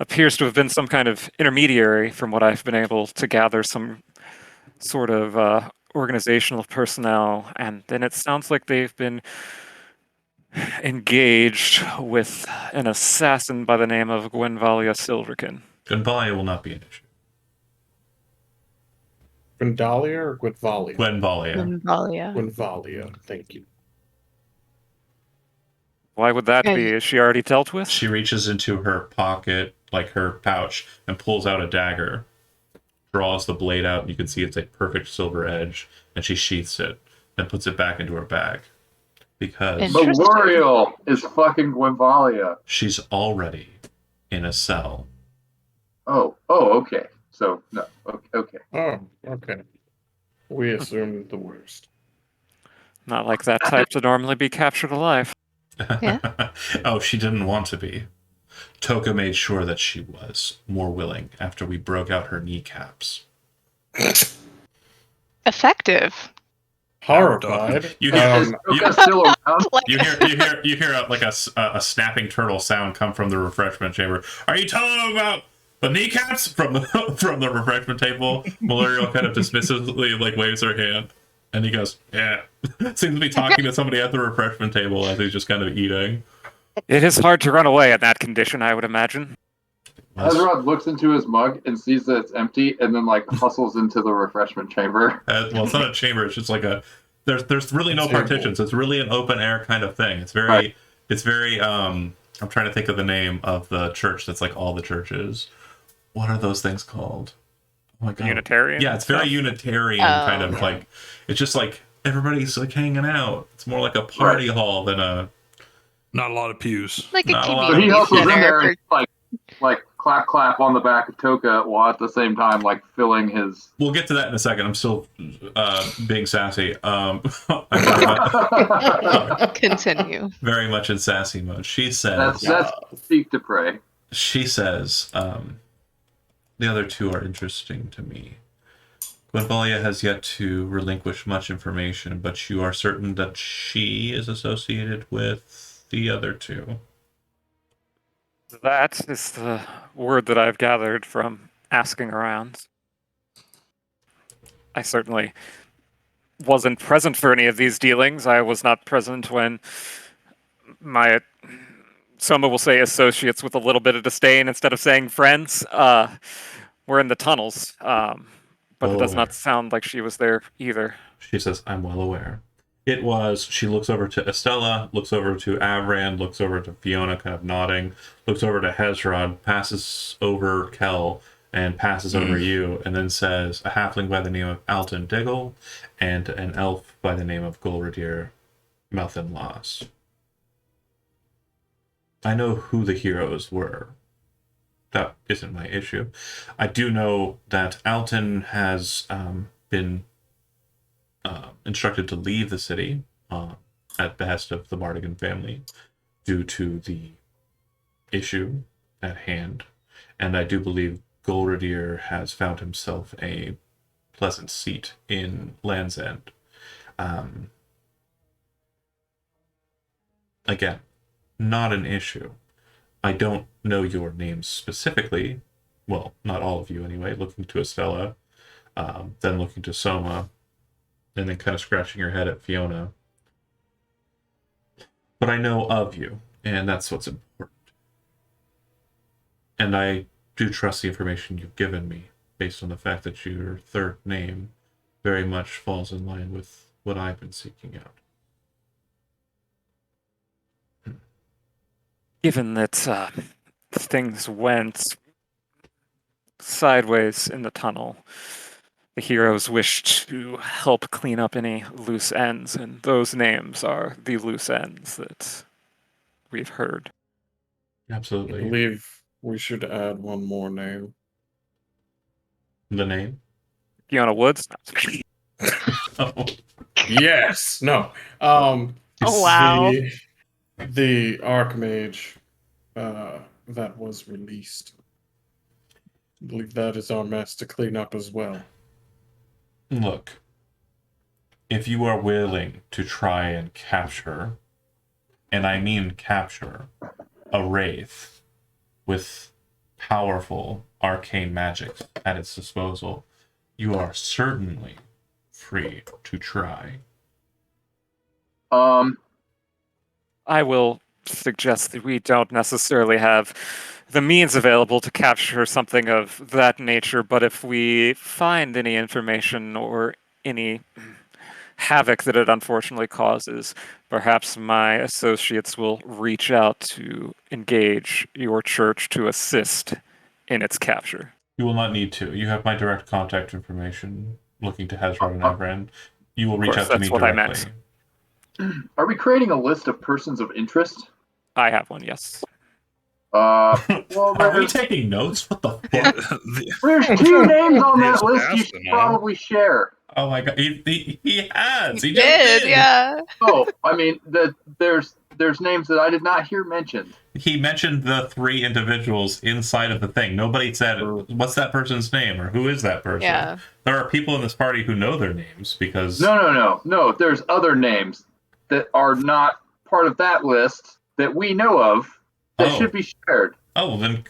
appears to have been some kind of intermediary, from what I've been able to gather, some sort of organizational personnel, and then it sounds like they've been engaged with an assassin by the name of Gwenvalia Silverkin. Gwenvalia will not be an issue. Gwendalia or Gwynvalia? Gwenvalia. Gwenvalia. Gwenvalia. Thank you. Why would that Yeah, be? Is she already dealt with? She reaches into her pocket, like her pouch, and pulls out a dagger. Draws the blade out, and you can see it's a perfect silver edge, and she sheaths it and puts it back into her bag. Because Interesting. Memorial is fucking Gwenvalia. she's already in a cell. Oh, okay. So no, okay. Oh, okay. We assumed the worst. Not like that type to normally be captured alive. Yeah. Oh, she didn't want to be. Toka made sure that she was more willing after we broke out her kneecaps. Effective. Horrified. You Is hear, Toka still around? Like, you hear a snapping turtle sound come from the refreshment chamber. Are you telling them about the kneecaps from the refreshment table? Maluriel kind of dismissively like waves her hand, and he goes, "Yeah." Seems to be talking to somebody at the refreshment table as he's just kind of eating. It is hard to run away in that condition, I would imagine. Ezra looks into his mug and sees that it's empty, and then like hustles into the refreshment chamber. Well, it's not a chamber. It's just like a. There's really no Table. partitions. It's really an open air kind of thing. It's very. Right. It's very. I'm trying to think of the name of the church that's like all the churches. What are those things called? Oh my god. Unitarian? Yeah, it's very stuff? Unitarian kind of like. It's just like everybody's like hanging out. It's more like a party hall than a. Not a lot of pews. like a Not a lot So he community hustles in center there for and like clap on the back of Toka while at the same time like filling his. We'll get to that in a second. I'm still being sassy. I'm continue. very much in sassy mode. She says. That's seek to pray. She says, the other two are interesting to me. Gwenvalia has yet to relinquish much information, but you are certain that she is associated with the other two. That is the word that I've gathered from asking around. I certainly wasn't present for any of these dealings. I was not present when my, Soma will say associates with a little bit of disdain instead of saying friends, were in the tunnels. But Well it does aware. not sound like she was there either. She says, I'm well aware. It was, she looks over to Estella, looks over to Avran, looks over to Fiona, kind of nodding, looks over to Hezron, passes over Kel, and passes over you, and then says, a halfling by the name of Alton Diggle, and an elf by the name of Golradir Melthin Loss. I know who the heroes were. That isn't my issue. I do know that Alton has been instructed to leave the city at behest of the Mardigan family due to the issue at hand. And I do believe Golradir has found himself a pleasant seat in Land's End. Again, not an issue. I don't know your names specifically. Well, not all of you anyway. Looking to Estella, then looking to Soma, and then kind of scratching your head at Fiona. But I know of you, and that's what's important. And I do trust the information you've given me, based on the fact that your third name very much falls in line with what I've been seeking out. Given that things went sideways in the tunnel, the heroes wished to help clean up any loose ends, and those names are the loose ends that we've heard. I Absolutely. believe we should add one more name. The name? Fiona Woods? Oh. Yes. No. Oh, wow. The Archmage that was released. I believe that is our mess to clean up as well. Look, if you are willing to try and capture, and I mean capture, a wraith with powerful arcane magic at its disposal, you are certainly free to try. I will suggest that we don't necessarily have the means available to capture something of that nature, but if we find any information or any havoc that it unfortunately causes, perhaps my associates will reach out to engage your church to assist in its capture. You will not need to. You have my direct contact information. Looking to Hezron and Avran, you will reach course, out to me that's what I directly. meant. Are we creating a list of persons of interest? I have one, yes. Well, Are we taking notes? What the fuck? there's 2 names on that Just list you ask should them, man. probably share. Oh my god, he has. He You just did, did. yeah. Oh, I mean, there's names that I did not hear mentioned. He mentioned the 3 individuals inside of the thing. Nobody said, what's that person's name or who is that person? Yeah. There are people in this party who know their names because... No. There's other names that are not part of that list that we know of that should be shared. Oh, then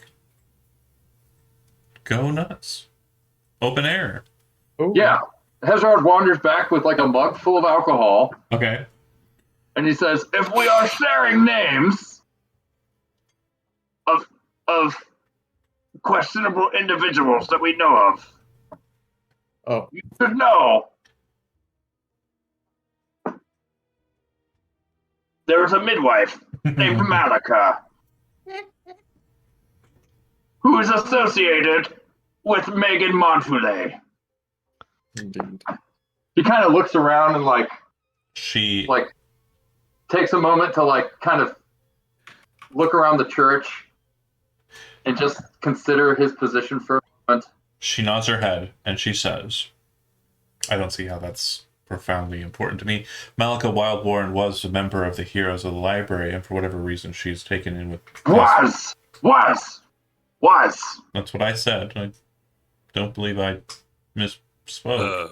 go nuts. Open air. Oh, Yeah. Hezard wanders back with like a mug full of alcohol, Okay. and he says, "If we are sharing names of questionable individuals that we know of, Oh, you should know there is a midwife named Malika who is associated with Megan Montoulet." indeed. He kind of looks around and She... takes a moment to kind of look around the church and just consider his position for a moment. She nods her head and she says, I don't see how that's profoundly important to me. Malika Wildborn was a member of the Heroes of the Library, and for whatever reason she's taken in with... Was. That's what I said. I don't believe I misspoke.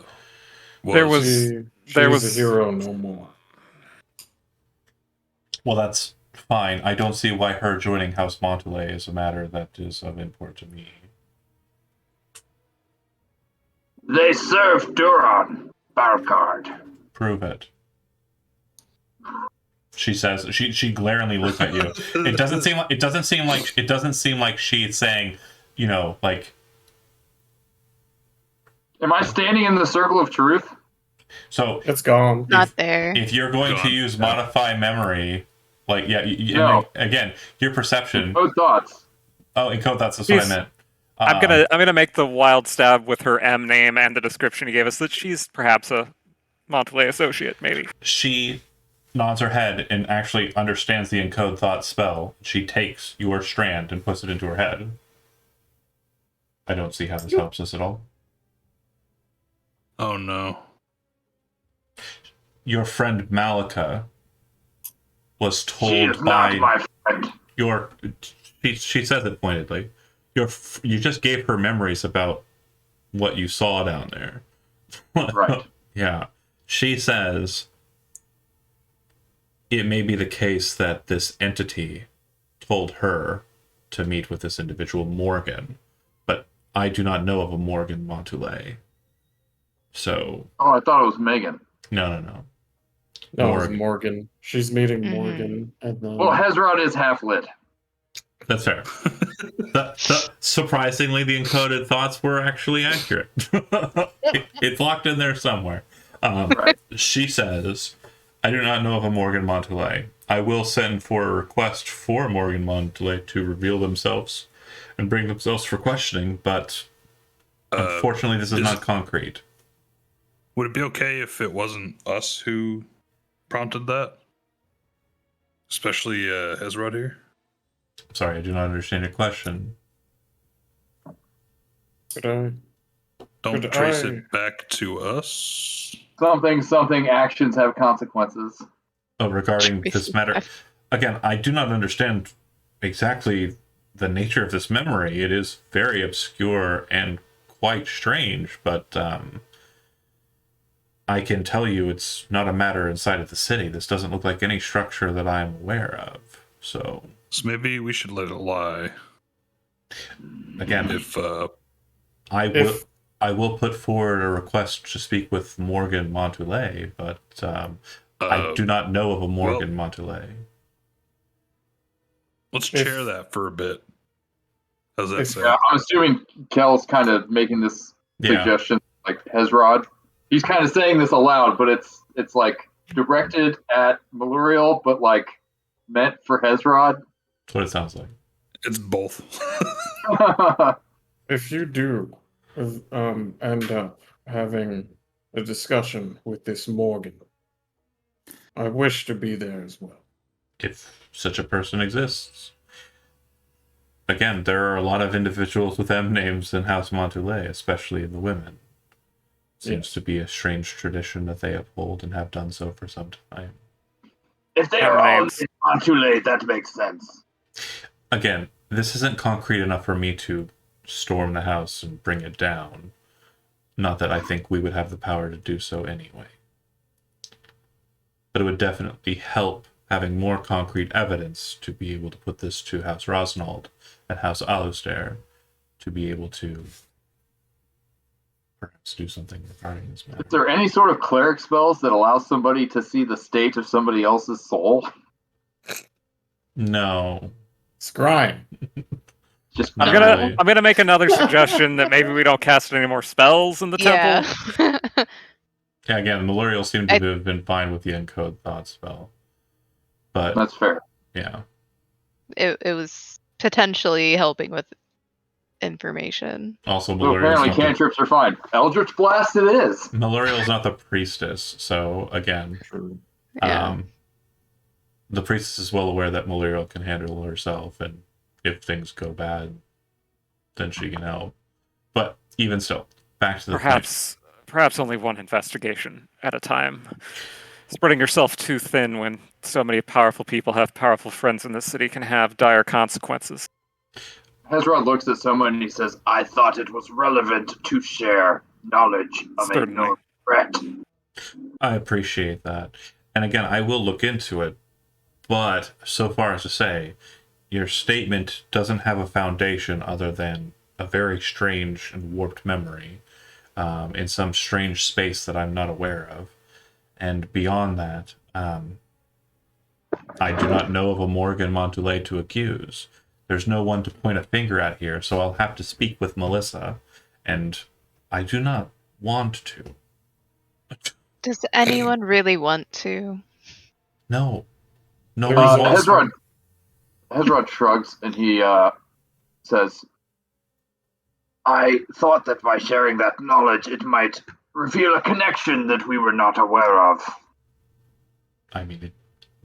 There was- She was a hero no more. Well, that's fine. I don't see why her joining House Montalais is a matter that is of import to me. They serve Duron, Barcard. Prove it. She says. She glaringly looks at you. It doesn't seem like she's saying, like. Am I standing in the circle of truth? So It's gone. Not there. if you're going to use modify memory, No. again, your perception. Code thoughts. Oh, in code, that's what I meant. I'm gonna make the wild stab with her M name and the description you gave us that she's perhaps a Montalais associate, maybe. She nods her head and actually understands the encode thought spell. She takes your strand and puts it into her head. I don't see how this helps us at all. Oh no. Your friend Malika was She told is not my friend. your... She says it pointedly. You just gave her memories about what you saw down there. Right. Yeah. She says it may be the case that this entity told her to meet with this individual Morgan, but I do not know of a Morgan Montoulet. So... Oh, I thought it was Megan. No. No, it was Morgan. Morgan. She's meeting Mhm. Morgan. And then... Well, Hezrod is half lit. That's fair. Surprisingly, the encoded thoughts were actually accurate. It's locked in there somewhere. Right. She says, I do not know of a Morgan Montoulet. I will send for a request for Morgan Montoulet to reveal themselves and bring themselves for questioning, but unfortunately this is not concrete. Would it be okay if it wasn't us who prompted that? Especially Hezrod here? Sorry, I do not understand your question. Could I? Don't Could trace I- it back to us. Something actions have consequences. Oh, regarding this matter, again, I do not understand exactly the nature of this memory. It is very obscure and quite strange, but I can tell you it's not a matter inside of the city. This doesn't look like any structure that I'm aware of. So maybe we should let it lie. again, If I will put forward a request to speak with Morgan Montoulet, but I do not know of a Morgan Montoulet. Let's If- chair that for a bit. How's that if- sound? Yeah, I'm assuming Kel's kind of making this Yeah. suggestion, like Hezrod. He's kind of saying this aloud, but it's like directed at Maluriel, but like meant for Hezrod. That's what it sounds like. It's both. If you do end up having a discussion with this Morgan, I wish to be there as well. If such a person exists. Again, there are a lot of individuals with M names in House Montoulet, especially in the women. Seems Yes. to be a strange tradition that they uphold and have done so for some time. If they That are all remains. on too late, that makes sense. Again, this isn't concrete enough for me to storm the house and bring it down. Not that I think we would have the power to do so anyway. But it would definitely help having more concrete evidence to be able to put this to House Rosnald and House Alustair to be able to perhaps do something regarding this matter. Is there any sort of cleric spells that allow somebody to see the state of somebody else's soul? No. Scrying. Just Not I'm gonna really. I'm gonna make another suggestion that maybe we don't cast any more spells in the temple. Yeah. Yeah, again, Maluriel seemed to have been fine with the encode thought spell. But That's fair. yeah. it was potentially helping with information. Also So apparently cantrips are fine. Eldritch Blast it is. Maluriel's not the priestess, so again, True. Yeah. the priestess is well aware that Maluriel can handle herself, and if things go bad, then she can help. But even still, back to the Perhaps only one investigation at a time. Spreading yourself too thin when so many powerful people have powerful friends in this city can have dire consequences. Hezrod looks at someone and he says, I thought it was relevant to share knowledge of a Certainly. known threat. I appreciate that. And again, I will look into it, but so far as to say, your statement doesn't have a foundation other than a very strange and warped memory in some strange space that I'm not aware of. And beyond that, I do not know of a Morgan Montoulet to accuse. There's no one to point a finger at here, so I'll have to speak with Melissa, and I do not want to. Does anyone really want to? No. No There one is wants Hezrod shrugs and he says, I thought that by sharing that knowledge it might reveal a connection that we were not aware of. I mean,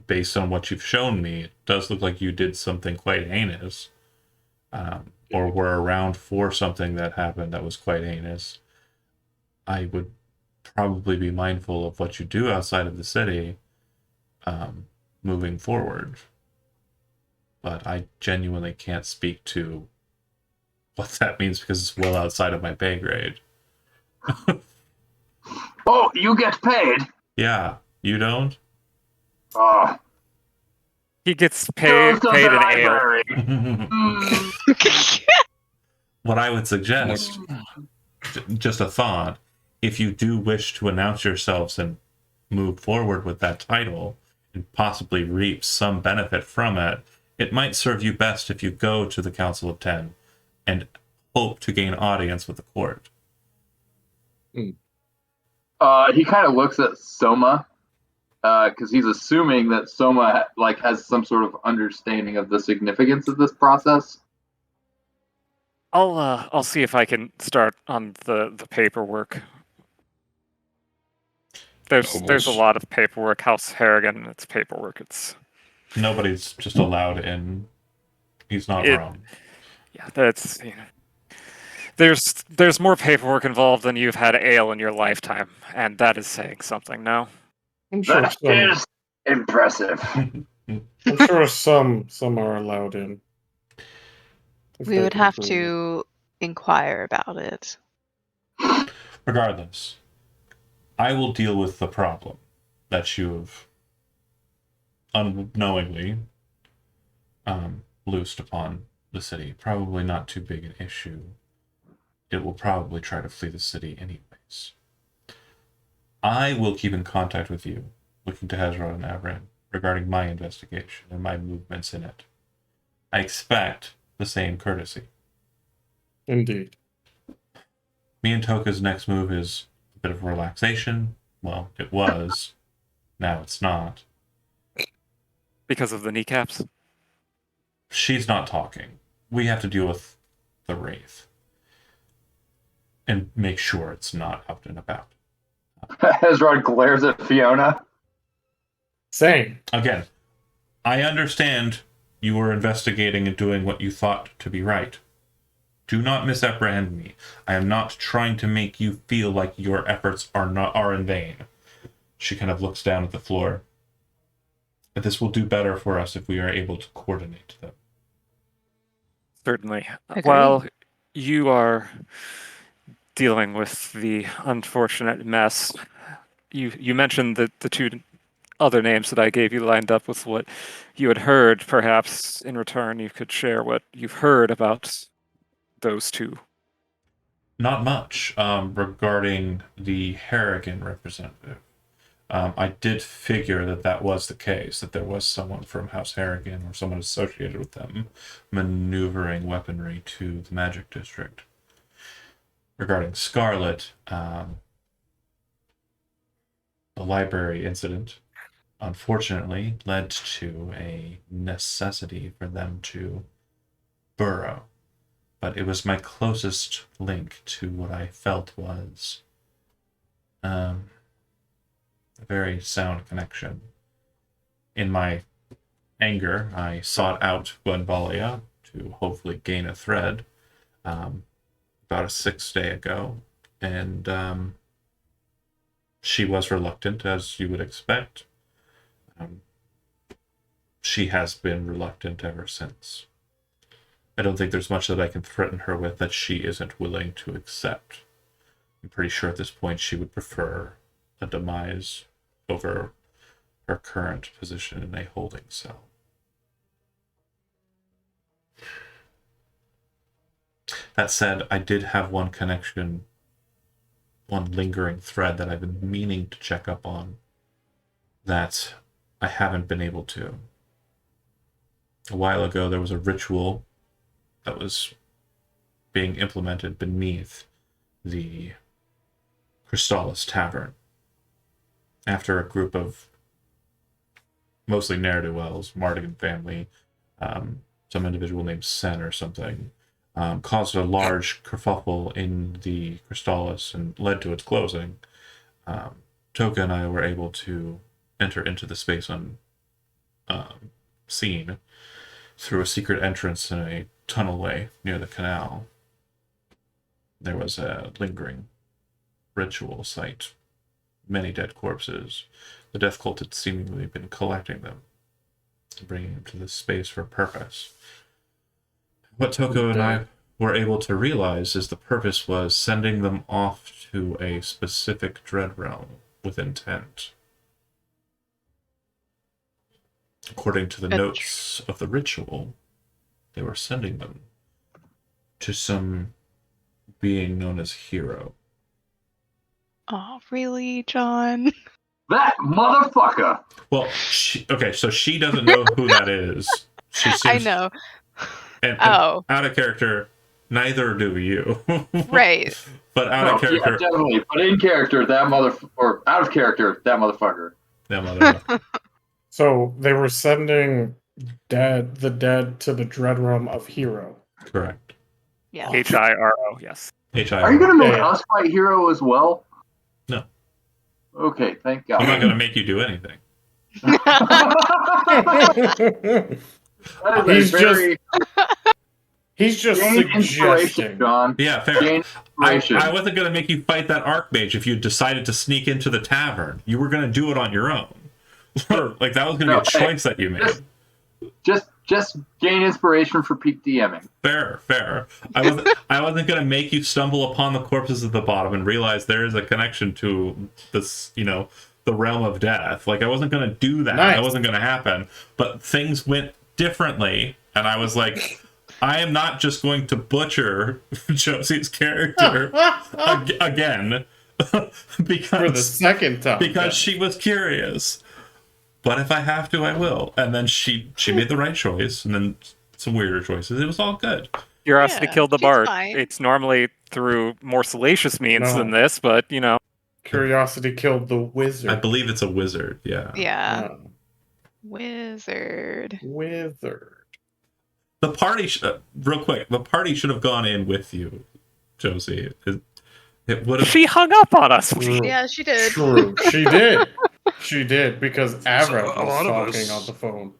based on what you've shown me, it does look like you did something quite heinous, or were around for something that happened that was quite heinous. I would probably be mindful of what you do outside of the city, moving forward. But I genuinely can't speak to what that means because it's well outside of my pay grade. Oh, you get paid? Yeah, you don't? Oh, He gets paid goes to paid the in ale. library. Hmm. What I would suggest, just a thought, if you do wish to announce yourselves and move forward with that title and possibly reap some benefit from it, it might serve you best if you go to the Council of Ten and hope to gain audience with the court. He kind of looks at Soma because he's assuming that Soma has some sort of understanding of the significance of this process. I'll see if I can start on the paperwork. There's a Almost. lot of paperwork. House Harrigan, it's paperwork. It's Nobody's just allowed in. He's not It- wrong. yeah, that's there's more paperwork involved than you've had ale in your lifetime, and that is saying something. No, I'm sure That some. is impressive. I'm sure some are allowed in. If We they would can have prove it. to inquire about it. Regardless, I will deal with the problem that you have unknowingly loosed upon the city. Probably not too big an issue. It will probably try to flee the city anyways. I will keep in contact with you, looking to Hezron and Avran, regarding my investigation and my movements in it. I expect the same courtesy. Indeed. Me and Toka's next move is a bit of relaxation. Well, it was. Now it's not. Because of the kneecaps. She's not talking. We have to deal with the Wraith. And make sure it's not out and about. Hezron glares at Fiona. Same. Again, I understand you were investigating and doing what you thought to be right. Do not misapprehend me. I am not trying to make you feel like your efforts are in vain. She kind of looks down at the floor. But this will do better for us if we are able to coordinate them. Certainly. Agreed. While you are dealing with the unfortunate mess, you mentioned that the two other names that I gave you lined up with what you had heard. Perhaps in return you could share what you've heard about those two. Not much regarding the Harrigan representative. I did figure that was the case, that there was someone from House Harrigan or someone associated with them maneuvering weaponry to the Magic District. Regarding Scarlet, the library incident unfortunately led to a necessity for them to burrow. But it was my closest link to what I felt was a very sound connection. In my anger, I sought out Gwenbalia to hopefully gain a thread about a 6 day ago, and she was reluctant, as you would expect. She has been reluctant ever since. I don't think there's much that I can threaten her with that she isn't willing to accept. I'm pretty sure at this point she would prefer a demise over her current position in a holding cell. That said, I did have one connection, one lingering thread that I've been meaning to check up on that I haven't been able to. A while ago, there was a ritual that was being implemented beneath the Crystallis Tavern. After a group of mostly ne'er-do-wells, Mardigan family, some individual named Sen or something, caused a large kerfuffle in the Crystallis and led to its closing. Toka and I were able to enter into the space unseen through a secret entrance in a tunnelway near the canal. There was a lingering ritual site, many dead corpses. The death cult had seemingly been collecting them, bringing them to this space for a purpose. What Toko and I were able to realize is the purpose was sending them off to a specific dread realm with intent. According to the notes of the ritual, they were sending them to some being known as Hero. Oh, really, John? That motherfucker! Well, so she doesn't know who that is. She seems, I know. And Oh. out of character, neither do you. Right. But out of character, Yeah, definitely. But in character, or out of character, that motherfucker. that mother. So they were sending the dead to the dread realm of Hero. Correct. Yeah. Hiro, yes. Are you gonna make Yeah. us fight Hero as well? No. Okay, thank I'm not God. going to make you do anything. That is He's just gain inspiration, suggesting. John. Yeah, fair. Gain inspiration. I wasn't going to make you fight that Archmage if you decided to sneak into the tavern. You were going to do it on your own. Like, that was going to be a choice that you made. Just gain inspiration for peak DMing. Fair. I wasn't going to make you stumble upon the corpses at the bottom and realize there is a connection to this, the realm of death. Like, I wasn't going to do that. Nice. That wasn't going to happen. But things went differently, and I was like, I am not just going to butcher Josie's character again because For the second time. because she was curious. But if I have to, I will. And then she made the right choice, and then some weirder choices. It was all good. Curiosity Yeah, killed the she's bard. fine. It's normally through more salacious means than No. this, but you know. Curiosity killed the wizard. I believe it's a wizard. Yeah. Yeah. Ah, Wizard. wizard. The party, real quick, the party should have gone in with you, Josie. It would have. She hung up on us. True. Yeah, she did. True. She did. She did because Avra a was lot of talking us- on the phone.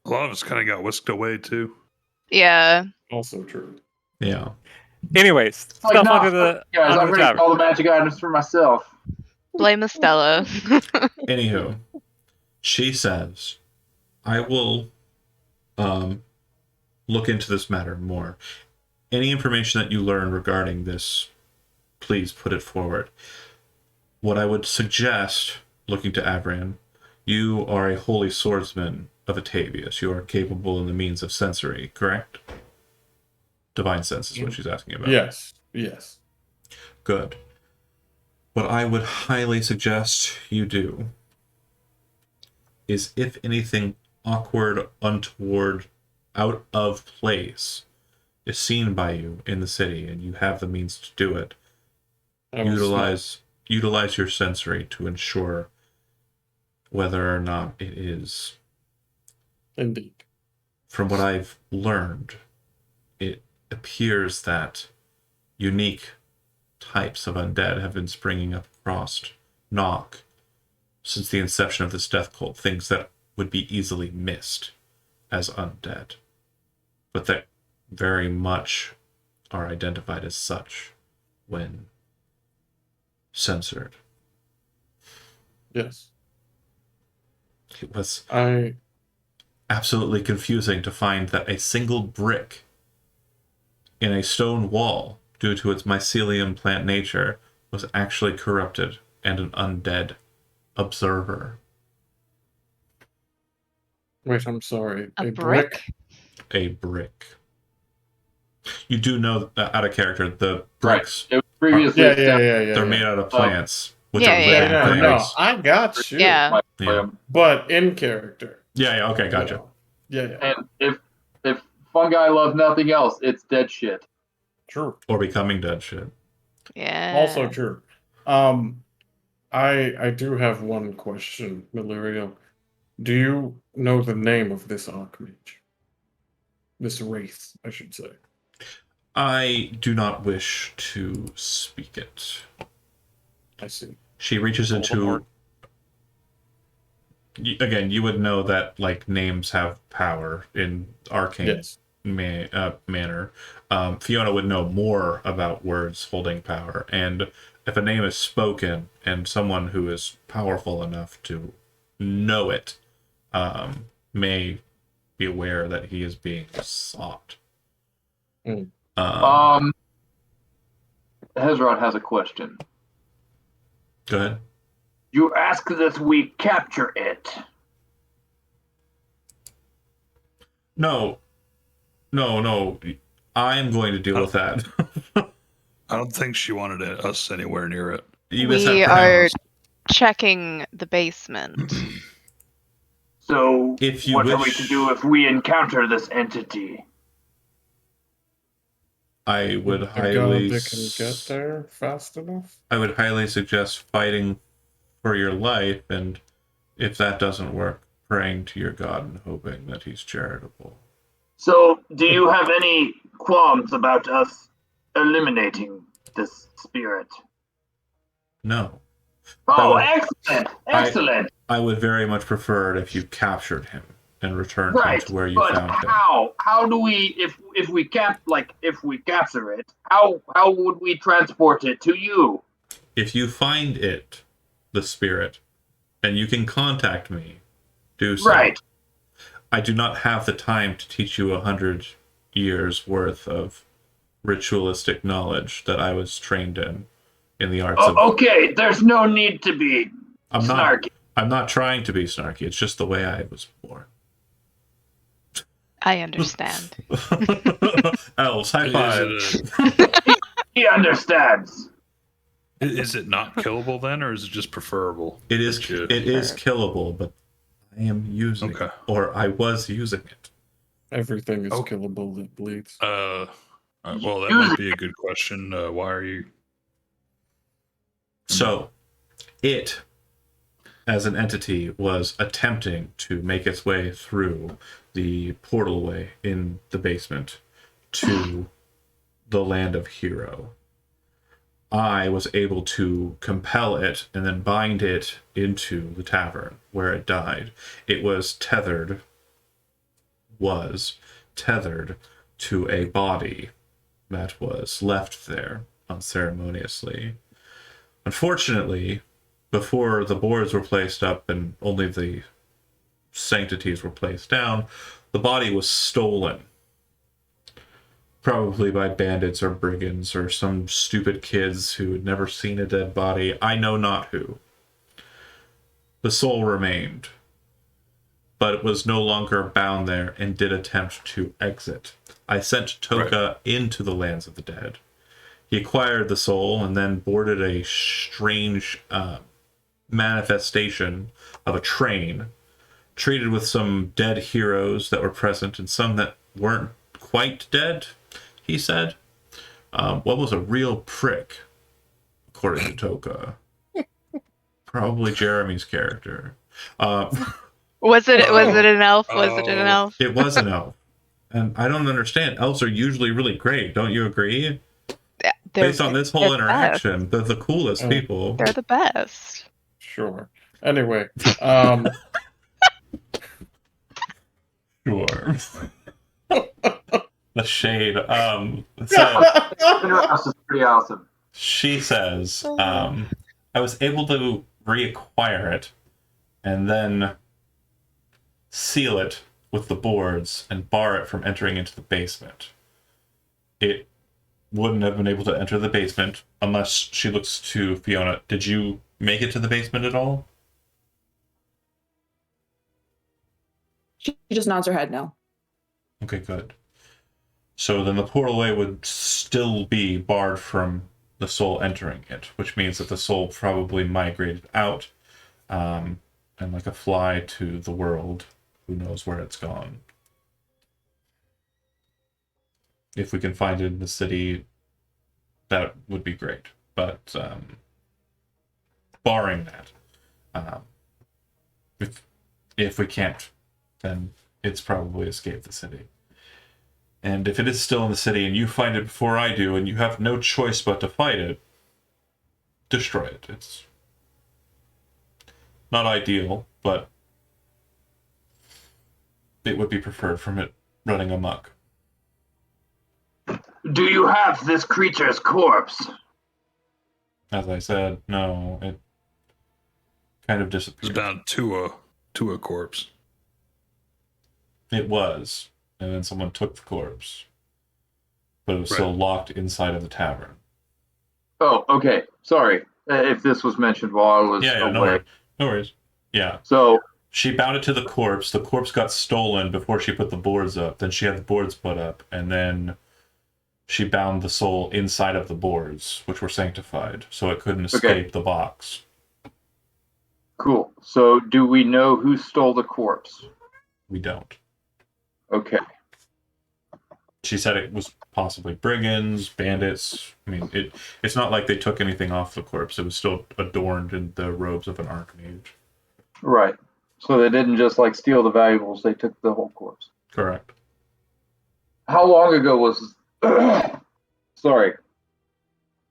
A lot of us kind of got whisked away too. Yeah. Also true. Yeah. Anyways, Like, stuff nah, under the Guys, under I'm the ready tavern. for all the magic items for myself. Blame Estella. Anywho, she says, I will look into this matter more. Any information that you learn regarding this, please put it forward. What I would suggest, looking to Avran, you are a holy swordsman of Atavius. You are capable in the means of sensory, correct? Divine sense is what she's asking about. Yes. Yes. Good. What I would highly suggest you do is, if anything awkward, untoward, out of place is seen by you in the city and you have the means to do it, I will utilize your sensory to ensure whether or not it is. Indeed. From what I've learned, it appears that unique types of undead have been springing up across Nock since the inception of this death cult, things that would be easily missed as undead, but that very much are identified as such when censored. Yes. It was I absolutely confusing to find that a single brick in a stone wall, due to its mycelium plant nature, was actually corrupted and an undead observer. wait, I'm sorry. A brick? A brick. You do know that out of character, the bricks, It was previously Yeah, established they're yeah. made out of plants, which Yeah, are yeah, living Yeah, yeah. no, things. I got you. Yeah. by Yeah. William. But in character. Yeah, okay, gotcha. Yeah. And if fungi love nothing else, it's dead shit. True. Or becoming dead shit. Yeah. Also true. I do have one question, Millurio. Do you know the name of this Archmage? This wraith, I should say. I do not wish to speak it. I see. She reaches Voldemort. into. Again, you would know that like names have power in arcane Yes. manner. Fiona would know more about words holding power, and if a name is spoken and someone who is powerful enough to know it may be aware that he is being sought. Mm. Hezrod has a question. Go ahead. You ask that we capture it. No. I'm going to deal with that. I don't think she wanted us anywhere near it. You We are checking the basement. So, If you what are we wish- to do if we encounter this entity? I would The highly god that can get there fast enough? I would highly suggest fighting for your life, and if that doesn't work, praying to your God and hoping that he's charitable. So, do you have any qualms about us eliminating this spirit? No. Oh, would- excellent! Excellent! I would very much prefer it if you captured him and returned Right, him to where you but found him. how do we if we capture it, how would we transport it to you? If you find it, the spirit, and you can contact me, do so. Right. I do not have the time to teach you 100 years worth of ritualistic knowledge that I was trained in the arts of. Okay, there's no need to be I'm not. snarky. I'm not trying to be snarky. It's just the way I was born. I understand. Elves, high Is five. He understands. Is it not killable then, or is it just preferable? It is. That you- It is killable, but I am using Okay. it, or I was using it. Everything is Oh. killable that bleeds. Well, that might be a good question. Why are you? So, it, as an entity, was attempting to make its way through the portal way in the basement to the land of Hero. I was able to compel it and then bind it into the tavern where it died. It was tethered to a body that was left there unceremoniously. Unfortunately, before the boards were placed up and only the sanctities were placed down, the body was stolen. Probably by bandits or brigands or some stupid kids who had never seen a dead body. I know not who. The soul remained, but it was no longer bound there and did attempt to exit. I sent Toka into the lands of the dead. He acquired the soul and then boarded a strange manifestation of a train, treated with some dead heroes that were present and some that weren't quite dead, he said. What was a real prick, according to Toka? Probably Jeremy's character. Was it an elf? Was it an elf? It was an elf. And I don't understand. Elves are usually really great. Don't you agree? Yeah, Based on this whole they're the interaction, they're the coolest people. They're the best. Sure. Anyway, Sure. The shade. So Cinderhouse is pretty awesome. she says, I was able to reacquire it and then seal it with the boards and bar it from entering into the basement. It wouldn't have been able to enter the basement unless she looks to Fiona. Did you make it to the basement at all? She just nods her head no. Okay, good. So then the portal way would still be barred from the soul entering it, which means that the soul probably migrated out, and like a fly to the world, who knows where it's gone. If we can find it in the city, that would be great. But barring that, if we can't, then it's probably escaped the city. And if it is still in the city and you find it before I do and you have no choice but to fight it, destroy it. It's not ideal, but it would be preferred from it running amok. Do you have this creature's corpse? As I said, no, it kind of It's disappeared. down to a corpse. It was, and then someone took the corpse, but it was still Right. locked inside of the tavern. Oh, okay. Sorry if this was mentioned while I was Yeah, no away. worries. No worries. Yeah. So, She bound it to the corpse. The corpse got stolen before she put the boards up. Then she had the boards put up, and then she bound the soul inside of the boards, which were sanctified, so it couldn't escape the box. cool. So, do we know who stole the corpse? We don't. Okay. She said it was possibly brigands, bandits. I mean, it's not like they took anything off the corpse. It was still adorned in the robes of an archmage. Right. So they didn't just like steal the valuables, they took the whole corpse. Correct. How long ago was sorry.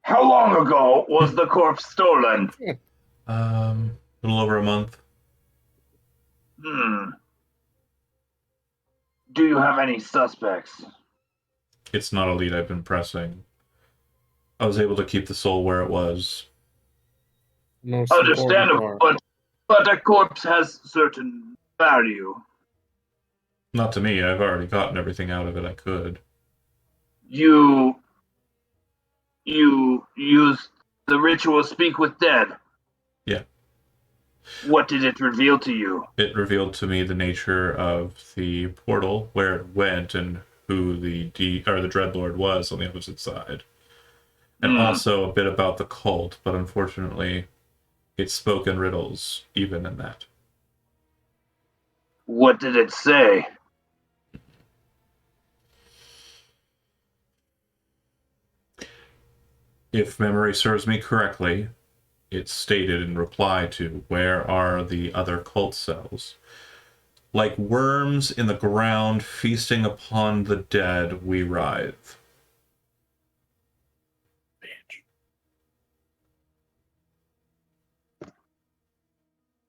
How long ago was the corpse stolen? A little over a month. Do you have any suspects? It's not a lead I've been pressing. I was able to keep the soul where it was. Most Understandable, important but a corpse has certain value. Not to me. I've already gotten everything out of it I could. You used the ritual Speak with Dead. Yeah. What did it reveal to you? It revealed to me the nature of the portal, where it went, and who the Dreadlord was on the opposite side. And also a bit about the cult, but unfortunately, it spoke in riddles, even in that. What did it say? if memory serves me correctly, it's stated in reply to where are the other cult cells. Like worms in the ground feasting upon the dead, we writhe.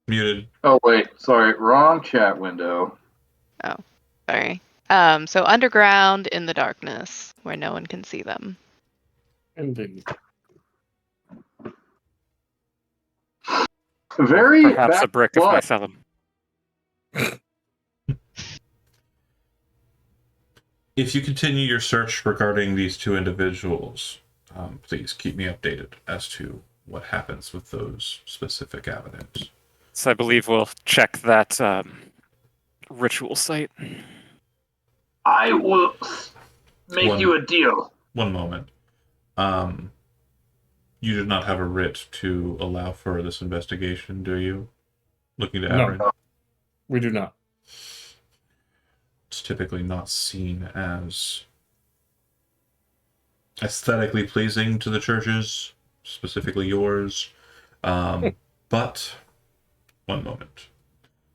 Muted. Oh wait, sorry, wrong chat window. Sorry. So underground in the darkness where no one can see them. Indeed. Very Perhaps a back brick if I plot. sell them. If you continue your search regarding these two individuals, please keep me updated as to what happens with those specific avenues. So I believe we'll check that ritual site. I will make One- you a deal. One moment. You did not have a writ to allow for this investigation, do you? Looking to No. Avrin? We do not. It's typically not seen as aesthetically pleasing to the churches, specifically yours. But one moment.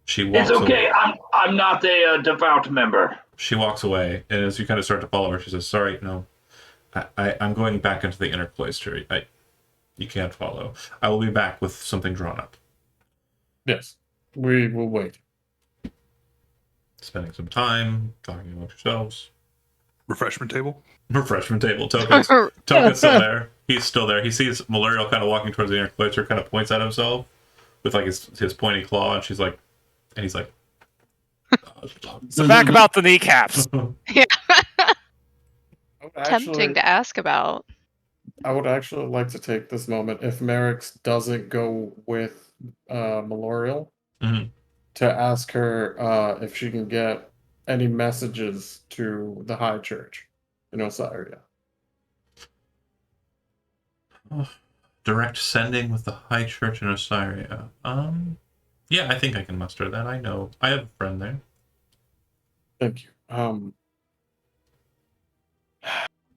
She walks It's okay. away. I'm not a devout member. She walks away, and as you kind of start to follow her, she says, "Sorry, no, I'm going back into the inner cloister. You can't follow. I will be back with something drawn up." Yes. We will wait. Spending some time talking amongst yourselves. Refreshment table. Refreshment table. Token's still there. He's still there. He sees Maluriel kind of walking towards the inner cloister, kind of points at himself with like his pointy claw, and he's like, So back about the kneecaps. I would Tempting to ask about. I would actually like to take this moment, if Merrick's doesn't go with Malorial, Mhm. to ask her if she can get any messages to the High Church in Osiria. Direct sending with the High Church in Osiria. Yeah, I think I can muster that. I know. I have a friend there. Thank you.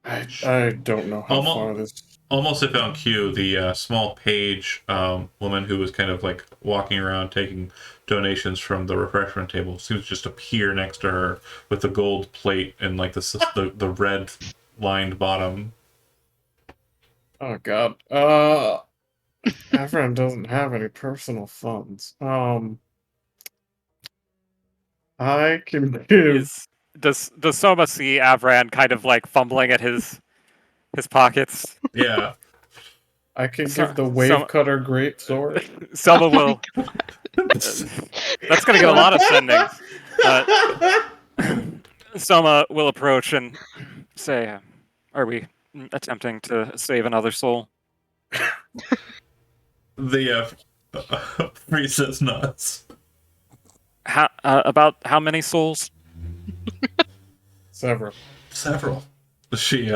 I don't know how far this. Almost if on cue, the small page woman who was kind of like walking around taking donations from the refreshment table seems to just appear next to her with the gold plate and like the red lined bottom. Oh God. Avron doesn't have any personal funds. I can give. Does Soma see Avran kind of like fumbling at his pockets? Yeah. I can So- give the wave so- cutter great sword. Soma will. That's gonna get a lot of sendings. Soma will approach and say, "Are we attempting to save another soul?" The Priestess nuts. About how many souls? Several. She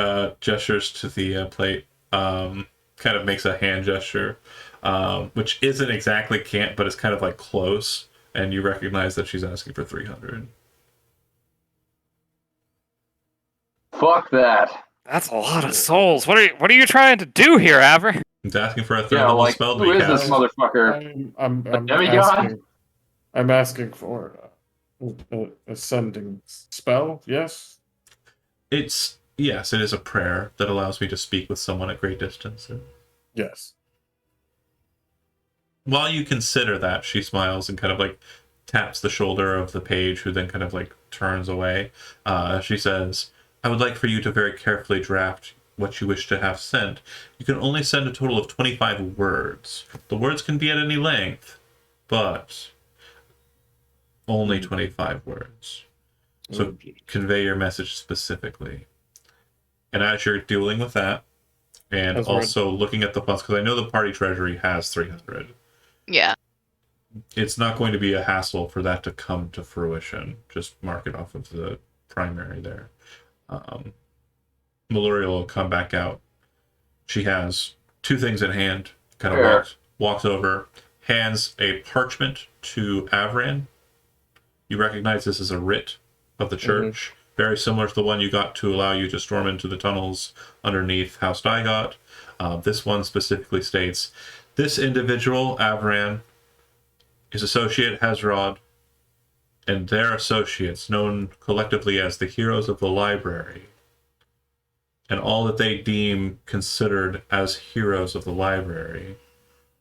gestures to the plate, kind of makes a hand gesture, which isn't exactly can't, but it's kind of like close, and you recognize that she's asking for 300. Fuck that. That's a lot of souls. What are you trying to do here, Avran? He's asking for a third Yeah, level like, spell to who be is this cast. motherfucker? I'm demigod? asking for a sending spell. Yes. Yes, it is a prayer that allows me to speak with someone at great distance. Yes. While you consider that, she smiles and kind of like taps the shoulder of the page, who then kind of like turns away. She says, "I would like for you to very carefully draft what you wish to have sent. You can only send a total of 25 words. The words can be at any length, but only 25 words. So convey your message specifically." And as you're dealing with that, and That's also looking at the funds, because I know the party treasury has 300. Yeah. It's not going to be a hassle for that to come to fruition. Just mark it off of the primary there. Maluriel will come back out. She has two things in hand. Kind of Sure. walks over, hands a parchment to Avran. You recognize this as a writ of the church, very similar to the one you got to allow you to storm into the tunnels underneath House Daigot. This one specifically states, this individual, Avran, his associate Hezrod, and their associates, known collectively as the Heroes of the Library, and all that they deem considered as heroes of the library,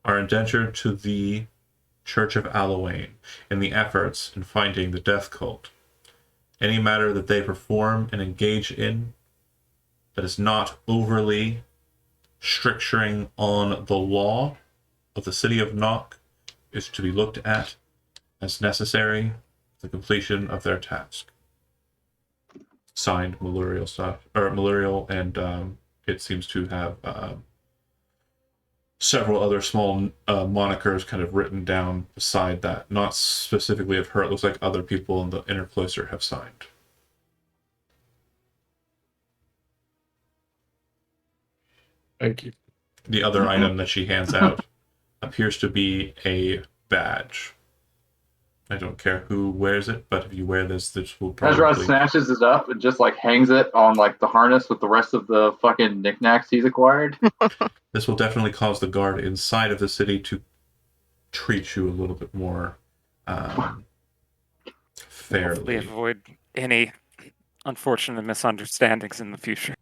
are indentured to the Church of Allawain in the efforts in finding the Death Cult. Any matter that they perform and engage in that is not overly stricturing on the law of the city of Nock is to be looked at as necessary for the completion of their task. Signed, Malurial stuff, or Malurial, and it seems to have several other small monikers kind of written down beside that. Not specifically of her. It looks like other people in the inner cloister have signed. Thank you. The other item that she hands out appears to be a badge. I don't care who wears it, but if you wear this will Hezrod probably... snatches it up and just like hangs it on like the harness with the rest of the fucking knickknacks he's acquired. This will definitely cause the guard inside of the city to treat you a little bit more Hopefully fairly. avoid any unfortunate misunderstandings in the future.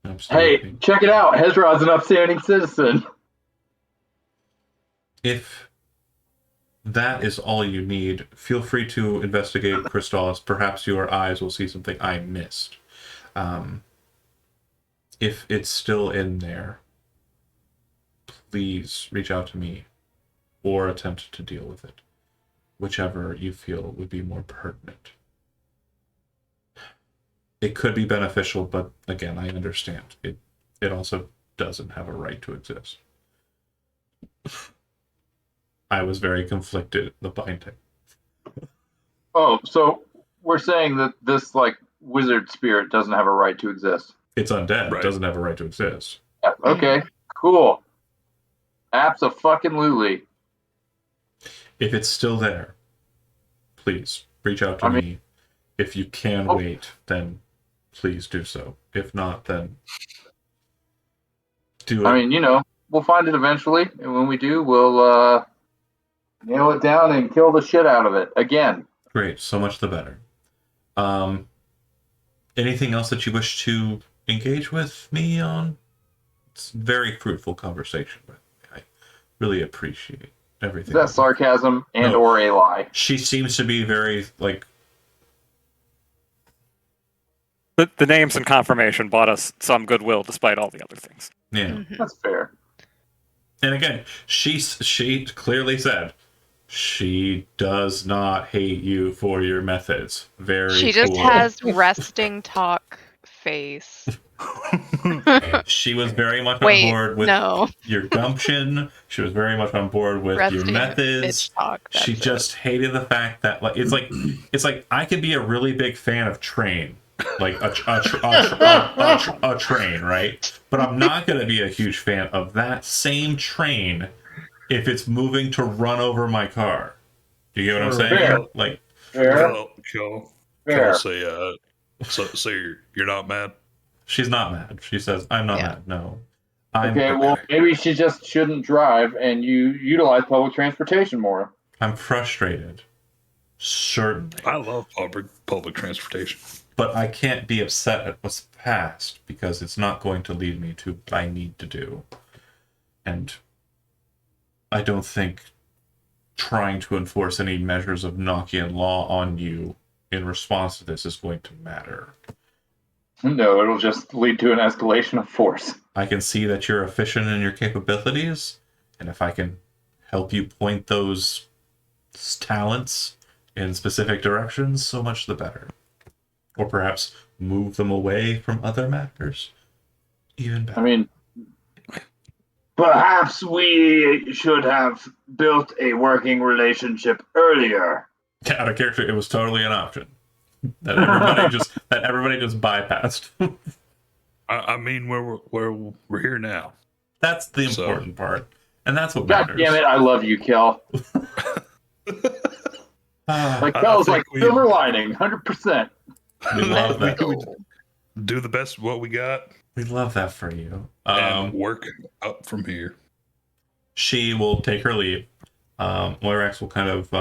Absolutely. Hey, check it out. Hezrod's an upstanding citizen. If that is all you need, feel free to investigate Crystallis. Perhaps your eyes will see something I missed. If it's still in there, please reach out to me or attempt to deal with it. Whichever you feel would be more pertinent. It could be beneficial, but again, I understand. It also doesn't have a right to exist. I was very conflicted in the binding. Oh, so we're saying that this like wizard spirit doesn't have a right to exist. It's undead. Right. It doesn't have a right to exist. Yeah, okay, cool. Abso-fucking-lutely. If it's still there, please reach out to me. If you can wait, then please do so. If not, then do it. I mean, you know, we'll find it eventually, and when we do, we'll nail it down and kill the shit out of it again. Great, so much the better. Anything else that you wish to engage with me on? It's a very fruitful conversation, but I really appreciate everything. Is that sarcasm and No. or a lie? She seems to be very, like... The names and confirmation bought us some goodwill despite all the other things. Yeah. Mhm. That's fair. And again, she clearly said she does not hate you for your methods. Very She just cool. has resting talk face. She was very much Wait, on board with no. your gumption. She was very much on board with Resting your methods. bitch talk. She that's it. just hated the fact that it's like I could be a really big fan of Train, like a train, right? But I'm not going to be a huge fan of that same train if it's moving to run over my car. Do you get what I'm saying? Fair. Like, Fair. Kill Fair. say so you're not mad. she's not mad. She says, "I'm not Yeah. mad." No, I'm Okay, well, maybe she just shouldn't drive and you utilize public transportation more. I'm frustrated. Certainly. I love public transportation. But I can't be upset at what's past because it's not going to lead me to what I need to do. And I don't think trying to enforce any measures of Nockian law on you in response to this is going to matter. No, it'll just lead to an escalation of force. I can see that you're efficient in your capabilities, and if I can help you point those talents in specific directions, so much the better. Or perhaps move them away from other matters. Even better. I mean, perhaps we should have built a working relationship earlier. Out of character, it was totally an option that everybody just bypassed. I mean, we're here now. That's the So- important part, and that's what God matters. damn it, I love you, Kel. Like, I Kel's think like we- silver lining, 100%. we love that. Do the best of what we got. We love that for you. and work up from here. She will take her leave. Lorax will kind of,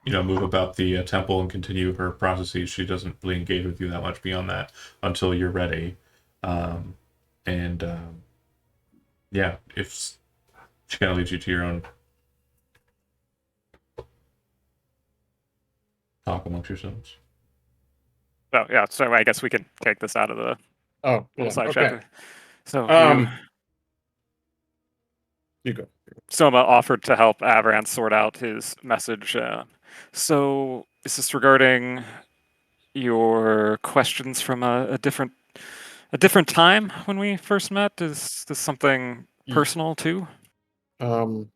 move about the temple and continue her processes. She doesn't really engage with you that much beyond that until you're ready. Yeah, if she kind of leaves you to your own talk amongst yourselves. So yeah, so I guess we can take this out of the Oh, yeah. side Okay. chapter. So You go. Soma offered to help Avran sort out his message. So is this regarding your questions from a different time when we first met? Is this something personal too? Well,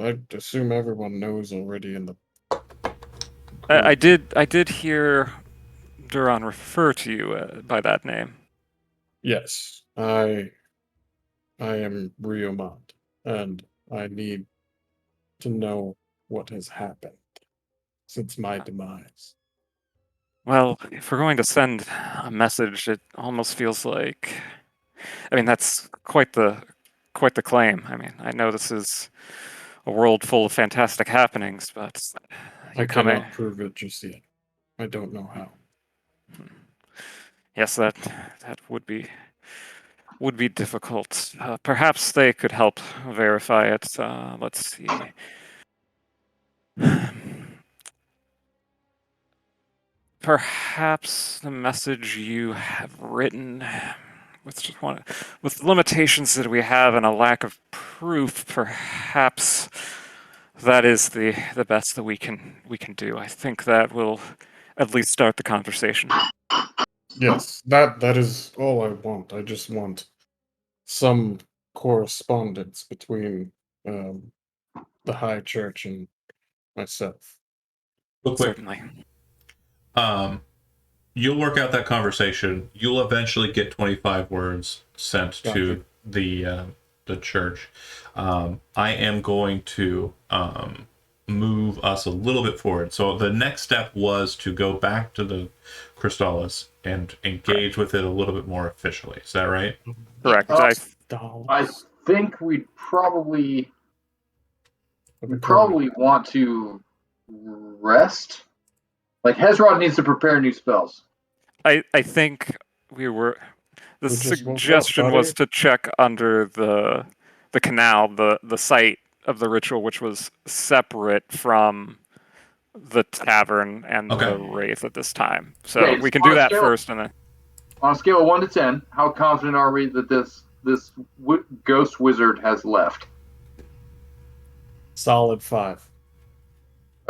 I assume everyone knows already in the. I did hear Duran refer to you by that name. Yes, I am Riomond, and I need to know what has happened since my demise. Well, if we're going to send a message, it almost feels like, I mean, that's quite the claim. I mean, I know this is a world full of fantastic happenings, but I cannot prove it just yet. I don't know how. Yes, that would be difficult. Perhaps they could help verify it. Let's see. Perhaps the message you have written, with the limitations that we have and a lack of proof, perhaps that is the best that we can do. I think that will at least start the conversation. Yes, that is all I want. I just want some correspondence between the High Church and myself. Real quick, Certainly. You'll work out that conversation. You'll eventually get 25 words sent to the church. I am going to move us a little bit forward. So the next step was to go back to the Crystallis and engage with it a little bit more officially. Is that right? Correct. I think we'd probably want to rest. Like Hezrod needs to prepare new spells. I think the suggestion was to check under the canal, the site of the ritual, which was separate from the tavern and the wraith at this time. So we can do that first, and then on a scale of 1 to 10, how confident are we that this ghost wizard has left? Solid 5.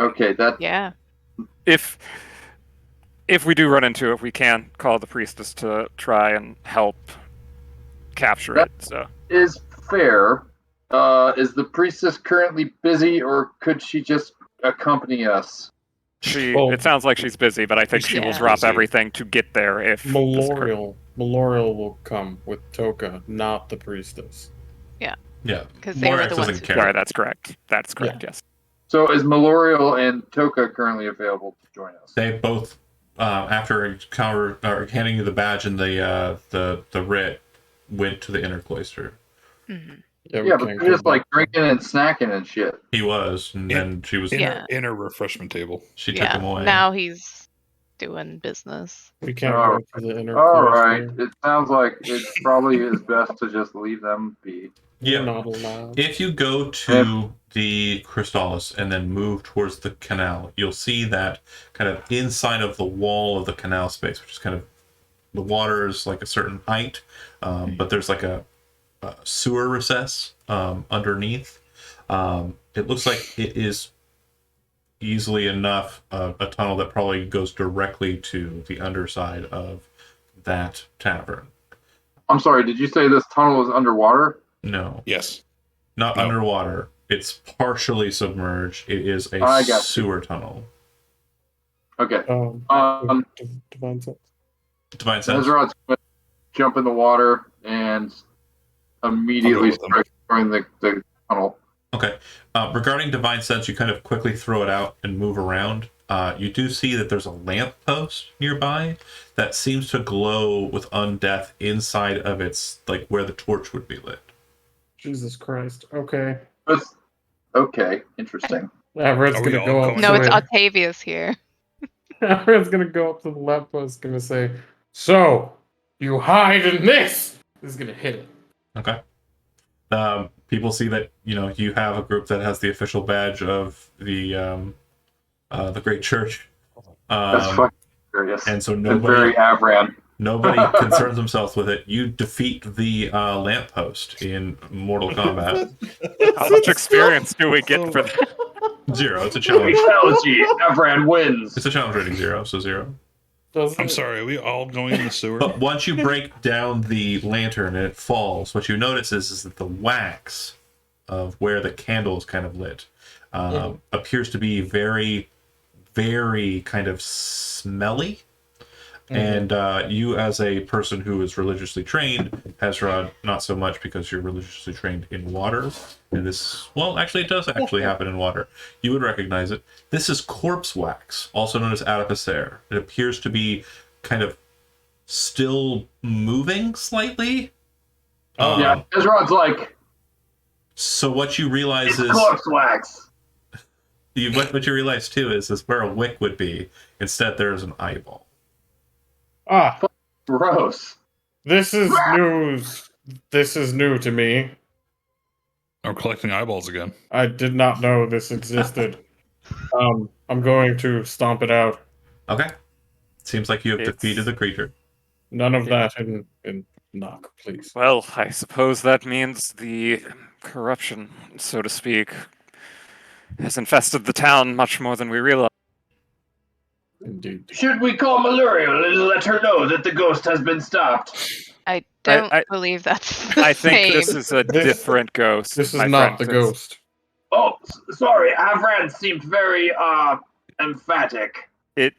Okay, yeah. If we do run into it, we can call the priestess to try and help capture it. So is fair. Is the priestess currently busy, or could she just accompany us? It sounds like she's busy, but I think she will drop everything to get there if Malorial will come with Toka, not the priestess. Yeah. Because they were the ones who Sorry, that's correct. That's correct, yes. So is Malorial and Toka currently available to join us? They both, after handing you the badge and the writ, went to the inner cloister. Mm-hmm. Yeah, but they're just like drinking and snacking and shit. He was, and then she was inner refreshment table. She took him away. Now he's doing business. We can't go to the inner All cloister. right. It sounds like it probably is best to just leave them be. Yeah. Not allowed. If you go to the Crystallis and then move towards the canal, you'll see that kind of inside of the wall of the canal space, which is kind of the water is like a certain height, but there's like a sewer recess underneath. It looks like it is easily enough a tunnel that probably goes directly to the underside of that tavern. I'm sorry, did you say this tunnel is underwater? No. Yes. Not underwater. It's partially submerged. It is a sewer tunnel. Okay. Divine Sense. Divine Sense. Hezrod's going to jump in the water and immediately start exploring the tunnel. Okay. Regarding Divine Sense, you kind of quickly throw it out and move around. you do see that there's a lamp post nearby that seems to glow with undeath inside of its, like, where the torch would be lit. Jesus Christ. Okay. Okay, interesting. Avred's Are we gonna all go up going to No, it's it. Octavius here. Avred's gonna go up to the lamppost, gonna say, "So, you hide in this!" He's gonna hit it. Okay. People see that, you know, you have a group that has the official badge of the Great Church. That's fucking curious. And so And very nobody concerns themselves with it. You defeat the lamppost in Mortal Kombat. How much experience do we get for that? 0. It's a challenge. Fatality. Avran wins. It's a challenge rating 0, so 0. I'm sorry, are we all going in the sewer? But once you break down the lantern and it falls, what you notice is that the wax of where the candle is kind of lit appears to be very, very kind of smelly. And you, as a person who is religiously trained, Hezrod, not so much because you're religiously trained in water. And this, well, actually, it does actually happen in water. You would recognize it. This is corpse wax, also known as adipocere. It appears to be kind of still moving slightly. Yeah, Ezrod's like, So what you realize it's is corpse wax. what you realize too is where a wick would be. Instead, there's an eyeball. Ah, Gross. this is news. This is new to me. I'm collecting eyeballs again. I did not know this existed. I'm going to stomp it out. Okay. Seems like you have It's- defeated the creature. None of that in knock, please. Well, I suppose that means the corruption, so to speak, has infested the town much more than we realize. Indeed. Should we call Maluriel and let her know that the ghost has been stopped? I don't I- believe that's the I think same. this is a This- different ghost. This is my not the friend. It's- ghost. Oh, sorry. Avran seemed very emphatic. It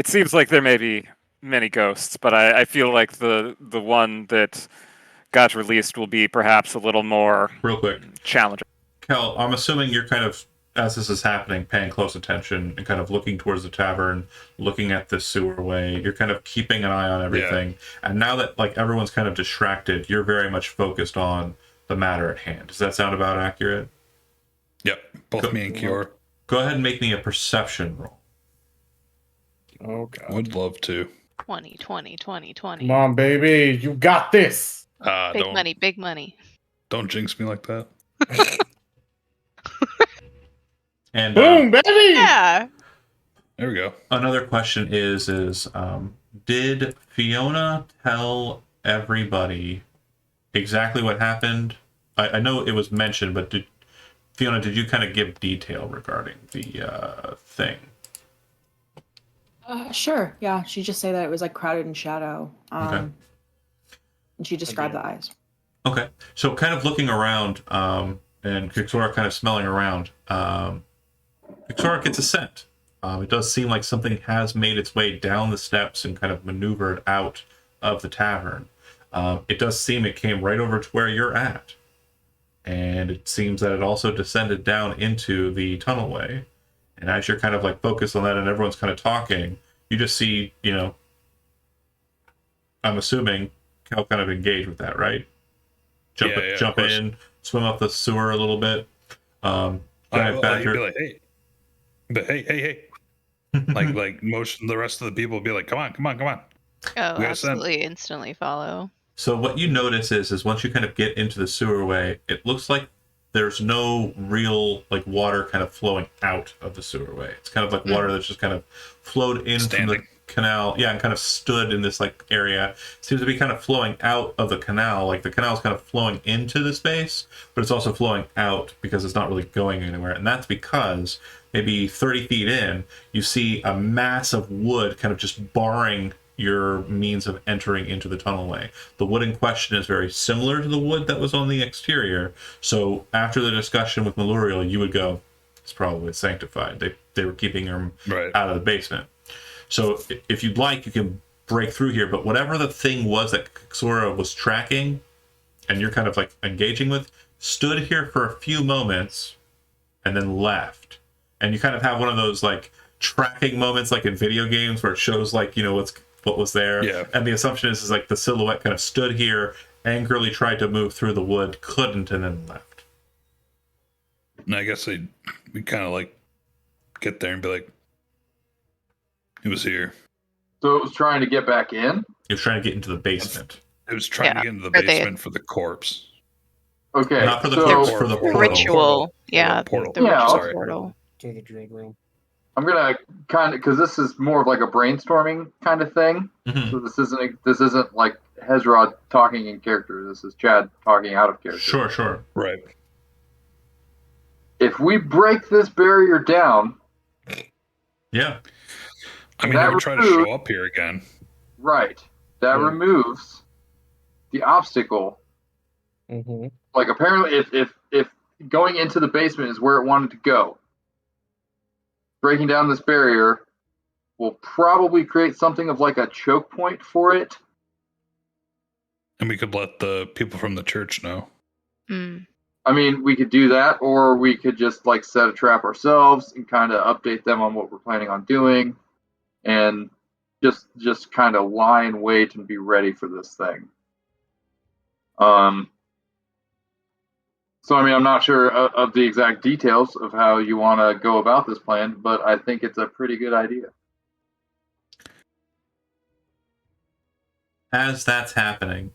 seems like there may be many ghosts, but I feel like the one that got released will be perhaps a little more Real quick, challenging. Kel, I'm assuming you're kind of, as this is happening, paying close attention and kind of looking towards the tavern, looking at the sewerway. You're kind of keeping an eye on everything. And now that like everyone's kind of distracted, you're very much focused on the matter at hand. Does that sound about accurate? Yep, both me and Kior. Go ahead and make me a perception roll. Oh god. Would love to. 20, 20, 20, 20. Come on, baby. You got this. Big Don't money, big money. don't jinx me like that. And Boom, baby. Yeah. There we go. another question is did Fiona tell everybody exactly what happened? I know it was mentioned, but Fiona, did you kind of give detail regarding the thing? Sure. Yeah, she just say that it was like crowded in shadow. Okay. And she described the eyes. Okay, so kind of looking around, and Kixora kind of smelling around, Kixora gets a scent. It does seem like something has made its way down the steps and kind of maneuvered out of the tavern. It does seem it came right over to where you're at. And it seems that it also descended down into the tunnelway. And as you're kind of like focused on that and everyone's kind of talking, you just see, you know, I'm assuming Kel kind of engage with that, right? Jump Yeah, of course. in, swim up the sewer a little bit. Dive You'd back be through. like, hey, but hey, like motion. The rest of the people would be like, come on. Oh, We gotta send- absolutely. Instantly follow. So what you notice is once you kind of get into the sewerway, it looks like there's no real like water kind of flowing out of the sewerway. It's kind of like water that's just kind of flowed in from the Standing. canal, and kind of stood in this like area. Seems to be kind of flowing out of the canal. Like the canal is kind of flowing into the space, but it's also flowing out because it's not really going anywhere. And that's because maybe 30 feet in, you see a mass of wood kind of just barring your means of entering into the tunnelway. The wood in question is very similar to the wood that was on the exterior. So after the discussion with Maluriel, you would go, it's probably sanctified. They were keeping him Right. out of the basement. So if you'd like, you can break through here. But whatever the thing was that Kixora was tracking and you're kind of like engaging with, stood here for a few moments and then left. And you kind of have one of those like tracking moments like in video games where it shows like, what was there. Yeah. And the assumption is like the silhouette kind of stood here, angrily tried to move through the wood, couldn't, and then left. And I guess we kind of like get there and be like, it was here. So it was trying to get back in? He was trying to get into the basement. It was trying to get into the Or they- basement for the corpse. Okay. Not for the so corpse, for the portal. Ritual. Yeah. Portal. The Yeah, ritual sorry. portal. To the Dread Realm. I'm gonna kind of, because this is more of like a brainstorming kind of thing. Mhm. So this isn't like Hezrod talking in character. This is Chad talking out of character. Sure. Right. If we break this barrier down, Yeah. I mean, That they would try to removed- show up here again. right, that Yeah. removes the obstacle. Mm-hmm. Like apparently, if going into the basement is where it wanted to go, breaking down this barrier will probably create something of like a choke point for it. And we could let the people from the church know. Mm. I mean, we could do that, or we could just like set a trap ourselves and kind of update them on what we're planning on doing, and just kind of lie in wait and be ready for this thing. So I mean, I'm not sure of the exact details of how you want to go about this plan, but I think it's a pretty good idea. As that's happening,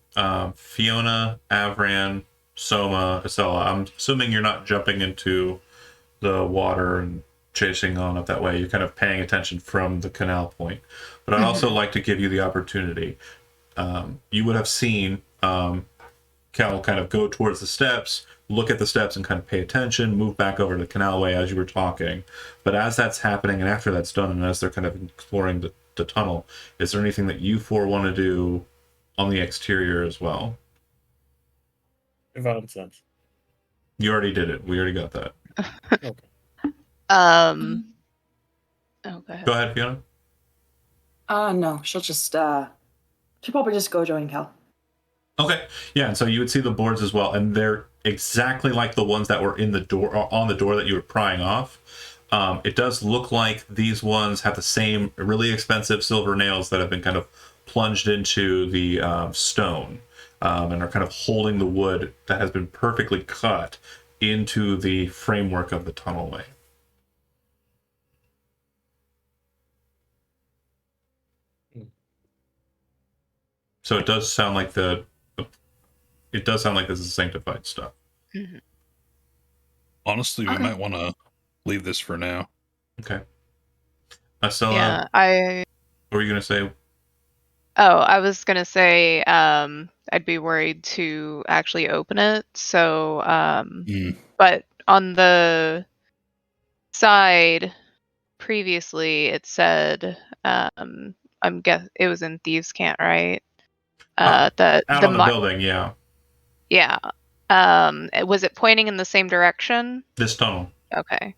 Fiona, Avran, Soma, Estella, I'm assuming you're not jumping into the water and chasing on up that way. You're kind of paying attention from the canal point. But I'd also like to give you the opportunity. You would have seen Cal kind of go towards the steps, look at the steps and kind of pay attention, move back over to the canalway as you were talking. But as that's happening and after that's done and as they're kind of exploring the tunnel, is there anything that you four want to do on the exterior as well? Violent sense. You already did it. We already got that. Oh, go ahead. Go ahead, Fiona. No, she'll probably just go join Cal. Okay. Yeah, and so you would see the boards as well, and they're exactly like the ones that were in the door on the door that you were prying off. It does look like these ones have the same really expensive silver nails that have been kind of plunged into the stone, and are kind of holding the wood that has been perfectly cut into the framework of the tunnelway. So it does sound like this is sanctified stuff. Honestly, we Okay. might want to leave this for now. Okay. Stella, Yeah, what were you gonna say? I was gonna say, I'd be worried to actually open it. So, but on the side, previously it said, it was in Thieves' Cant, right? Out The on the building, yeah. yeah. Was it pointing in the same direction? This tunnel. Okay,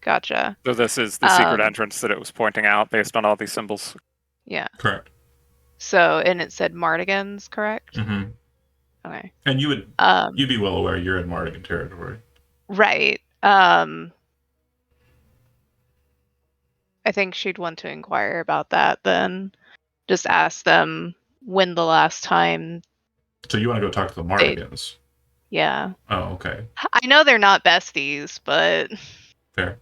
gotcha. So this is the secret Um, entrance that it was pointing out based on all these symbols. Yeah. Correct. So, and it said Mardigans, correct? Mm-hmm. Okay. And you'd be well aware you're in Mardigan territory. Right. I think she'd want to inquire about that then. Just ask them when the last time. So you want to go talk to the Mardigans? Yeah. Oh, okay. I know they're not besties, but Fair.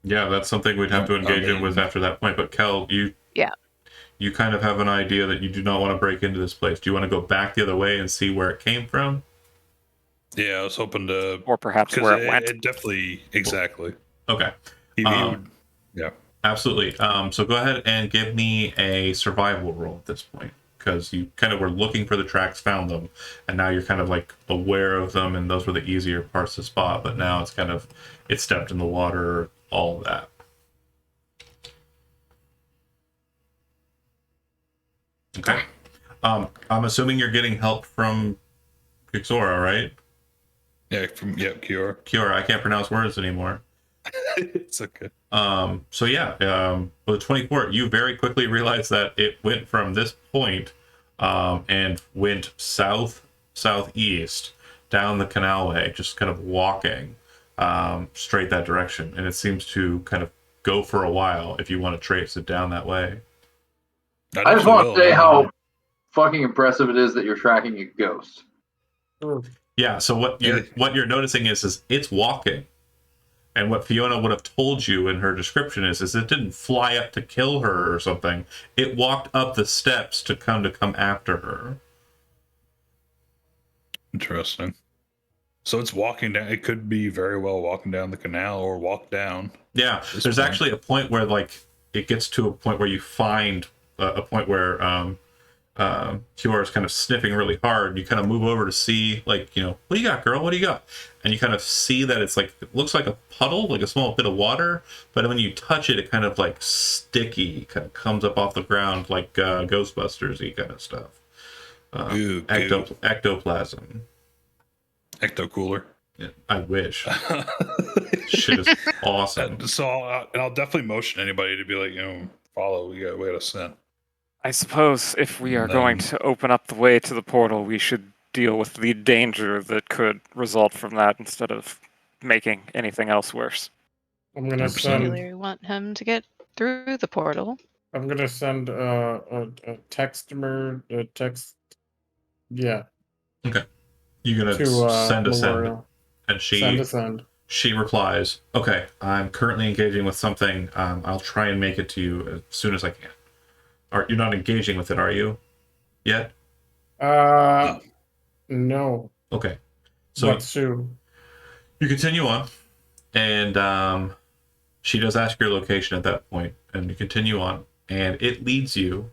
Yeah, that's something we'd have to engage in with after that point. But Kel, you kind of have an idea that you do not want to break into this place. Do you want to go back the other way and see where it came from? Yeah, I was hoping to. Or perhaps 'cause where it went. It definitely, exactly. Okay. He would, yeah. Absolutely. So go ahead and give me a survival roll at this point, because you kind of were looking for the tracks, found them, and now you're kind of like aware of them, and those were the easier parts to spot. But now it's kind of it stepped in the water, all of that. Okay. I'm assuming you're getting help from Kixora, right? Yeah, Kiora. Kiora, I can't pronounce words anymore. It's okay. So yeah, with 24, you very quickly realize that it went from this point, and went southeast down the canalway, just kind of walking, straight that direction, and it seems to kind of go for a while if you want to trace it down that way. I just want to say how fucking impressive it is that you're tracking a ghost. Yeah, so what you're noticing is it's walking. And what Fiona would have told you in her description is it didn't fly up to kill her or something. It walked up the steps to come after her. Interesting. So it's walking down. It could be very well walking down the canal or walk down. Yeah, there's actually a point where like it gets to a point where you find a point where Kiora is kind of sniffing really hard. And you kind of move over to see, like, you know, what do you got, girl? What do you got? And you kind of see that it's like, it looks like a puddle, like a small bit of water, but when you touch it, it kind of like sticky, kind of comes up off the ground like Ghostbusters-y kind of stuff. Ectoplasm. Ecto cooler. Yeah, I wish. Shit is awesome. So I'll definitely motion anybody to be like, you know, follow. We got a scent. I suppose if we are going to open up the way to the portal, we should deal with the danger that could result from that instead of making anything else worse. I'm gonna send. We want him to get through the portal. I'm gonna send a text. Yeah. Okay. You're gonna send a send, and she replies, "Okay, I'm currently engaging with something. I'll try and make it to you as soon as I can." You're not engaging with it, are you? Yet? No. Okay. So but soon. You continue on, and she does ask your location at that point, and you continue on, and it leads you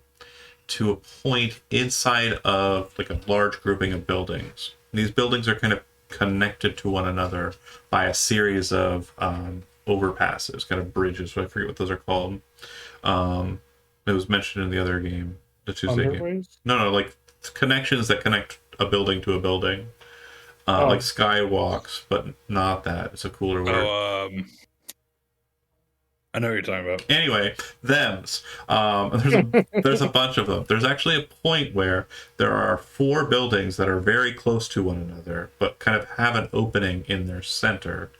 to a point inside of like a large grouping of buildings. These buildings are kind of connected to one another by a series of overpasses, kind of bridges. I forget what those are called. It was mentioned in the other game, the Tuesday game. No, like connections that connect a building to a building. Like skywalks, but not that. It's a cooler word. I know what you're talking about. Anyway, there's a bunch of them. There's actually a point where there are 4 buildings that are very close to one another, but kind of have an opening in their center,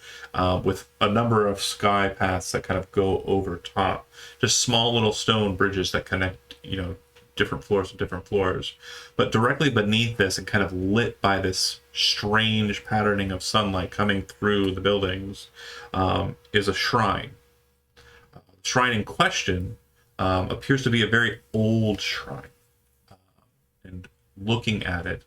with a number of sky paths that kind of go over top. Just small little stone bridges that connect, you know, different floors to different floors. But directly beneath this and kind of lit by this strange patterning of sunlight coming through the buildings, is a shrine. The shrine in question appears to be a very old shrine. And looking at it,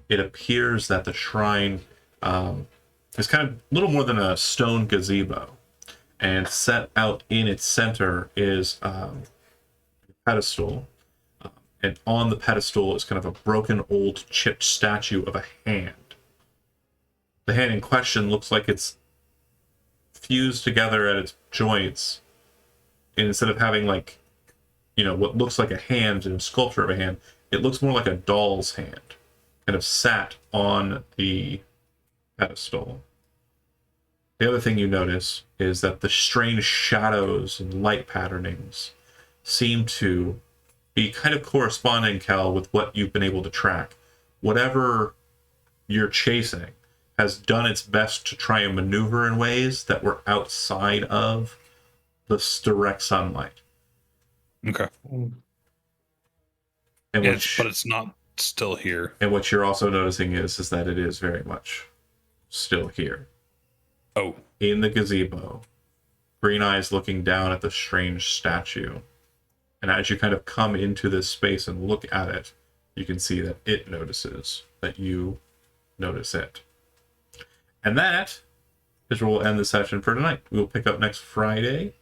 it appears that the shrine is kind of little more than a stone gazebo. And set out in its center is a pedestal. And on the pedestal is kind of a broken old chipped statue of a hand. The hand in question looks like it's fused together at its joints. And instead of having like, you know, what looks like a hand and a sculpture of a hand, it looks more like a doll's hand, kind of sat on the pedestal. The other thing you notice is that the strange shadows and light patternings seem to be kind of corresponding, Cal, with what you've been able to track. Whatever you're chasing has done its best to try and maneuver in ways that were outside of the direct sunlight. Okay. Mm. And but it's not still here. And what you're also noticing is that it is very much still here. Oh. In the gazebo, Green Eyes looking down at the strange statue. And as you kind of come into this space and look at it, you can see that it notices that you notice it. And that is where we'll end the session for tonight. We will pick up next Friday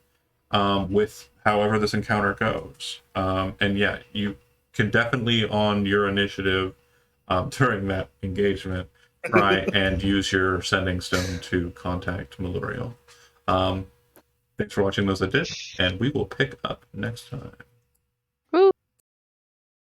with however this encounter goes. And yeah, you can definitely on your initiative during that engagement try and use your sending stone to contact Maluriel. Thanks for watching those that did, and we will pick up next time.